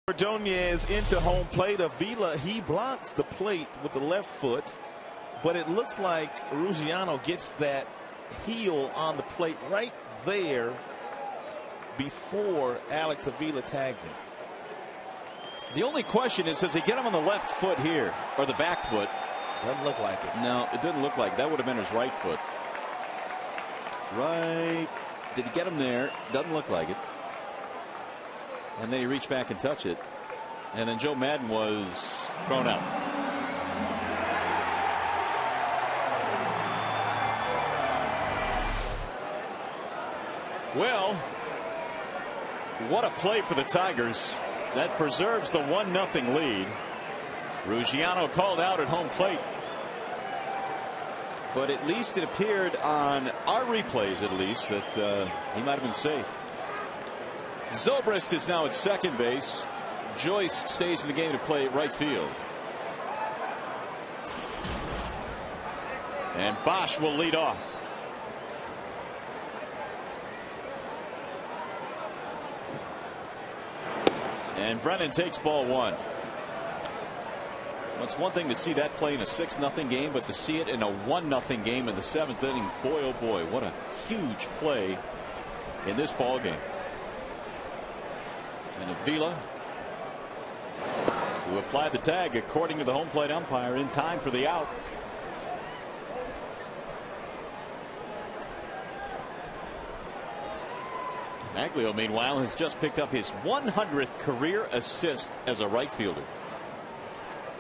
S2: Ordonez into home plate. Avila, he blocks the plate with the left foot, but it looks like Ruggiano gets that heel on the plate right there before Alex Avila tags him.
S1: The only question is, does he get him on the left foot here or the back foot?
S2: Doesn't look like it.
S1: No, it didn't look like it. That would have been his right foot. Right. Did he get him there? Doesn't look like it. And then he reached back and touched it. And then Joe Madden was thrown out. Well, what a play for the Tigers. That preserves the 1-0 lead. Ruggiano called out at home plate. But at least it appeared on our replays, at least, that he might have been safe. Zobrist is now at second base. Joyce stays in the game to play right field. And Bosch will lead off. And Brennan takes ball one. Well, it's one thing to see that play in a 6-0 game, but to see it in a 1-0 game in the 7th inning, boy oh boy, what a huge play in this ball game. And Avila, who applied the tag according to the home plate umpire in time for the out. Maglio, meanwhile, has just picked up his 100th career assist as a right fielder.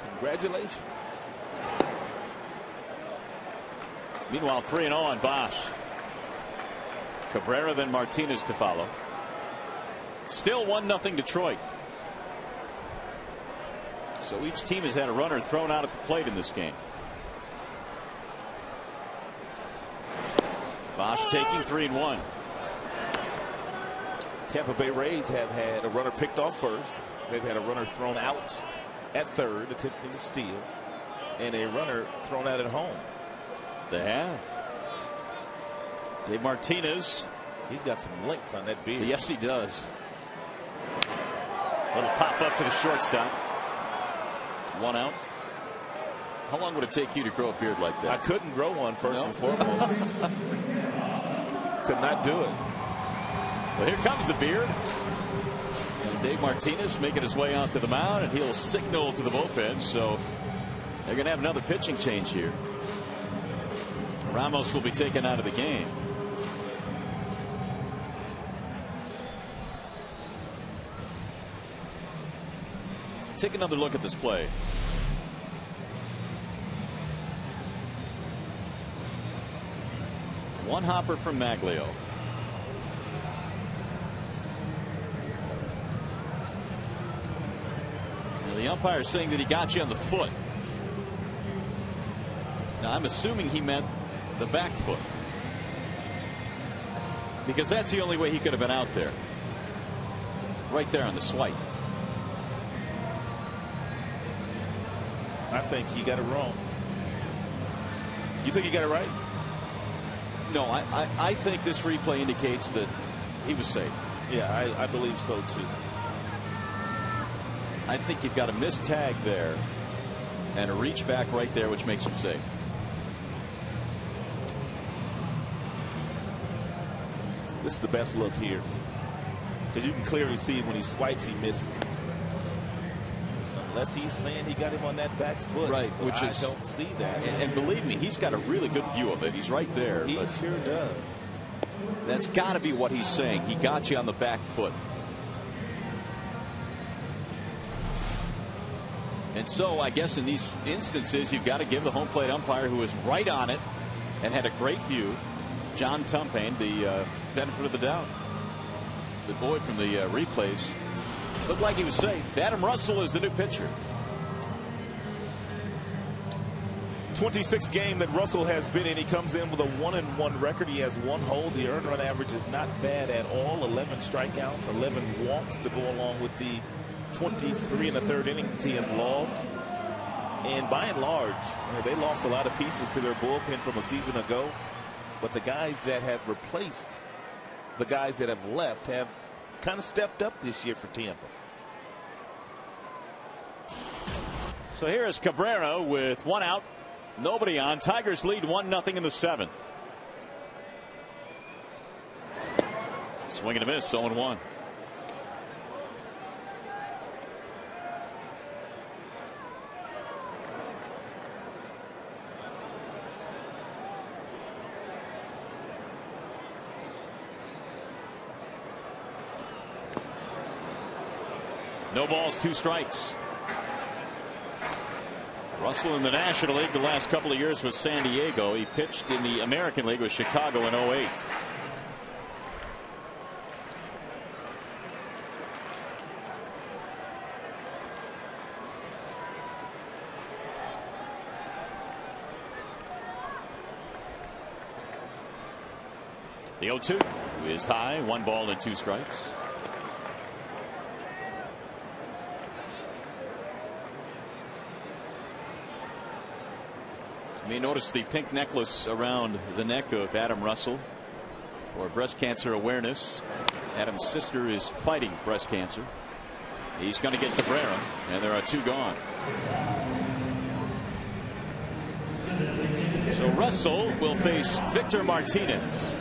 S2: Congratulations.
S1: Meanwhile, 3-0 on Bosch. Cabrera, then Martinez to follow. Still 1-0 Detroit. So each team has had a runner thrown out at the plate in this game. Bosch taking 3-1.
S2: Tampa Bay Rays have had a runner picked off first. They've had a runner thrown out at third, attempting to steal, and a runner thrown out at home.
S1: They have. Dave Martinez.
S2: He's got some length on that beard.
S1: Yes, he does. Little pop up to the shortstop. One out. How long would it take you to grow a beard like that?
S2: I couldn't grow one, first and foremost. Could not do it.
S1: But here comes the beard. And Dave Martinez making his way out to the mound, and he'll signal to the bullpen. So they're going to have another pitching change here. Ramos will be taken out of the game. Take another look at this play. One hopper from Maglio. Now the umpire is saying that he got you on the foot. Now I'm assuming he meant the back foot, because that's the only way he could have been out there. Right there on the swipe.
S3: I think he got it wrong. You think he got it right?
S1: No, I think this replay indicates that he was safe.
S3: Yeah, I believe so too.
S1: I think you've got a missed tag there and a reach back right there, which makes him safe.
S3: This is the best look here, because you can clearly see when he swipes, he misses. Unless he's saying he got him on that back foot.
S1: Right, which
S3: I
S1: is,
S3: don't see that.
S1: And believe me, he's got a really good view of it. He's right there.
S3: He sure does.
S1: That's got to be what he's saying. He got you on the back foot. And so I guess in these instances, you've got to give the home plate umpire, who was right on it and had a great view, John Tumpane, the benefit of the doubt. The boy from the replays looked like he was safe. Adam Russell is the new pitcher.
S3: 26th game that Russell has been in. He comes in with a 1-1 record. He has one hold. The earned run average is not bad at all. 11 strikeouts, 11 walks to go along with the 23 and a third innings he has logged. And by and large, they lost a lot of pieces to their bullpen from a season ago. But the guys that have replaced the guys that have left have kind of stepped up this year for Tampa.
S1: So here is Cabrera with one out, nobody on. Tigers lead 1-0 in the 7th. Swing and a miss, 0-1. No balls, 2 strikes. Russell in the National League the last couple of years with San Diego. He pitched in the American League with Chicago in 08. The 0-2 is high, 1 ball and 2 strikes. You may notice the pink necklace around the neck of Adam Russell for breast cancer awareness. Adam's sister is fighting breast cancer. He's going to get Cabrera, and there are 2 gone. So Russell will face Victor Martinez.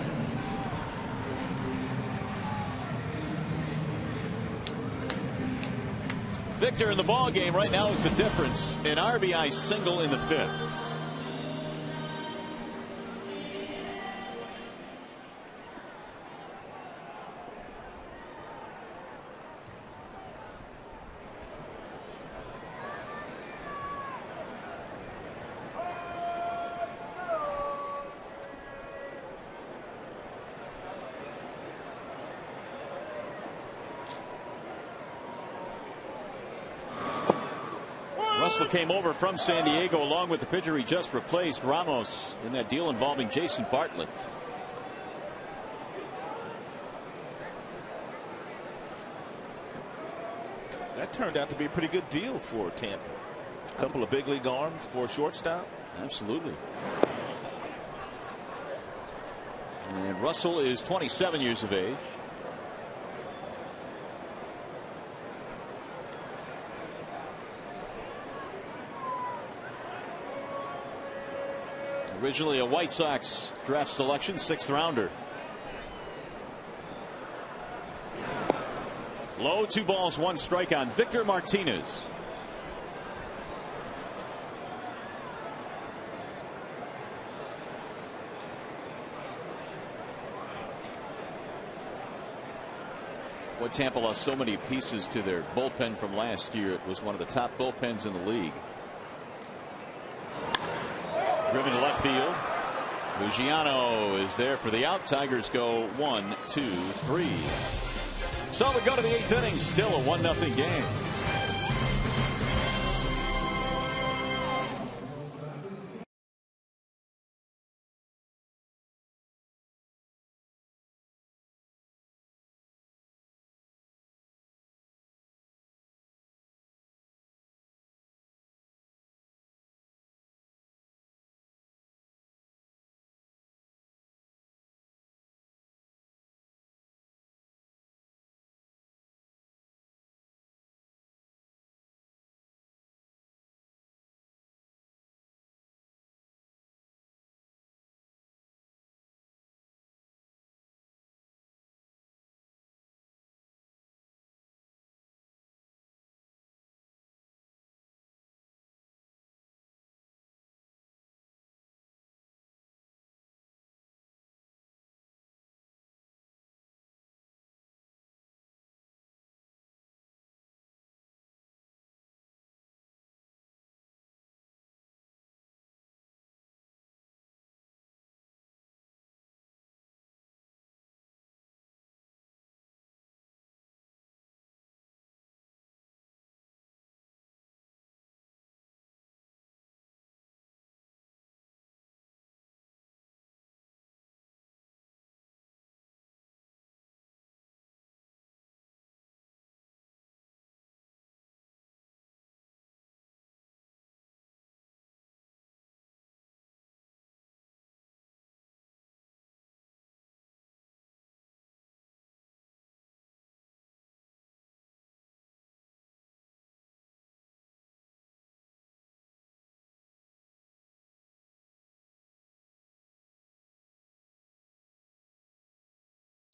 S1: Victor in the ball game right now is the difference. An RBI single in the 5th. Russell came over from San Diego along with the pitcher he just replaced, Ramos, in that deal involving Jason Bartlett.
S3: That turned out to be a pretty good deal for Tampa. A couple of big league arms for a shortstop.
S1: Absolutely. And Russell is 27 years of age. Originally a White Sox draft selection, 6th rounder. Low, 2 balls, 1 strike on Victor Martinez. Well, Tampa lost so many pieces to their bullpen from last year. It was one of the top bullpens in the league. Driven to left field. Luciano is there for the out. Tigers go 1, 2, 3. So we go to the 8th inning. Still a 1-0 game.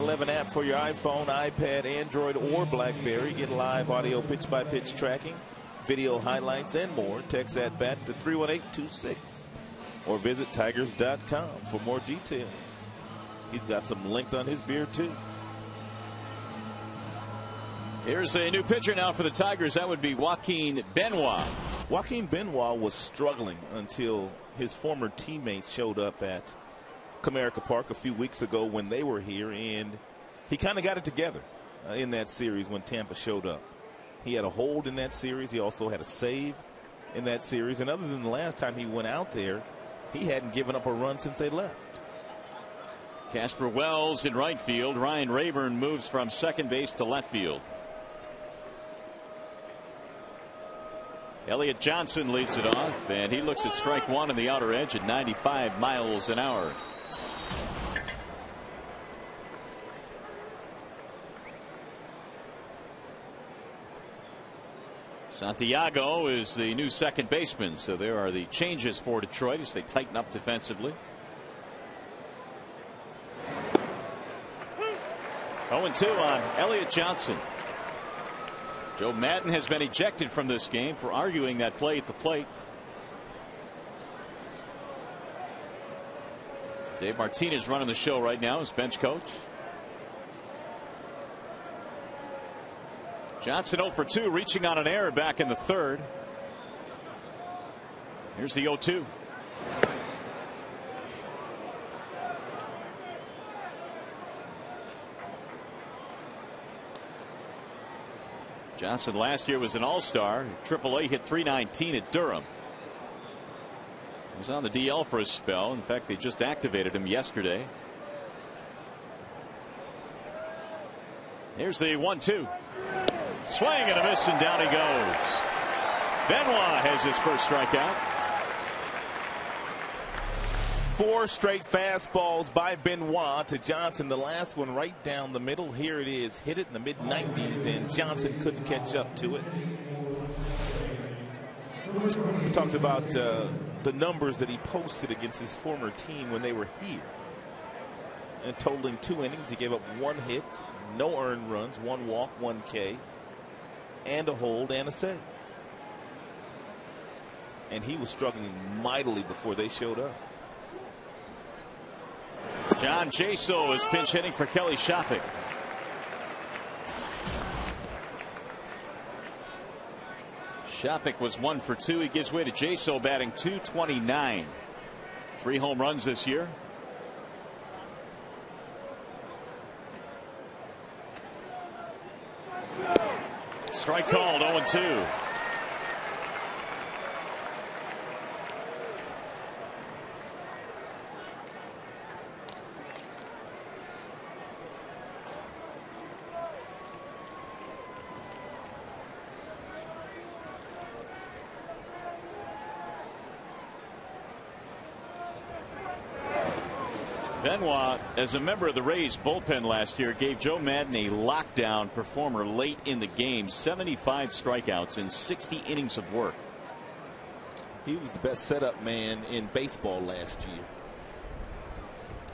S3: App for your iPhone, iPad, Android, or BlackBerry. Get live audio pitch-by-pitch tracking, video highlights, and more. Text at bat to 31826 or visit tigers.com for more details. He's got some length on his beard, too.
S1: Here's a new pitcher now for the Tigers. That would be Joaquin Benoit.
S3: Joaquin Benoit was struggling until his former teammates showed up at Comerica Park a few weeks ago when they were here, and he kind of got it together in that series when Tampa showed up. He had a hold in that series. He also had a save in that series. And other than the last time he went out there, he hadn't given up a run since they left.
S1: Casper Wells in right field. Ryan Rayburn moves from second base to left field. Elliott Johnson leads it off, and he looks at strike one on the outer edge at 95 miles an hour. Santiago is the new second baseman, so there are the changes for Detroit as they tighten up defensively. 0-2 on Elliott Johnson. Joe Madden has been ejected from this game for arguing that play at the plate. Dave Martinez running the show right now as bench coach. Johnson 0 for 2, reaching on an error back in the third. Here's the 0-2. Johnson last year was an all-star. AAA hit .319 at Durham. He was on the DL for a spell. In fact, they just activated him yesterday. Here's the 1-2. Swing and a miss, and down he goes. Benoit has his first strikeout.
S3: 4 straight fastballs by Benoit to Johnson. The last one right down the middle. Here it is. Hit it in the mid-90s, and Johnson couldn't catch up to it. We talked about the numbers that he posted against his former team when they were here. And totaling 2 innings, he gave up 1 hit, no earned runs, 1 walk, 1 K, and a hold and a save. And he was struggling mightily before they showed up.
S1: John Jaso is pinch hitting for Kelly Shopik. Shopik was 1 for 2. He gives way to Jaso batting .229. 3 home runs this year. Strike called, 0-2. Benoit, as a member of the Rays bullpen last year, gave Joe Madden a lockdown performer late in the game. 75 strikeouts in 60 innings of work.
S2: He was the best setup man in baseball last year.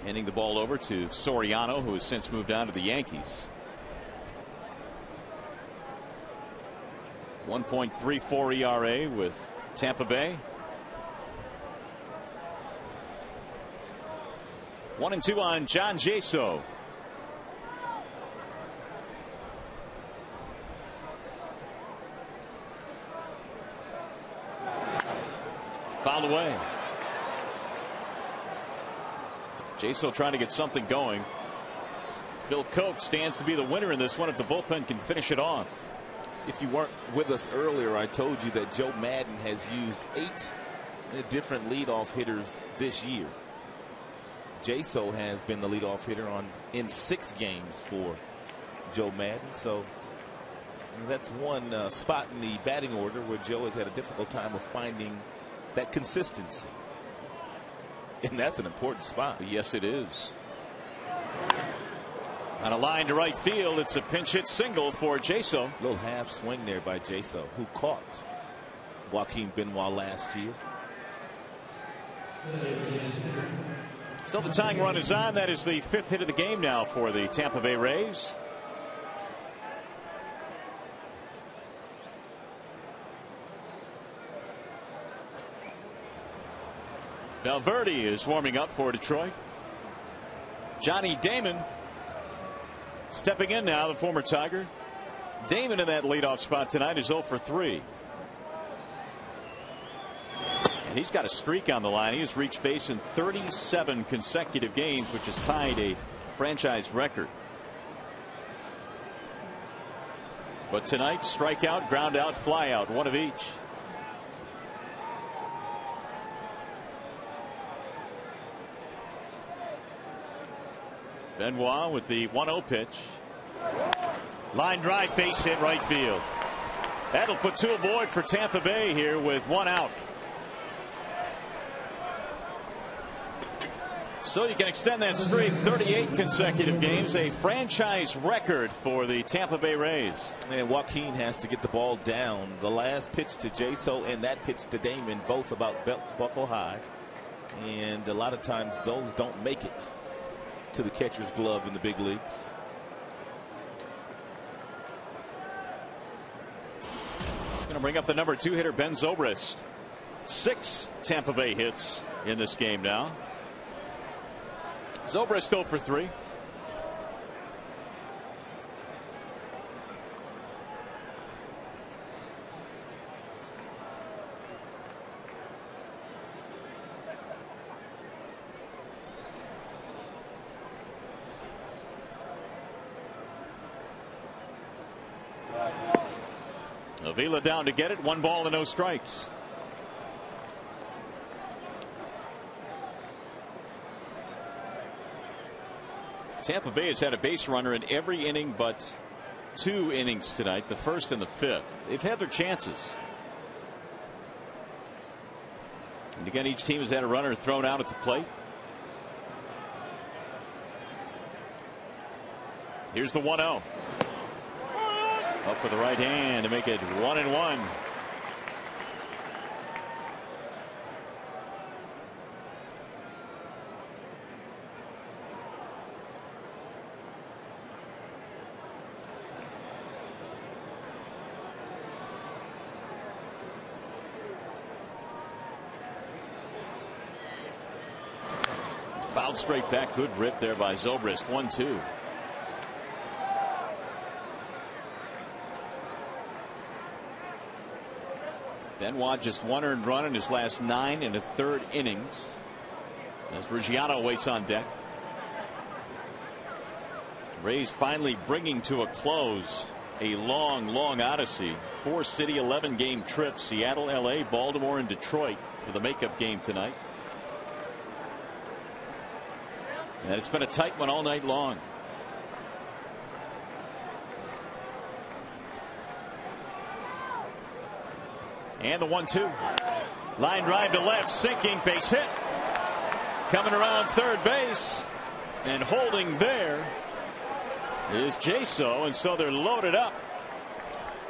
S1: Handing the ball over to Soriano, who has since moved on to the Yankees. 1.34 ERA with Tampa Bay. 1-2 on John Jaso. Fouled away. Jaso trying to get something going. Phil Koch stands to be the winner in this one if the bullpen can finish it off.
S2: If you weren't with us earlier, I told you that Joe Madden has used 8 different leadoff hitters this year. Jaso has been the leadoff hitter in 6 games for Joe Madden. So that's one spot in the batting order where Joe has had a difficult time of finding that consistency. And that's an important spot.
S1: Yes, it is. On a line to right field, it's a pinch hit single for Jaso.
S2: Little half swing there by Jaso, who caught Joaquin Benoit last year.
S1: So the tying run is on. That is the 5th hit of the game now for the Tampa Bay Rays. Valverde is warming up for Detroit. Johnny Damon stepping in now, the former Tiger. Damon in that leadoff spot tonight is 0 for 3. And he's got a streak on the line. He has reached base in 37 consecutive games, which has tied a franchise record. But tonight, strikeout, ground out, fly out, one of each. Benoit with the 1-0 pitch. Line drive, base hit, right field. That'll put 2 aboard for Tampa Bay here with 1 out. So you can extend that streak, 38 consecutive games, a franchise record for the Tampa Bay Rays.
S2: And Joaquin has to get the ball down. The last pitch to Jaso and that pitch to Damon, both about buckle high. And a lot of times those don't make it to the catcher's glove in the big leagues.
S1: Going to bring up the number 2 hitter, Ben Zobrist. 6 Tampa Bay hits in this game now. Zobrist 0 for 3. Avila down to get it. 1 ball and no strikes. Tampa Bay has had a base runner in every inning but 2 innings tonight, the 1st and the 5th. They've had their chances. And again, each team has had a runner thrown out at the plate. Here's the 1-0. Up with the right hand to make it 1-1. Fouled straight back. Good rip there by Zobrist. 1-2. Benoit just 1 earned run in his last 9 1/3 innings as Ruggiano waits on deck. Rays finally bringing to a close a long odyssey. 4-city 11-game trip. Seattle, LA, Baltimore, and Detroit for the makeup game tonight. And it's been a tight one all night long. And the 1-2. Line drive to left, sinking, base hit. Coming around third base and holding there is Jaso, and so they're loaded up.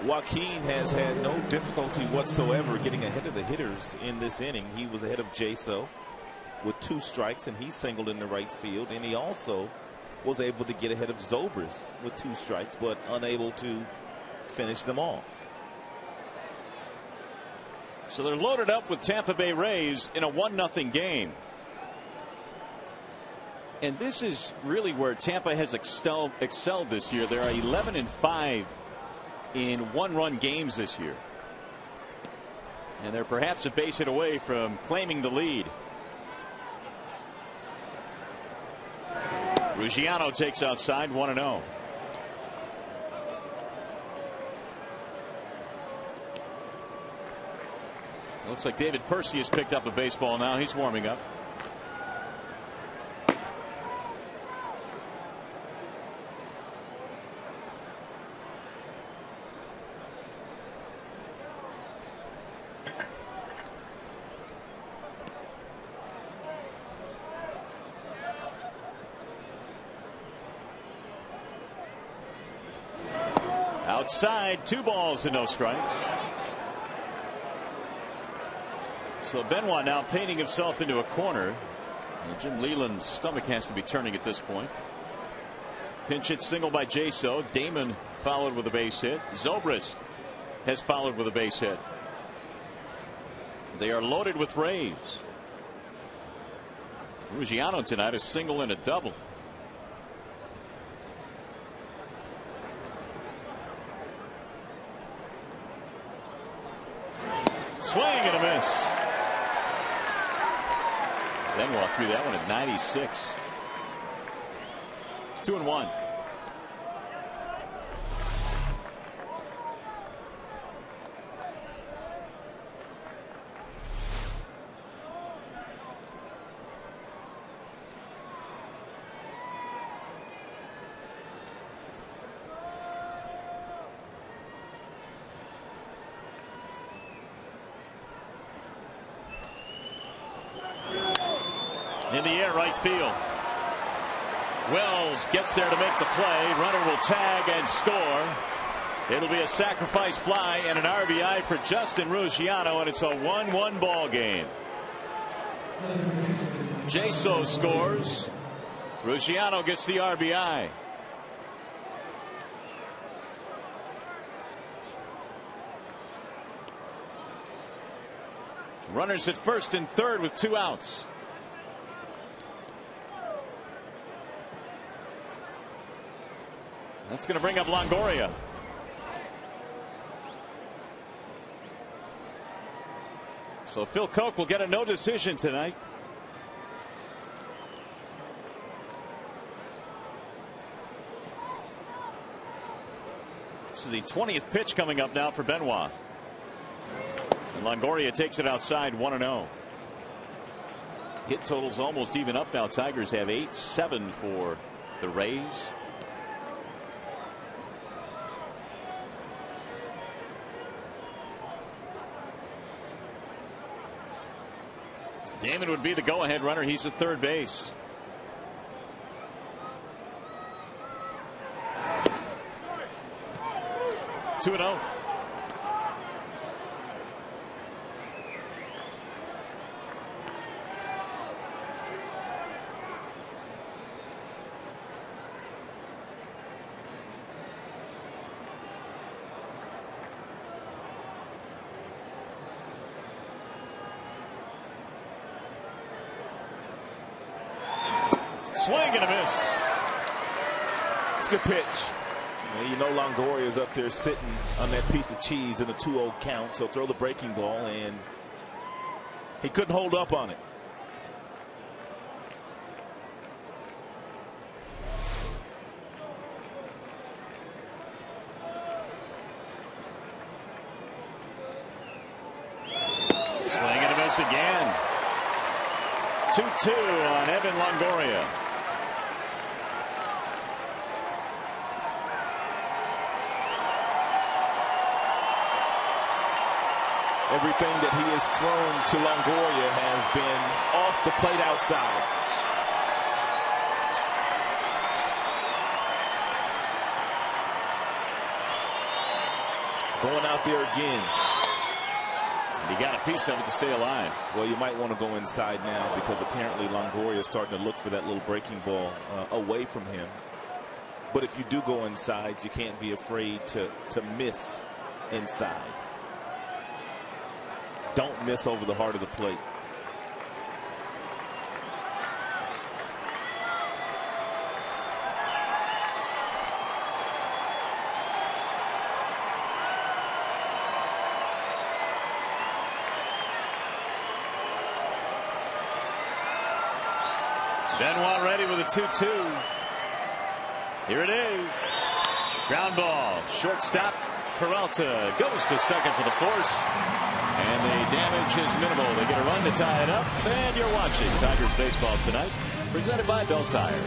S3: Joaquin has had no difficulty whatsoever getting ahead of the hitters in this inning. He was ahead of Jaso with 2 strikes, and he singled in the right field, and he also was able to get ahead of Zobrist with 2 strikes, but unable to finish them off.
S1: So they're loaded up with Tampa Bay Rays in a 1-0 game. And this is really where Tampa has excelled this year. They are 11-5 in 1-run games this year. And they're perhaps a base hit away from claiming the lead. Ruggiano takes outside 1-0. Looks like David Percy has picked up a baseball now. He's warming up. Outside, 2 balls and no strikes. So Benoit now painting himself into a corner. And Jim Leland's stomach has to be turning at this point. Pinch hit single by Jaso. Damon followed with a base hit. Zobrist has followed with a base hit. They are loaded with Rays. Ruggiano tonight a single and a double. Swing and a miss. Benoit threw that one at 96. 2-1. In the air, right field. Wells gets there to make the play. Runner will tag and score. It'll be a sacrifice fly and an RBI for Justin Ruggiano, and it's a 1-1 ball game. Jaso scores. Ruggiano gets the RBI. Runners at first and third with 2 outs. That's going to bring up Longoria. So Phil Koch will get a no decision tonight. This is the 20th pitch coming up now for Benoit. And Longoria takes it outside 1-0. Hit totals almost even up now. Tigers have 8-7 for the Rays. Damon would be the go-ahead runner. He's at third base. Two and 0. Swing and a miss.
S3: It's a good pitch.
S2: Well, you know Longoria is up there sitting on that piece of cheese in a 2-0 count, so throw the breaking ball, and he couldn't hold up on it.
S1: Swing and a miss again. 2-2 on Evan Longoria.
S2: Everything that he has thrown to Longoria has been off the plate outside. Going out there again.
S1: And he got a piece of it to stay alive.
S2: Well, you might want to go inside now because apparently Longoria is starting to look for that little breaking ball away from him. But if you do go inside, you can't be afraid to miss inside. Don't miss over the heart of the plate.
S1: Benoit ready with a 2-2. Here it is. Ground ball. Shortstop Peralta goes to second for the force. And the damage is minimal. They get a run to tie it up. And you're watching Tigers baseball tonight, presented by Bell Tire.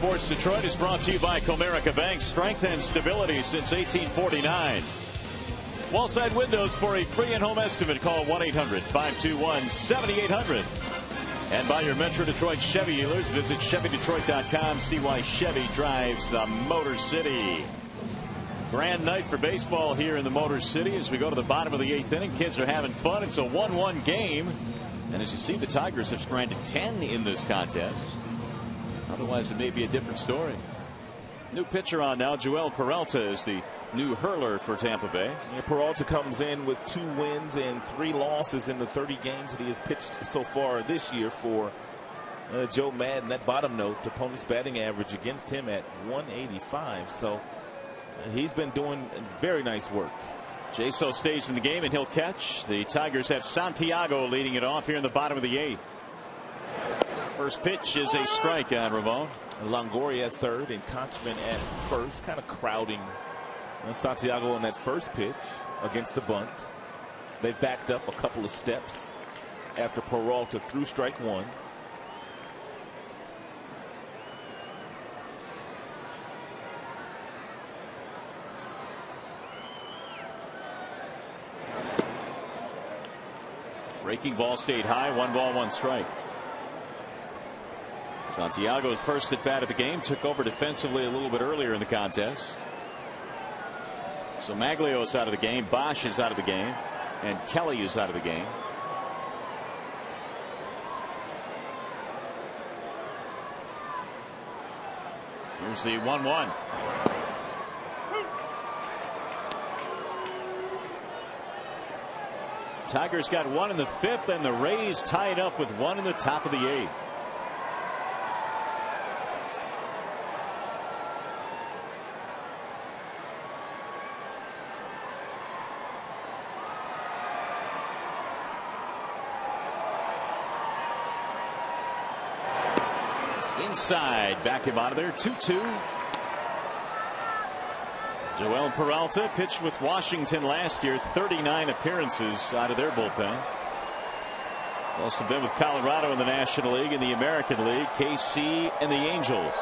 S1: Sports Detroit is brought to you by Comerica Bank. Strength and stability since 1849. Wallside Windows, for a free and home estimate, call 1-800-521-7800. And by your Metro Detroit Chevy dealers, visit ChevyDetroit.com. See why Chevy drives the Motor City. Grand night for baseball here in the Motor City as we go to the bottom of the 8th inning. Kids are having fun. It's a 1-1 game. And as you see, the Tigers have stranded 10 in this contest. Otherwise, it may be a different story. New pitcher on now. Duel Peralta is the new hurler for Tampa Bay.
S2: Yeah, Peralta comes in with 2 wins and 3 losses in the 30 games that he has pitched so far this year for Joe Madden. That bottom note, opponent's batting average against him at 185. So he's been doing very nice work.
S1: Jaso stays in the game and he'll catch. The Tigers have Santiago leading it off here in the bottom of the 8th. First pitch is a strike on Ramon.
S2: Longoria at third and Kochman at first, kind of crowding Santiago on that first pitch against the bunt. They've backed up a couple of steps after Peralta threw strike 1.
S1: Breaking ball stayed high. 1 ball, 1 strike. Santiago's first at bat of the game, took over defensively a little bit earlier in the contest. So Maglio's out of the game, Bosch is out of the game, and Kelly is out of the game. Here's the 1-1. Tigers got 1 in the 5th, and the Rays tied up with 1 in the top of the 8th. Inside, back him out of there. 2-2. Joel Peralta pitched with Washington last year. 39 appearances out of their bullpen. He's also been with Colorado in the National League, in the American League, KC, and the Angels.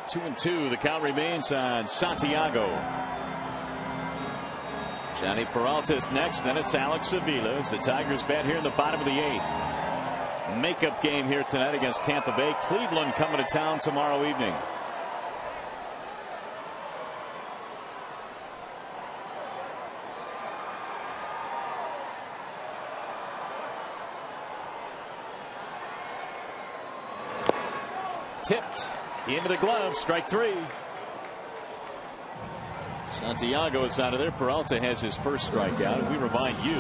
S1: Two and 2. The count remains on Santiago. Johnny Peralta is next. Then it's Alex Avila as the Tigers bat here in the bottom of the 8th. Makeup game here tonight against Tampa Bay. Cleveland coming to town tomorrow evening. Tipped. Into the glove, strike 3. Santiago is out of there. Peralta has his first strikeout. We remind you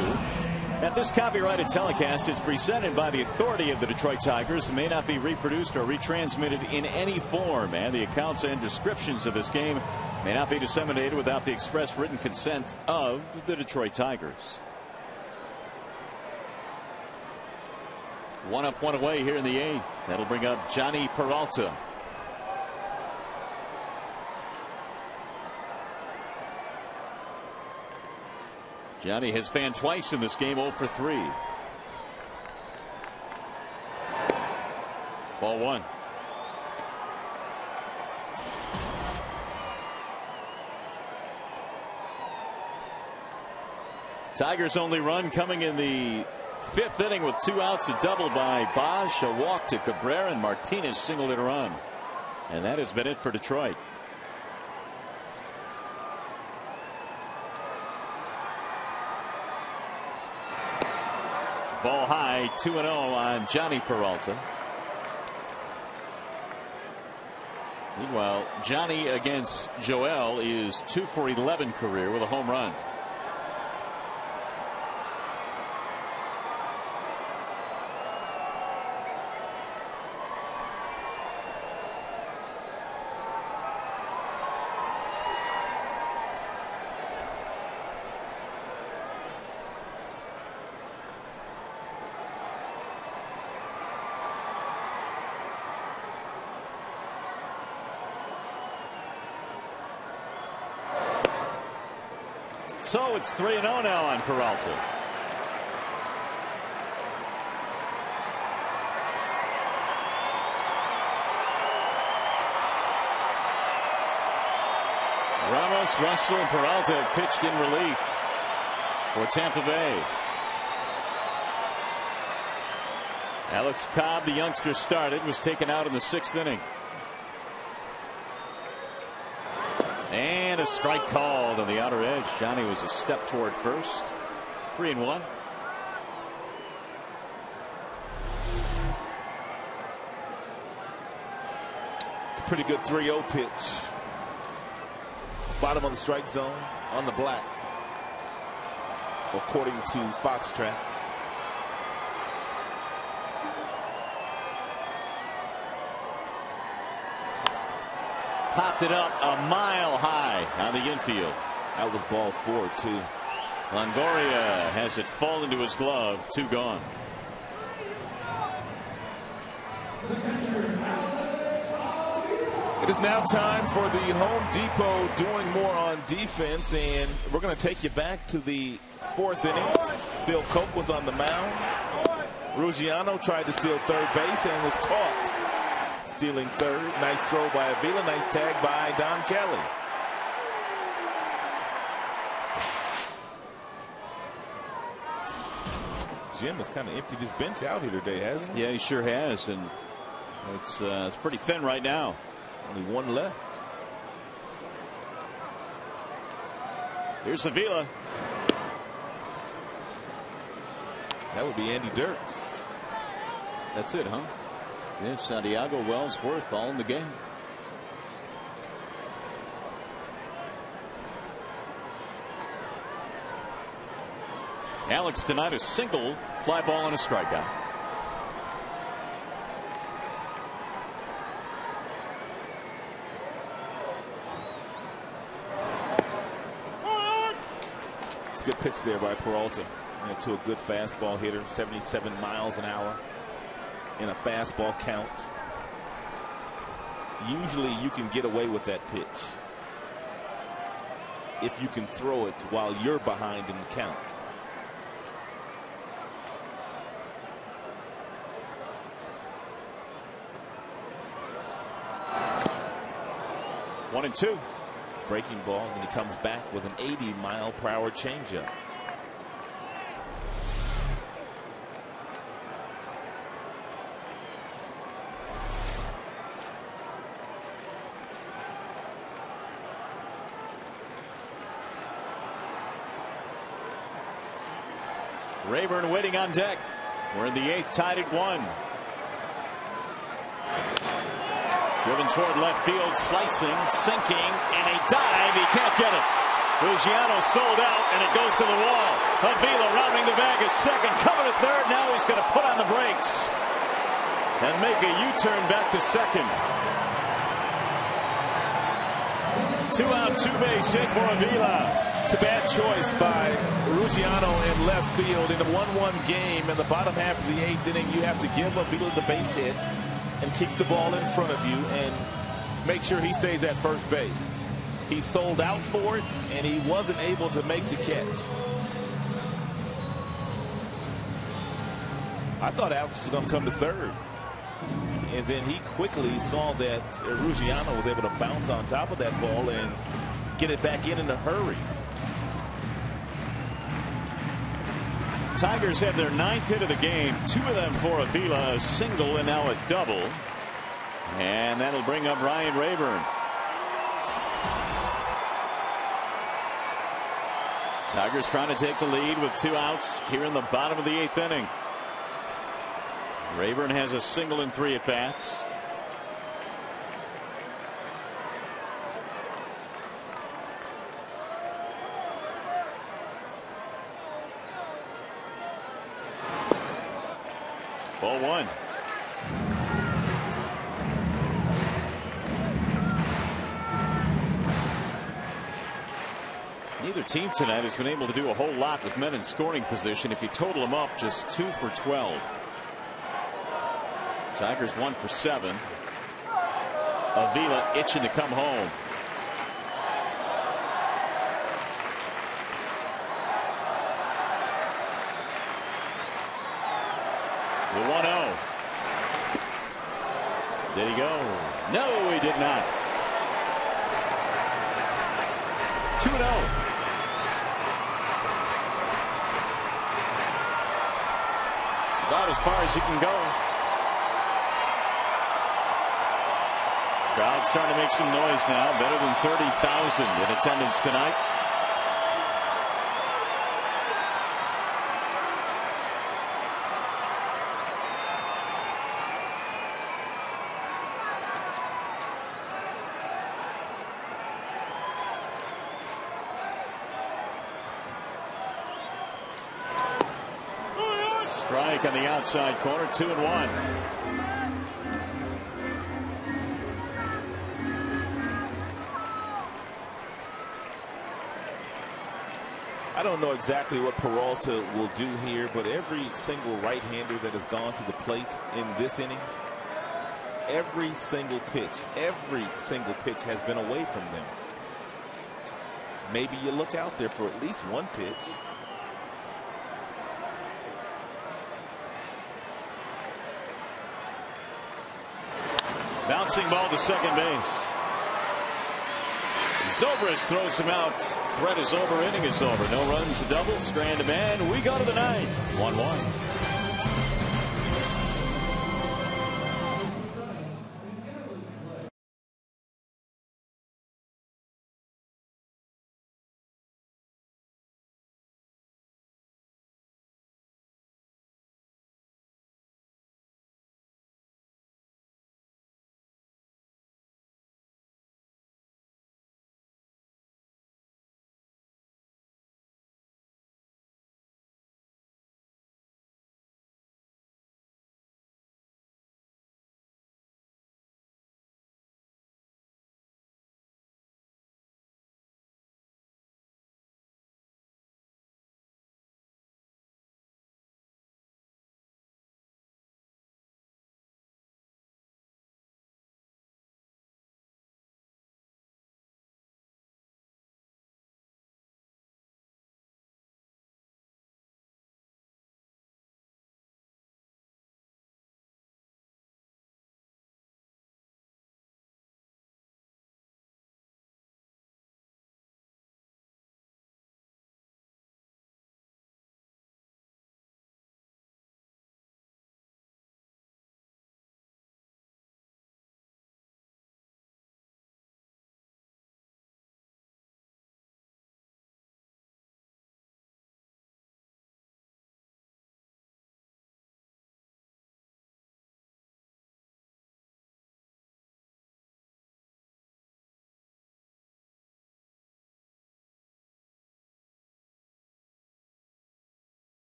S1: that this copyrighted telecast is presented by the authority of the Detroit Tigers and may not be reproduced or retransmitted in any form. And the accounts and descriptions of this game may not be disseminated without the express written consent of the Detroit Tigers. 1 up, 1 away here in the 8th. That'll bring up Johnny Peralta. Johnny has fanned twice in this game, 0 for 3. Ball 1. Tigers' only run coming in the 5th inning with 2 outs, a double by Bosch, a walk to Cabrera, and Martinez singled in a run. And that has been it for Detroit. Ball high, 2-0 on Johnny Peralta. Meanwhile, Johnny against Joel is 2 for 11 career with a home run. So it's 3-0 now on Peralta. Ramos, Russell, and Peralta have pitched in relief for Tampa Bay. Alex Cobb, the youngster, started, was taken out in the 6th inning. And a strike called on the outer edge. Johnny was a step toward first. 3-1.
S3: It's a pretty good 3-0 pitch. Bottom of the strike zone on the black, according to Fox Tracks.
S1: Popped it up a mile high on the infield.
S3: That was ball 4 too.
S1: Longoria has it fall into his glove. 2 gone.
S2: It is now time for the Home Depot doing more on defense, and we're going to take you back to the 4th inning. Phil Coke was on the mound. Ruggiano tried to steal third base and was caught stealing third. Nice throw by Avila. Nice tag by Don Kelly. Jim has kind of emptied his bench out here today, hasn't he?
S1: Yeah, he sure has, and it's pretty thin right now.
S2: Only one left.
S1: Here's Avila.
S2: That would be Andy Dirks.
S1: That's it, huh? Yeah, Santiago Wellsworth all in the game. Alex tonight a single, fly ball and a strikeout.
S2: It's a good pitch there by Peralta. To a good fastball hitter, 77 miles an hour in a fastball count. Usually you can get away with that pitch if you can throw it while you're behind in the count.
S1: One and two.
S2: Breaking ball, and he comes back with an 80-mile-per-hour changeup.
S1: Rayburn waiting on deck. We're in the 8th, tied at 1. Driven toward left field, slicing, sinking, and a dive. He can't get it. Ruggiano sold out, and it goes to the wall. Avila rounding the bag at second, coming to third. Now he's going to put on the brakes and make a U-turn back to second. 2-out, 2-base hit for Avila.
S2: It's a bad choice by Ruggiano in left field in a 1-1 game. In the bottom half of the 8th inning, you have to give Avila the base hit and keep the ball in front of you and make sure he stays at first base. He sold out for it, and he wasn't able to make the catch. I thought Alex was going to come to third. And then he quickly saw that Ruggiano was able to bounce on top of that ball and get it back in a hurry.
S1: Tigers have their 9th hit of the game. 2 of them for Avila, a single and now a double. And that'll bring up Ryan Rayburn. Tigers trying to take the lead with 2 outs here in the bottom of the 8th inning. Rayburn has a single and 3 at bats. Ball 1. Neither team tonight has been able to do a whole lot with men in scoring position. If you total them up, just 2 for 12. Tigers 1 for 7. Avila itching to come home. The 1-0. Did he go? No, he did not. 2-0. It's about as far as you can go. Crowd starting to make some noise now. Better than 30,000 in attendance tonight. Strike on the outside corner, 2-1.
S2: I don't know exactly what Peralta will do here, but every single right-hander that has gone to the plate in this inning,
S3: every single pitch has been away from them. Maybe you look out there for at least one pitch.
S1: Bouncing ball to second base. Zobrist throws him out. Threat is over. Inning is over. No runs, a double. Strand a man. We go to the ninth. 1-1.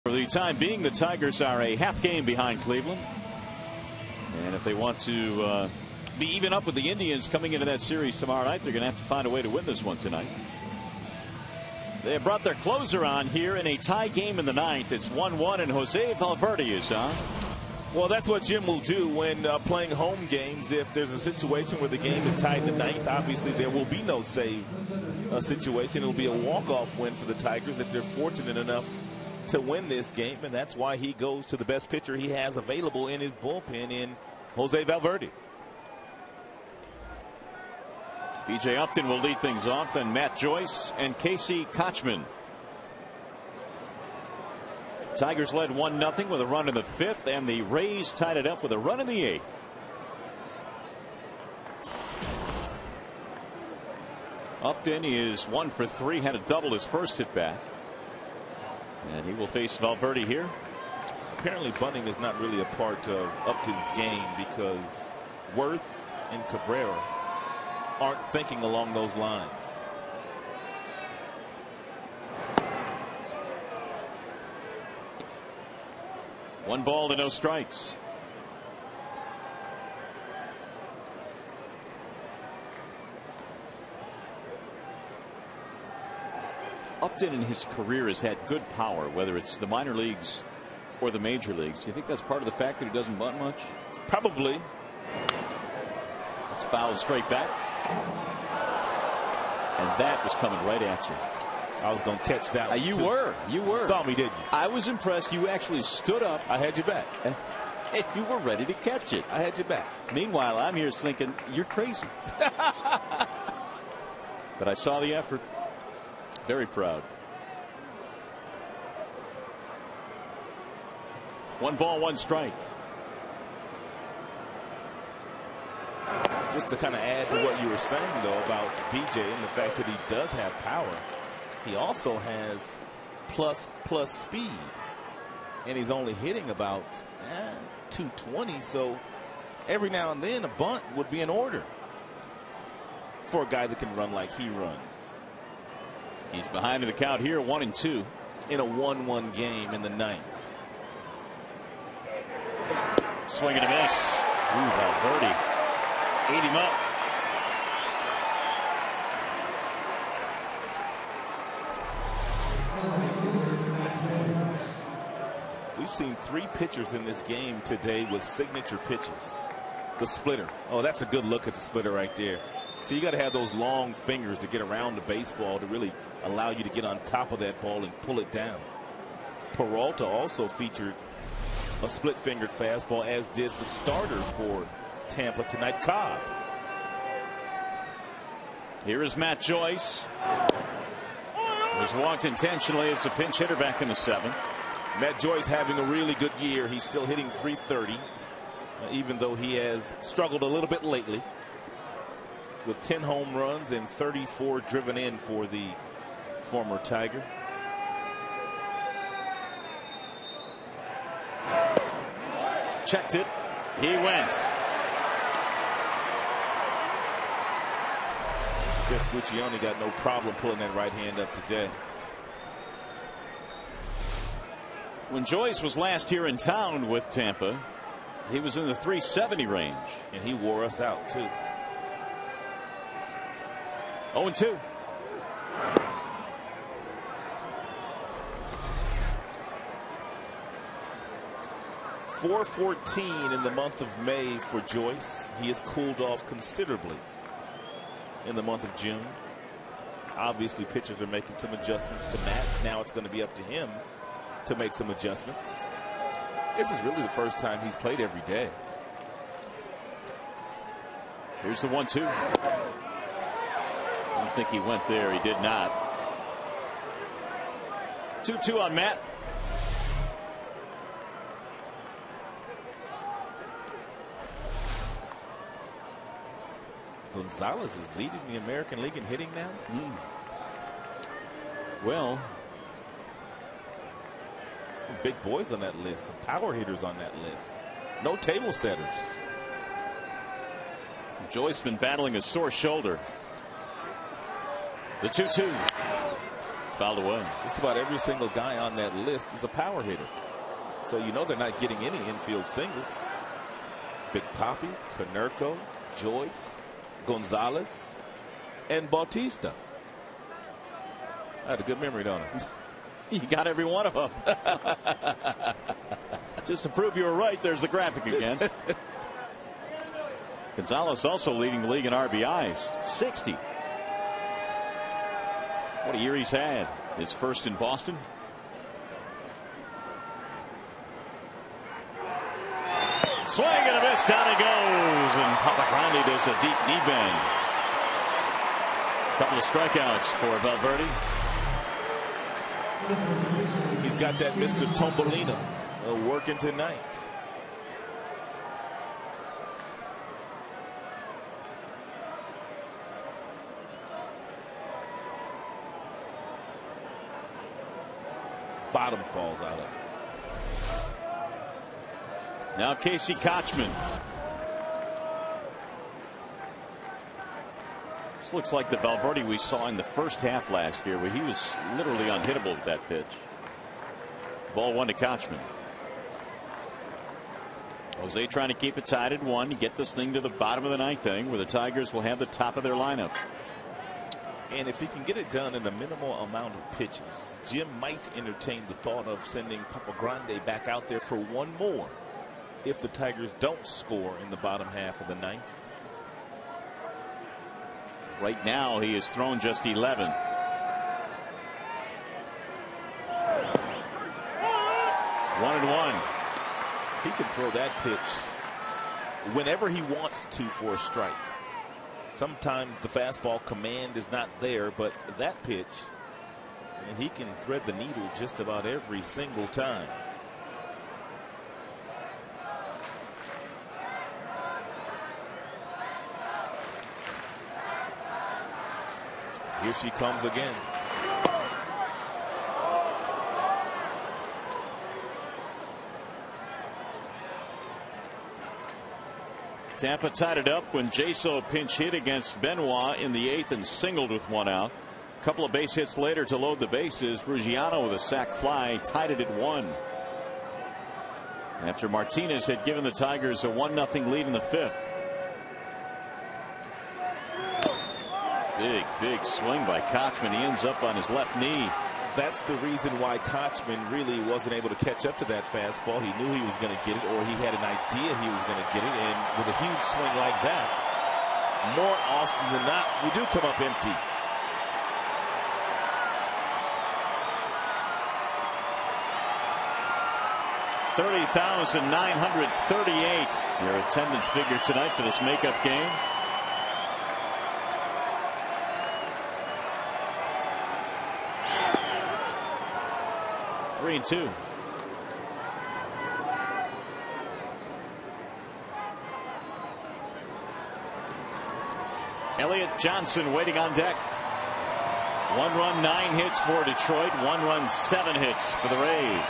S1: For the time being, the Tigers are a half game behind Cleveland. And if they want to be even up with the Indians coming into that series tomorrow night, they're going to have to find a way to win this one tonight. They have brought their closer on here in a tie game in the ninth. It's 1-1, and Jose Valverde is on.
S3: Well, that's what Jim will do when playing home games. If there's a situation where the game is tied to ninth, obviously there will be no save situation. It will be a walk-off win for the Tigers if they're fortunate enough to win this game, and that's why he goes to the best pitcher he has available in his bullpen in Jose Valverde.
S1: B.J. Upton will lead things off, then Matt Joyce and Casey Kochman. Tigers led 1-0 with a run in the fifth, and the Rays tied it up with a run in the eighth. Upton is 1 for 3, had a double his first hit back. And he will face Valverde here.
S3: Apparently bunting is not really a part of Upton's game because Worth and Cabrera aren't thinking along those lines.
S1: One ball to no strikes. Upton in his career has had good power, whether it's the minor leagues or the major leagues. Do you think that's part of the fact that he doesn't bunt much?
S3: Probably.
S1: It's fouled straight back. And that was coming right at you.
S3: I was going to catch that one.
S1: You were.
S3: Saw me, didn't you?
S1: I was impressed. You actually stood up.
S3: I had your back.
S1: And you were ready to catch it.
S3: I had your back.
S1: Meanwhile, I'm here thinking, you're crazy. But I saw the effort. Very proud. 1 ball, 1 strike.
S3: Just to kind of add to what you were saying, though, about BJ and the fact that he does have power, he also has plus speed. And he's only hitting about 220. So every now and then a bunt would be in order for a guy that can run like he runs.
S1: He's behind in the count here, 1-2.
S3: In a 1-1 game in the ninth.
S1: Swing and a miss. Ooh, Valverde Ate him up.
S3: We've seen 3 pitchers in this game today with signature pitches. The splitter. Oh, that's a good look at the splitter right there. So you got to have those long fingers to get around the baseball to really allow you to get on top of that ball and pull it down. Peralta also featured a split-fingered fastball, as did the starter for Tampa tonight, Cobb.
S1: Here is Matt Joyce. Was walked intentionally as a pinch hitter back in the 7th.
S3: Matt Joyce having a really good year. He's still hitting .330, even though he has struggled a little bit lately, with 10 home runs and 34 driven in for the former Tiger.
S1: Checked it. He went.
S3: Chris Guccione got no problem pulling that right hand up today.
S1: When Joyce was last here in town with Tampa, he was in the 370 range.
S3: And he wore us out, too.
S1: 0-2.
S3: .414 in the month of May for Joyce. He has cooled off considerably in the month of June. Obviously, pitchers are making some adjustments to Matt. Now it's going to be up to him to make some adjustments. This is really the first time he's played every day.
S1: Here's the 1-2. I don't think he went there. He did not. 2-2 on Matt.
S3: Gonzalez is leading the American League in hitting now.
S1: Well,
S3: some big boys on that list, some power hitters on that list. No table setters.
S1: Joyce been battling a sore shoulder. The 2-2. Fouled away.
S3: Just about every single guy on that list is a power hitter. So you know they're not getting any infield singles. Big Papi, Konerko, Joyce, Gonzalez, and Bautista. I had a good memory, don't I?
S1: You got every one of them. Just to prove you were right, there's the graphic again. Gonzalez also leading the league in RBIs, 60. What a year he's had. His first in Boston. Swing and a miss. Down he goes. And Papagrande does a deep knee bend. Couple of strikeouts for Valverde.
S3: He's got that Mr. Tombolina working tonight. Bottom falls out of it.
S1: Now Casey Kochman. This looks like the Valverde we saw in the first half last year, where he was literally unhittable with that pitch. Ball 1 to Kochman. Jose trying to keep it tied at 1, get this thing to the bottom of the 9th inning, where the Tigers will have the top of their lineup.
S3: And if he can get it done in a minimal amount of pitches, Jim might entertain the thought of sending Papagrande back out there for one more if the Tigers don't score in the bottom half of the 9th.
S1: Right now he has thrown just 11.
S3: 1-1. He can throw that pitch whenever he wants to for a strike. Sometimes the fastball command is not there, but that pitch, and he can thread the needle just about every single time. Here she comes again.
S1: Tampa tied it up when Jaso pinch hit against Benoit in the 8th and singled with 1 out. A couple of base hits later to load the bases. Ruggiano with a sac fly tied it at 1. After Martinez had given the Tigers a 1-0 lead in the 5th. Big swing by Kochman. He ends up on his left knee.
S2: That's the reason why Kochman really wasn't able to catch up to that fastball. He knew he was going to get it, or he had an idea he was going to get it. And with a huge swing like that, more often than not, you do come up empty.
S1: $30,938. Your attendance figure tonight for this makeup game. Three and two. Elliott Johnson waiting on deck. 1 run, 9 hits for Detroit. 1 run, 7 hits for the Rays.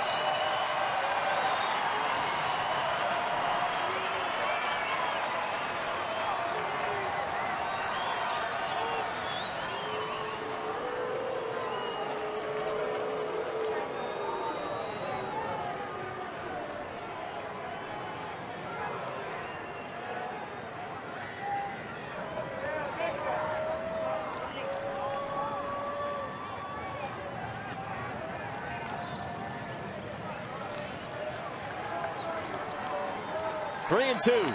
S1: Three and two.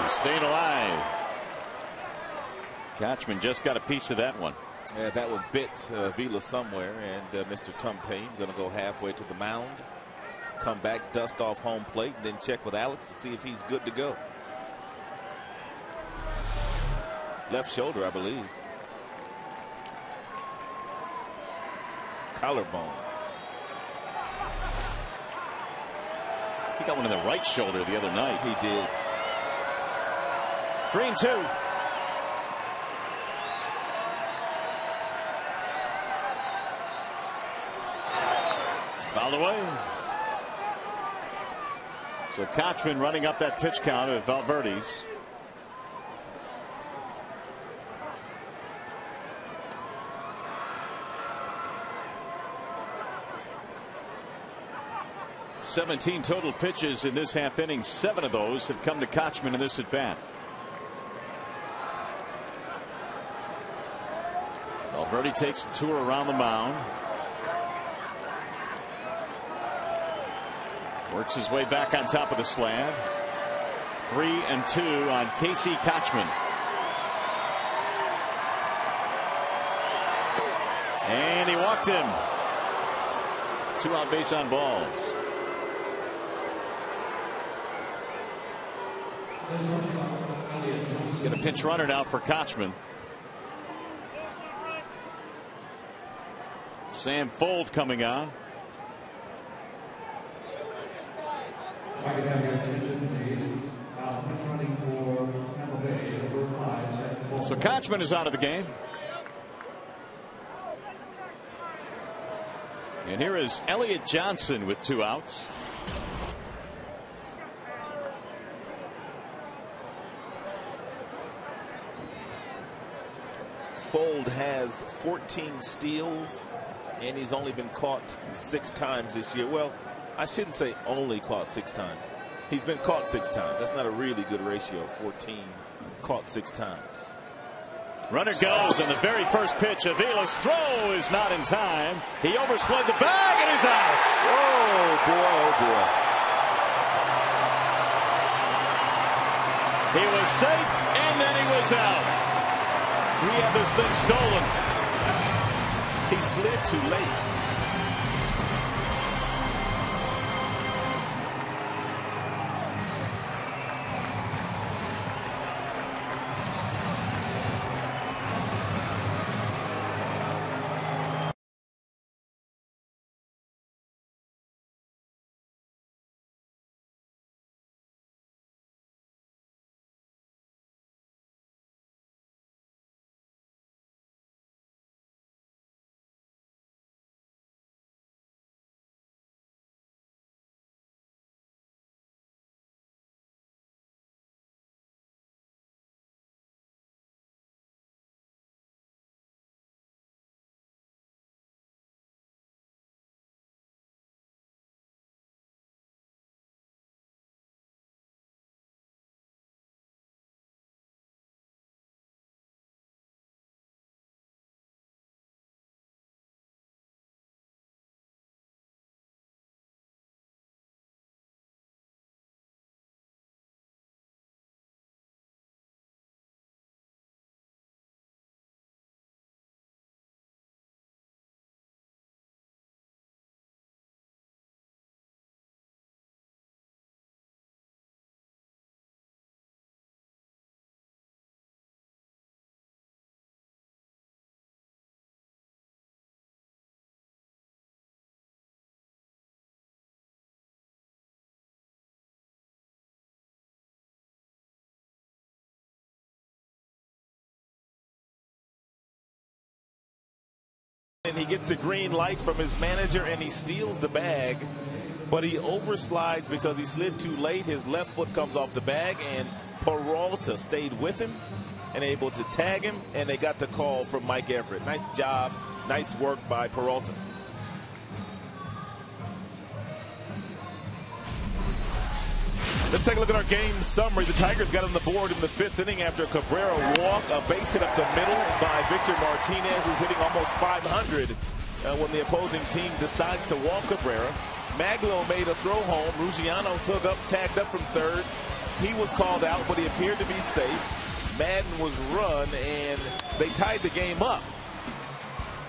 S1: Staying alive. Kochman just got a piece of that one.
S2: Yeah, that one bit Vila somewhere, and Mr. Tumpane going to go halfway to the mound, come back, dust off home plate, and then check with Alex to see if he's good to go. Left shoulder, I believe. Collarbone.
S1: He got one in the right shoulder the other night.
S2: He did.
S1: 3 and two. Fouled away. So Kochman running up that pitch count of Valverde's. "17 total pitches in this half inning. 7 of those have come to Kochman in this at bat. Valverde takes a tour around the mound. Works his way back on top of the slab. 3 and 2 on Casey Kochman. And he walked him. 2 out base on balls. Get a pinch runner now for Kochman. Sam Fold coming on. So Kochman is out of the game. And here is Elliott Johnson with 2 outs.
S2: Fold has 14 steals, and he's only been caught 6 times this year. Well, I shouldn't say only caught 6 times. He's been caught 6 times. That's not a really good ratio. 14 caught 6 times.
S1: Runner goes, and the very first pitch, Avila's throw is not in time. He overslid the bag and is out.
S2: Oh boy, oh boy.
S1: He was safe, and then he was out. We had this thing stolen.
S2: He slid too late.
S3: And he gets the green light from his manager and he steals the bag, but he overslides because he slid too late. His left foot comes off the bag and Peralta stayed with him and able to tag him, and they got the call from Mike Everett. Nice job, nice work by Peralta. Let's take a look at our game summary. The Tigers got on the board in the 5th inning after a Cabrera walk, a base hit up the middle by Victor Martinez, who's hitting almost 500 when the opposing team decides to walk Cabrera. Maglo made a throw home. Ruggiano tagged up from third. He was called out, but he appeared to be safe. Madden was run, and they tied the game up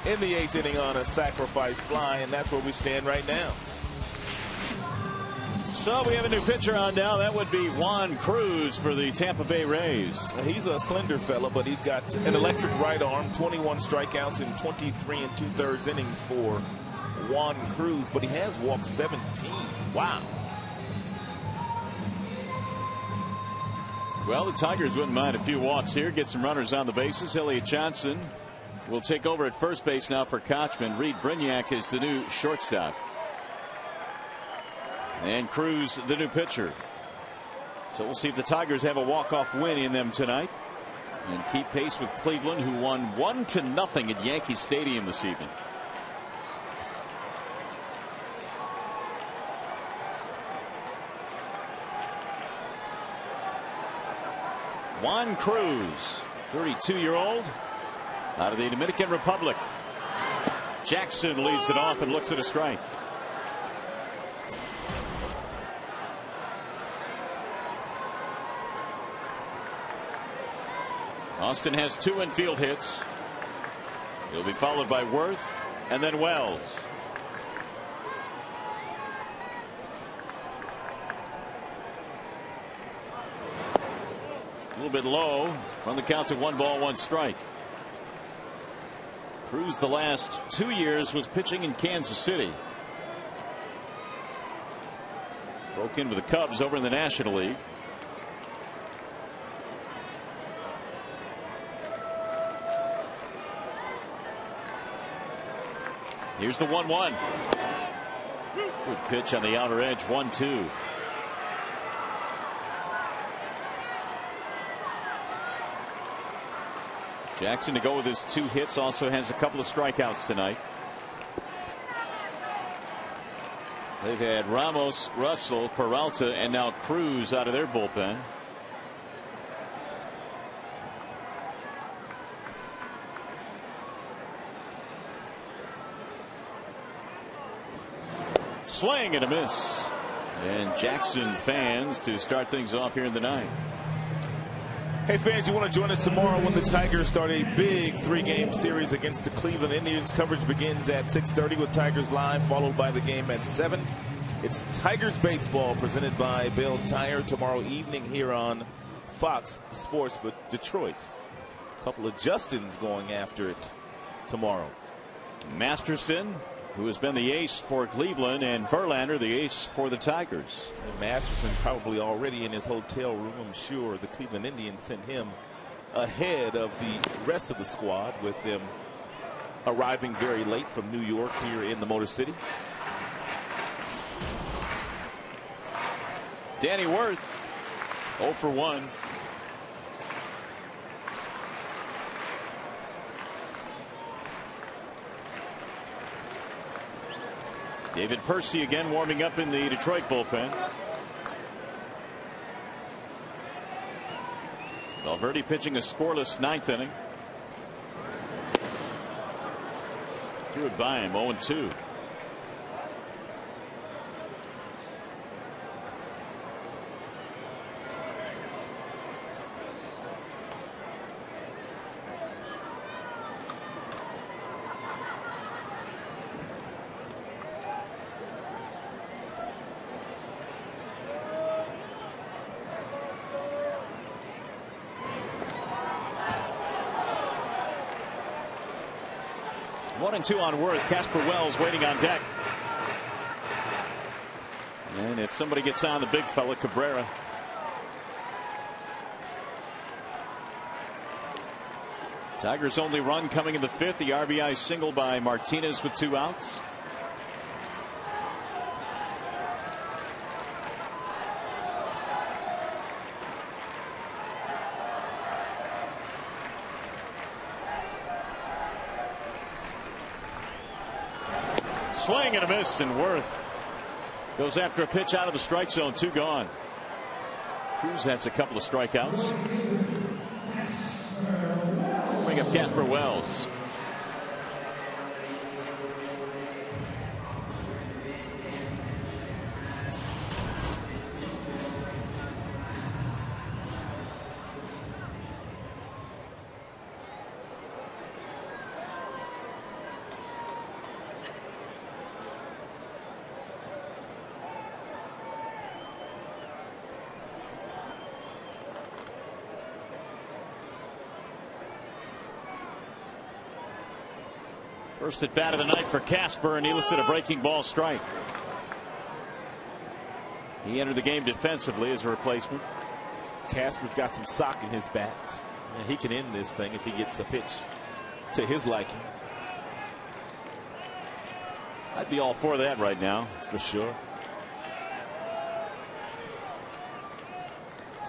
S3: in the 8th inning on a sacrifice fly, and that's where we stand right now.
S1: So we have a new pitcher on now. That would be Juan Cruz for the Tampa Bay Rays.
S3: He's a slender fella, but he's got an electric right arm. 21 strikeouts in 23 2/3 innings for Juan Cruz, but he has walked 17. Wow.
S1: Well, the Tigers wouldn't mind a few walks here. Get some runners on the bases. Elliott Johnson will take over at first base now for Kochman. Reed Brignac is the new shortstop. And Cruz, the new pitcher. So we'll see if the Tigers have a walk-off win in them tonight and keep pace with Cleveland, who won 1-0 at Yankee Stadium this evening. Juan Cruz, 32-year-old out of the Dominican Republic. Jackson leads it off and looks at a strike. Austin has 2 infield hits. He'll be followed by Worth and then Wells. A little bit low on the count to 1-1 strike. Cruz the last 2 years was pitching in Kansas City. Broke in with the Cubs over in the National League. Here's the 1-1. Good pitch on the outer edge. 1-2. Jackson to go with his 2 hits. Also has a couple of strikeouts tonight. They've had Ramos, Russell, Peralta, and now Cruz out of their bullpen. Swing and a miss. And Jackson fans to start things off here in the 9th.
S3: Hey fans, you want to join us tomorrow when the Tigers start a big 3-game series against the Cleveland Indians. Coverage begins at 6:30 with Tigers Live, followed by the game at 7. It's Tigers baseball presented by Bell Tire tomorrow evening here on Fox Sports. But Detroit, a couple of Justins going after it tomorrow.
S1: Masterson, who has been the ace for Cleveland, and Verlander, the ace for the Tigers.
S3: And Masterson probably already in his hotel room. I'm sure the Cleveland Indians sent him ahead of the rest of the squad, with them arriving very late from New York here in the Motor City.
S1: Danny Worth, 0 for 1. David Percy again warming up in the Detroit bullpen. Valverde pitching a scoreless 9th inning. Threw it by him. 0-2. One and 2 on Worth. Casper Wells waiting on deck. And if somebody gets on the big fella, Cabrera. Tigers' only run coming in the fifth. The RBI single by Martinez with 2 outs. Swing and a miss, and Worth goes after a pitch out of the strike zone. 2 gone. Cruz has a couple of strikeouts. Bring up Casper Wells. First at bat of the night for Casper, and he looks at a breaking ball strike. He entered the game defensively as a replacement.
S2: Casper's got some sock in his bat, and he can end this thing if he gets a pitch to his liking.
S1: I'd be all for that right now,
S2: for sure.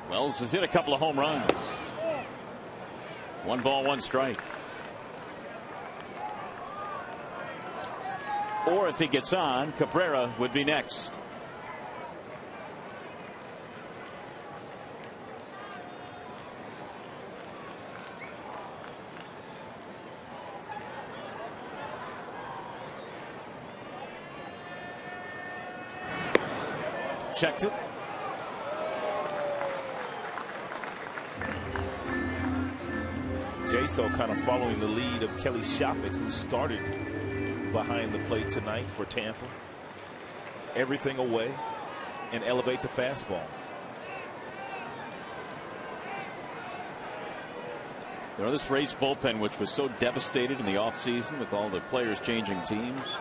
S1: Wells has hit a couple of home runs. 1 ball, 1 strike. Or if he gets on, Cabrera would be next. Checked it.
S2: Jaso kind of following the lead of Kelly Shoppach, who started behind the plate tonight for Tampa. Everything away and elevate the fastballs.
S1: You know, this Rays bullpen, which was so devastated in the offseason with all the players changing teams,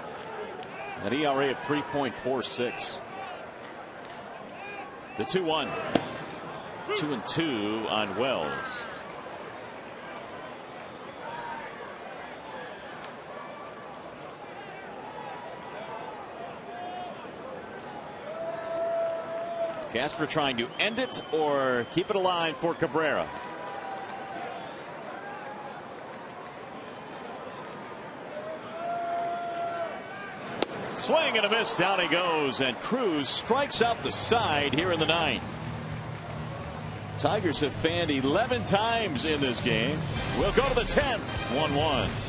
S1: an ERA of 3.46. The 2-1. 2-2 on Wells. Casper trying to end it or keep it alive for Cabrera. Swing and a miss. Down he goes, and Cruz strikes out the side here in the 9th. Tigers have fanned 11 times in this game. We'll go to the 10th. 1-1.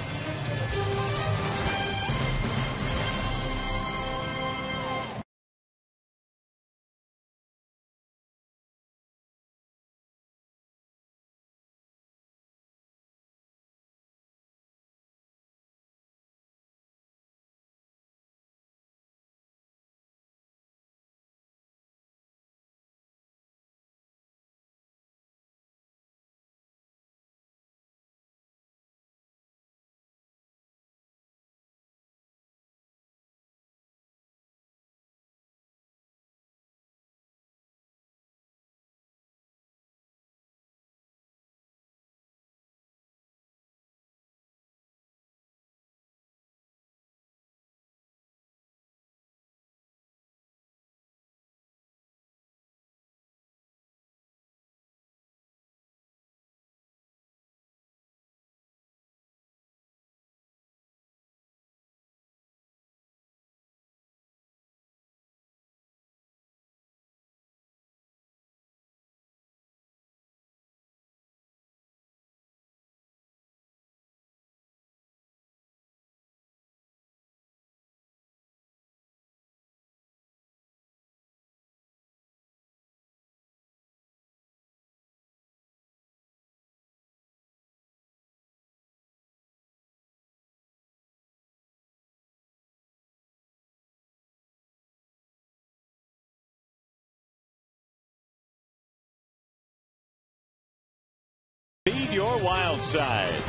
S1: Feed your wild side.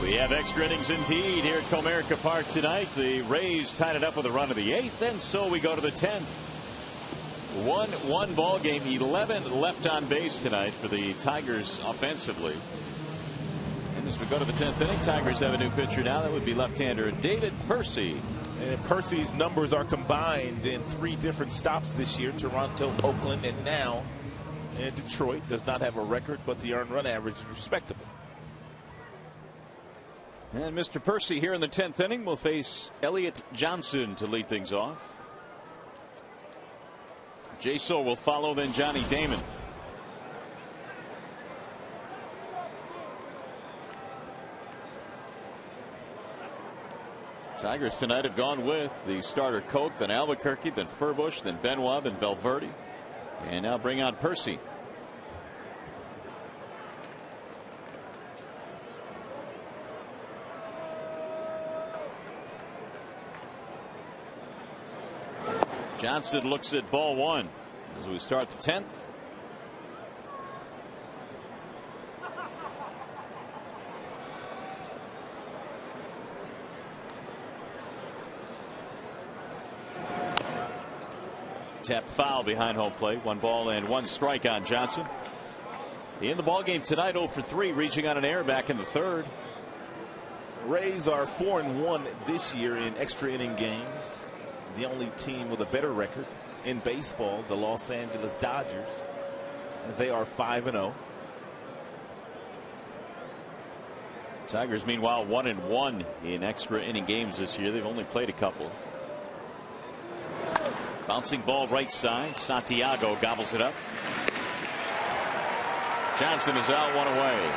S1: We have extra innings indeed here at Comerica Park tonight. The Rays tied it up with a run of the 8th, and so we go to the 10th. 1-1 ball game. 11 left on base tonight for the Tigers offensively. As we go to the 10th inning, Tigers have a new pitcher now. That would be left-hander David Percy.
S3: And Percy's numbers are combined in 3 different stops this year: Toronto, Oakland, and now in Detroit. Does not have a record, but the earned run average is respectable.
S1: And Mr. Percy here in the 10th inning will face Elliott Johnson to lead things off. Jaso will follow, then Johnny Damon. Tigers tonight have gone with the starter Koch, then Albuquerque, then Furbush, then Benoit, then Valverde, and now bring on Percy. Johnson looks at ball 1 as we start the 10th. Tap foul behind home plate. 1 ball and 1 strike on Johnson. In the ball game tonight, 0 for 3, reaching on an error back in the 3rd.
S3: Rays are 4-1 this year in extra inning games. The only team with a better record in baseball, the Los Angeles Dodgers. They are 5-0.
S1: Tigers, meanwhile, 1-1 in extra inning games this year. They've only played a couple. Bouncing ball right side. Santiago gobbles it up. Johnson is out, 1 away.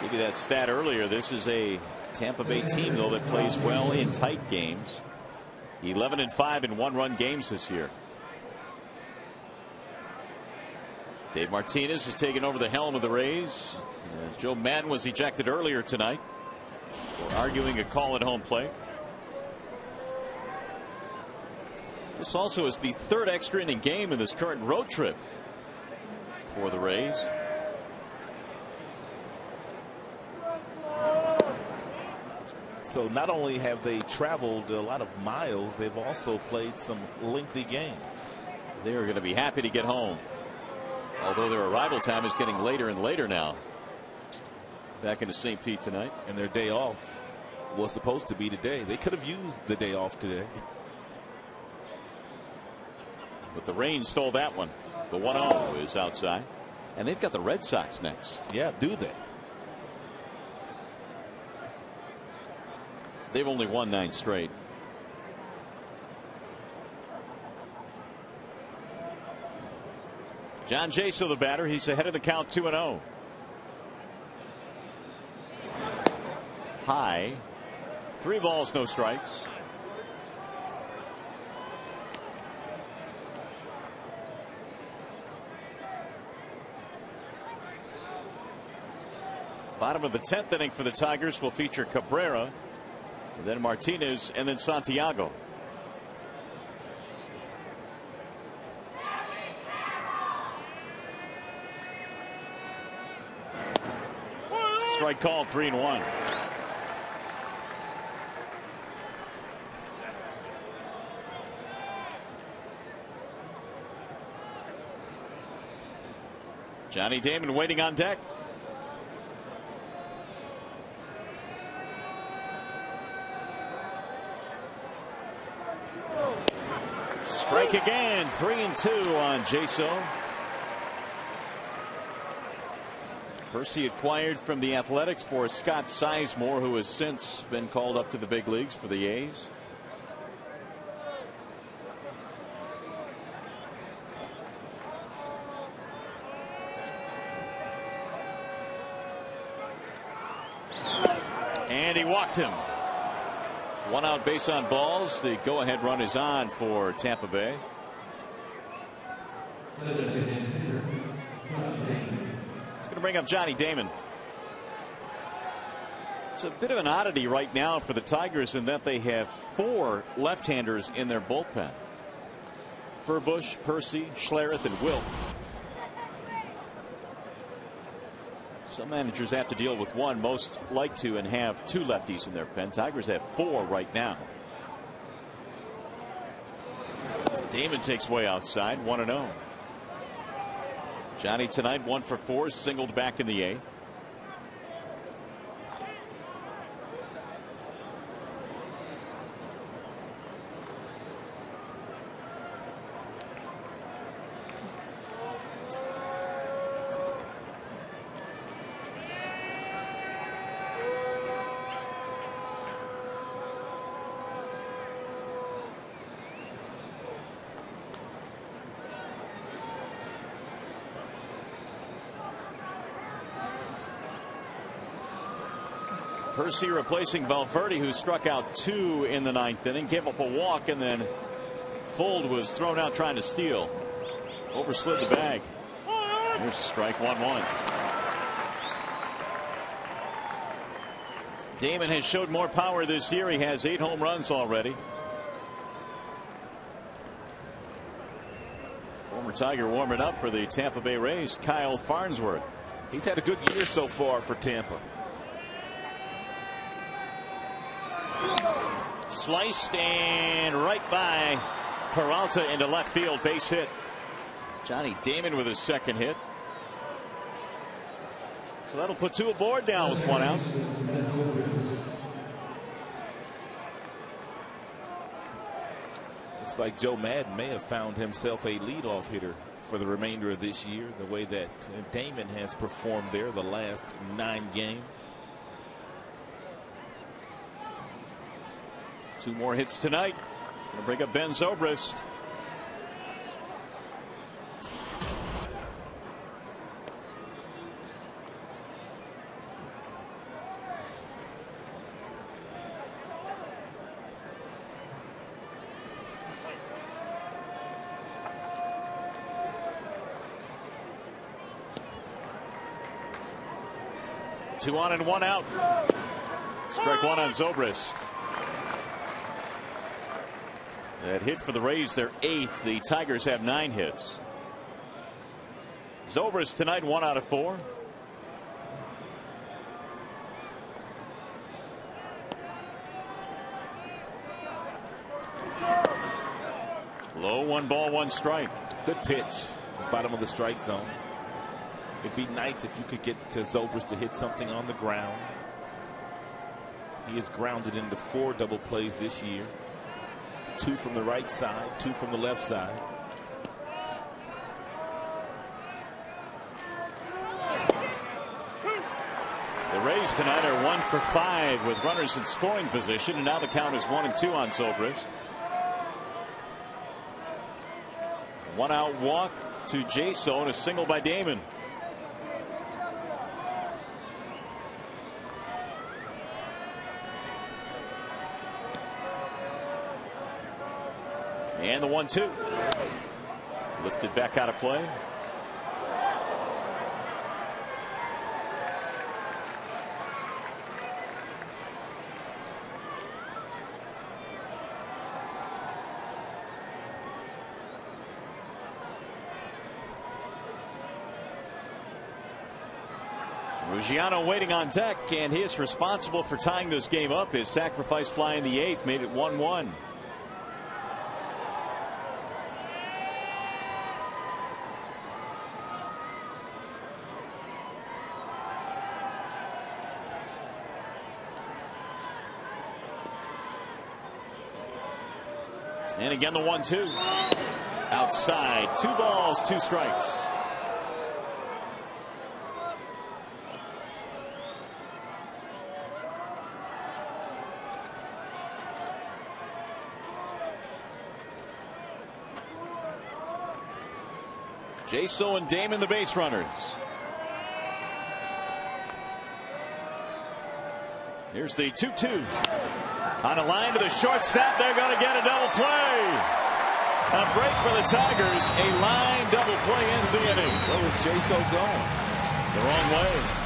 S1: Give you that stat earlier. This is a Tampa Bay team, though, that plays well in tight games. 11-5 in 1-run games this year. Dave Martinez has taken over the helm of the Rays, as Joe Madden was ejected earlier tonight for arguing a call at home plate. This also is the 3rd extra inning game in this current road trip for the Rays.
S3: So not only have they traveled a lot of miles, they've also played some lengthy games.
S1: They are going to be happy to get home, although their arrival time is getting later and later now. Back into St. Pete tonight.
S3: And their day off was supposed to be today. They could have used the day off today.
S1: But the rain stole that one. The 1-0 is outside. And they've got the Red Sox next.
S3: Yeah, do they?
S1: They've only won 9 straight. John Jaso, the batter. He's ahead of the count, 2-0. High. 3 balls, no strikes. Bottom of the 10th inning for the Tigers will feature Cabrera, and then Martinez, and then Santiago. Strike called, 3-1. Johnny Damon waiting on deck. Strike again, 3-2 on Jaso. Percy acquired from the Athletics for Scott Sizemore, who has since been called up to the big leagues for the A's. And he walked him. 1 out, base on balls. The go-ahead run is on for Tampa Bay. It's going to bring up Johnny Damon. It's a bit of an oddity right now for the Tigers in that they have 4 left-handers in their bullpen. Furbush, Percy, Schlereth, and Wilt. Some managers have to deal with 1. Most like to and have 2 lefties in their pen. Tigers have 4 right now. Damon takes way outside, 1-0. Johnny tonight 1 for 4, singled back in the 8th. Percy replacing Valverde, who struck out 2 in the 9th inning, gave up a walk, and then Fold was thrown out trying to steal. Overslid the bag. Here's a strike, 1-1. Damon has showed more power this year. He has 8 home runs already. Former Tiger warming up for the Tampa Bay Rays, Kyle Farnsworth.
S2: He's had a good year so far for Tampa.
S1: Sliced and right by Peralta into left field, base hit. Johnny Damon with his second hit. So that'll put 2 aboard now with 1 out.
S2: Looks like Joe Madden may have found himself a leadoff hitter for the remainder of this year, the way that Damon has performed there the last 9 games.
S1: 2 more hits tonight. It's going to bring up Ben Zobrist. Two on and 1 out. Strike 1 on Zobrist. That hit for the Rays, their 8th. The Tigers have 9 hits. Zobrist tonight 1 out of 4. Low, 1 ball, 1 strike.
S2: Good pitch. Bottom of the strike zone. It'd be nice if you could get to Zobrist to hit something on the ground. He has grounded into 4 double plays this year. 2 from the right side, 2 from the left side.
S1: The Rays tonight are 1 for 5 with runners in scoring position, and now the count is 1-2 on Zobrist. 1 out walk to Jaso and a single by Damon. And the 1-2. Lifted back out of play. Ruggiano waiting on deck, and he is responsible for tying this game up. His sacrifice fly in the 8th made it 1-1. And again the 1-2. Outside. 2 balls, 2 strikes. Jaso and Damon the base runners. Here's the 2-2. On a line to the shortstop. They're going to get a double play. A break for the Tigers. A line double play ends the inning.
S2: Where was Jaso going?
S1: The wrong way.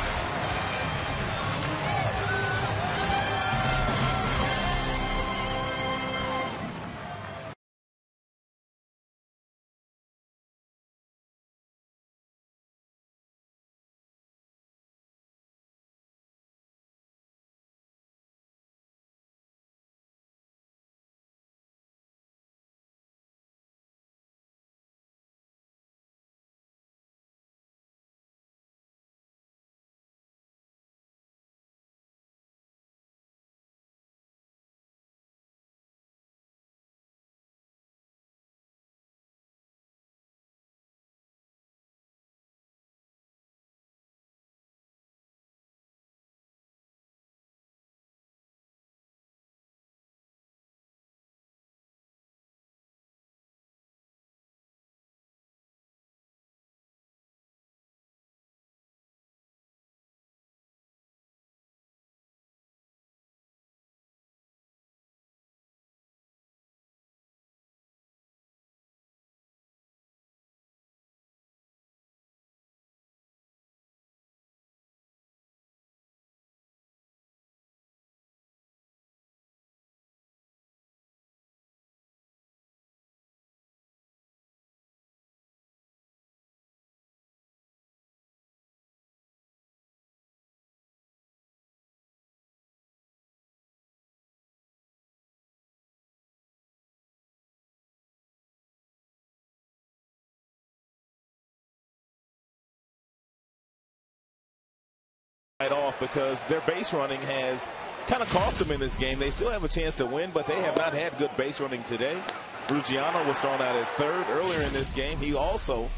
S2: off because their base running has kind of cost them in this game. They still have a chance to win, but they have not had good base running today. Ruggiano was thrown out at third earlier in this game. He also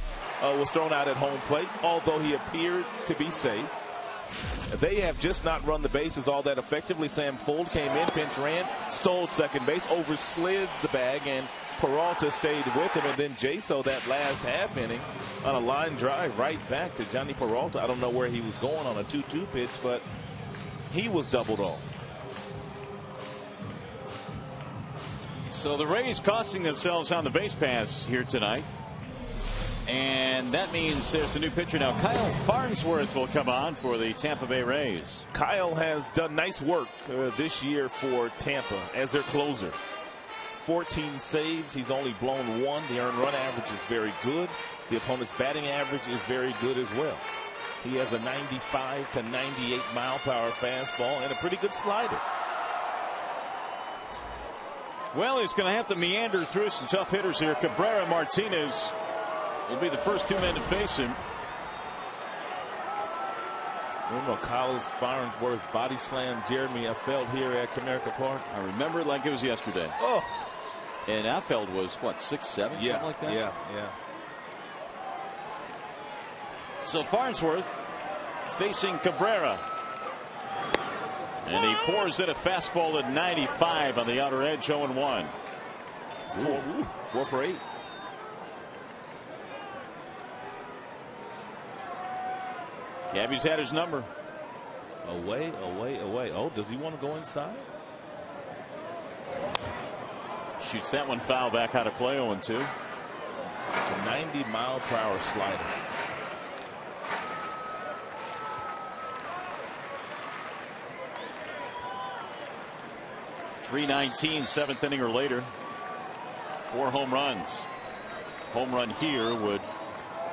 S2: was thrown out at home plate, although he appeared to be safe. They have just not run the bases all that effectively. Sam Fuld came in, pinch ran, stole second base, overslid the bag, and Peralta stayed with him. And then Jaso, that last half inning, on a line drive right back to Johnny Peralta. I don't know where he was going on a 2-2 pitch, but he was doubled off.
S1: So the Rays costing themselves on the base pass here tonight. And that means there's a new pitcher now. Kyle Farnsworth will come on for the Tampa Bay Rays.
S2: Kyle has done nice work this year for Tampa as their closer. 14 saves. He's only blown one. The earned run average is very good. The opponent's batting average is very good as well. He has a 95 to 98 mile per hour fastball and a pretty good slider.
S1: Well, he's going to have to meander through some tough hitters here. Cabrera Martinez will be the first two men to face him.
S2: Remember Kyle Farnsworth body slam Jeremy Affeldt here at Comerica Park?
S1: I remember it like it was yesterday.
S2: Oh.
S1: And Affeldt was, what, 6'7", something like that?
S2: Yeah.
S1: So Farnsworth facing Cabrera. And he pours in a fastball at 95 on the outer edge, 0-1.
S2: 4 for 8.
S1: Gabby's had his number.
S2: Away. Oh, does he want to go inside?
S1: Shoots that one foul back out of play, 0-2.
S2: A 90 mile per hour slider.
S1: .319, seventh inning or later. 4 home runs. Home run here would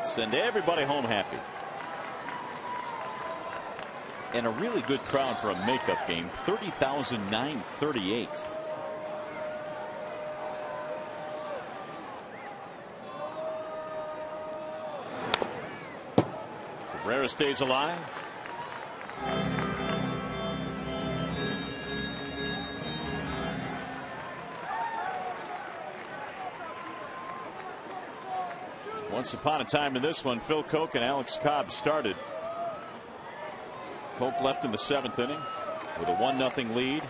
S1: send everybody home happy. And a really good crowd for a makeup game. 30,938. Cabrera stays alive. Once upon a time in this one, Phil Koch and Alex Cobb started. Koch left in the 7th inning with a 1-0 lead.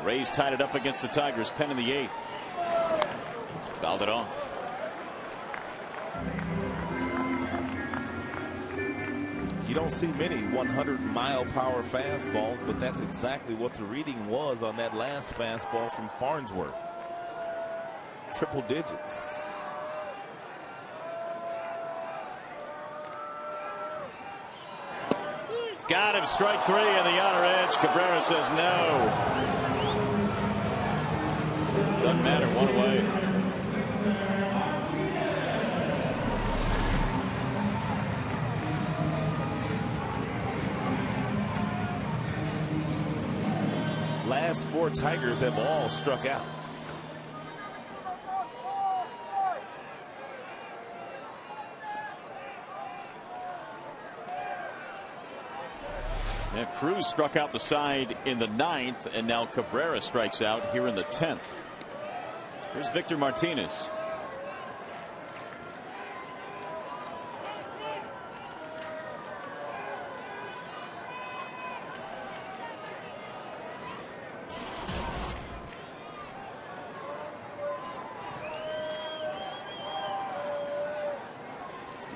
S1: Rays tied it up against the Tigers. Penn in the 8th. Fouled it off.
S2: You don't see many 100 mile per hour fastballs, but that's exactly what the reading was on that last fastball from Farnsworth. Triple digits.
S1: Got him, strike 3 on the outer edge. Cabrera says no. Doesn't matter, 1 away.
S2: Last 4 Tigers have all struck out.
S1: Yeah, Cruz struck out the side in the 9th, and now Cabrera strikes out here in the 10th. Here's Victor Martinez.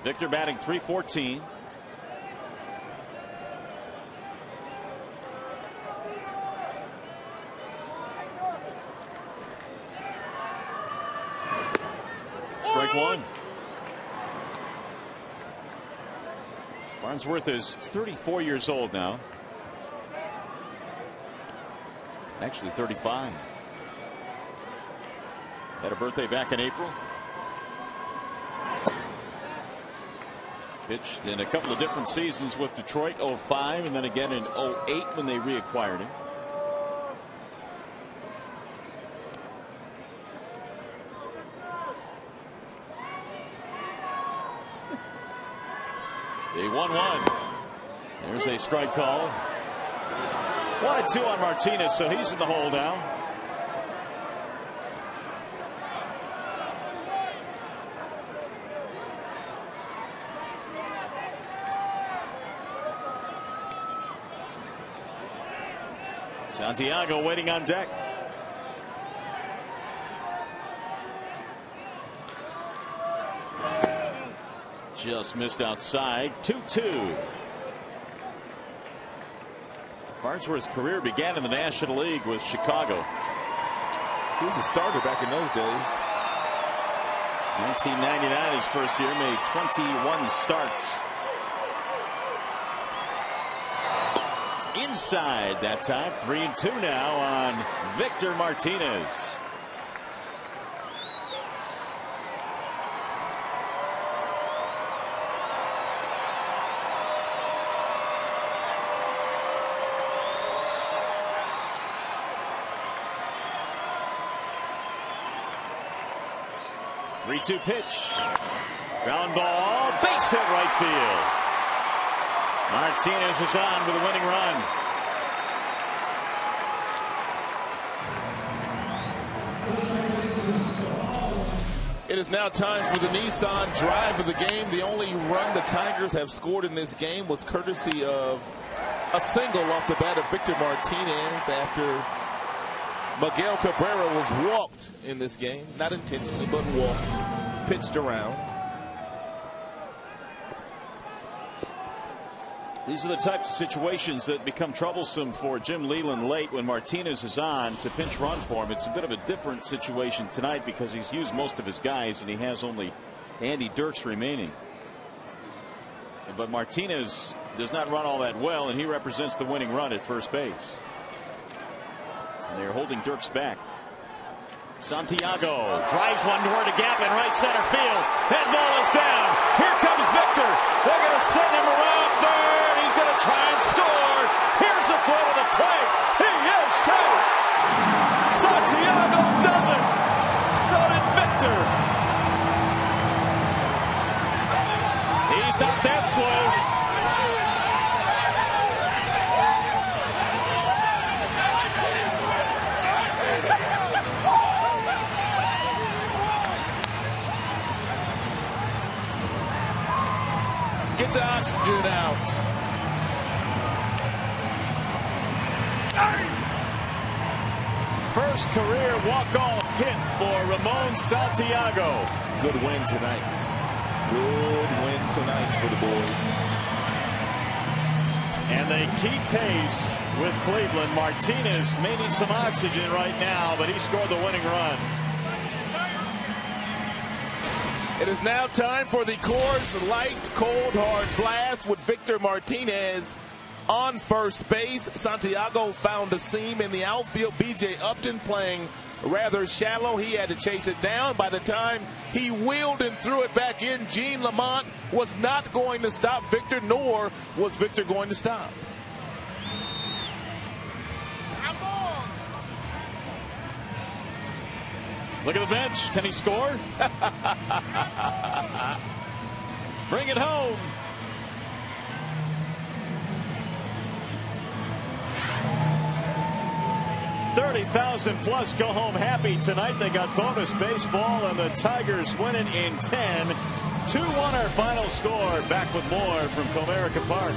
S1: Victor batting .314. Strike 1. Farnsworth is 34 years old now. Actually 35. Had a birthday back in April. Pitched in a couple of different seasons with Detroit, 05 and then again in 08 when they reacquired him. The 1-1. There's a strike call. 1-2 on Martinez, so he's in the hole now. Santiago waiting on deck. Just missed outside. 2-2. Farnsworth's career began in the National League with Chicago.
S2: He was a starter back in those days.
S1: 1999, his first year, made 21 starts. Inside that time. 3-2 now on Victor Martinez. Three-two pitch. Ground ball. Base hit right field. Martinez is on with a winning run.
S2: It is now time for the Nissan drive of the game. The only run the Tigers have scored in this game was courtesy of a single off the bat of Victor Martinez after Miguel Cabrera was walked in this game. Not intentionally, but walked. Pitched around.
S1: These are the types of situations that become troublesome for Jim Leyland late when Martinez is on to pinch run for him. It's a bit of a different situation tonight because he's used most of his guys and he has only Andy Dirks remaining. But Martinez does not run all that well, and he represents the winning run at first base. And they're holding Dirks back. Santiago drives one toward a gap in right center field. That ball is down. Here comes Victor. They're going to send him around third. He's going to try and score. Here's the throw to the plate. He is safe. Santiago does it. So did Victor. He's not that slow.
S2: Get the oxygen out.
S1: First career walk-off hit for Ramon Santiago.
S2: Good win tonight. Good win tonight for the boys.
S1: And they keep pace with Cleveland. Martinez may need some oxygen right now, but he scored the winning run.
S2: It is now time for the Coors Light Cold Hard Blast with Victor Martinez on first base. Santiago found a seam in the outfield. B.J. Upton playing rather shallow. He had to chase it down. By the time he wheeled and threw it back in, Gene Lamont was not going to stop Victor, nor was Victor going to stop.
S1: Look at the bench. Can he score? Bring it home. $30,000 plus go home happy tonight. They got bonus baseball, and the Tigers win it in 10. 2-1 our final score. Back with more from Comerica Park.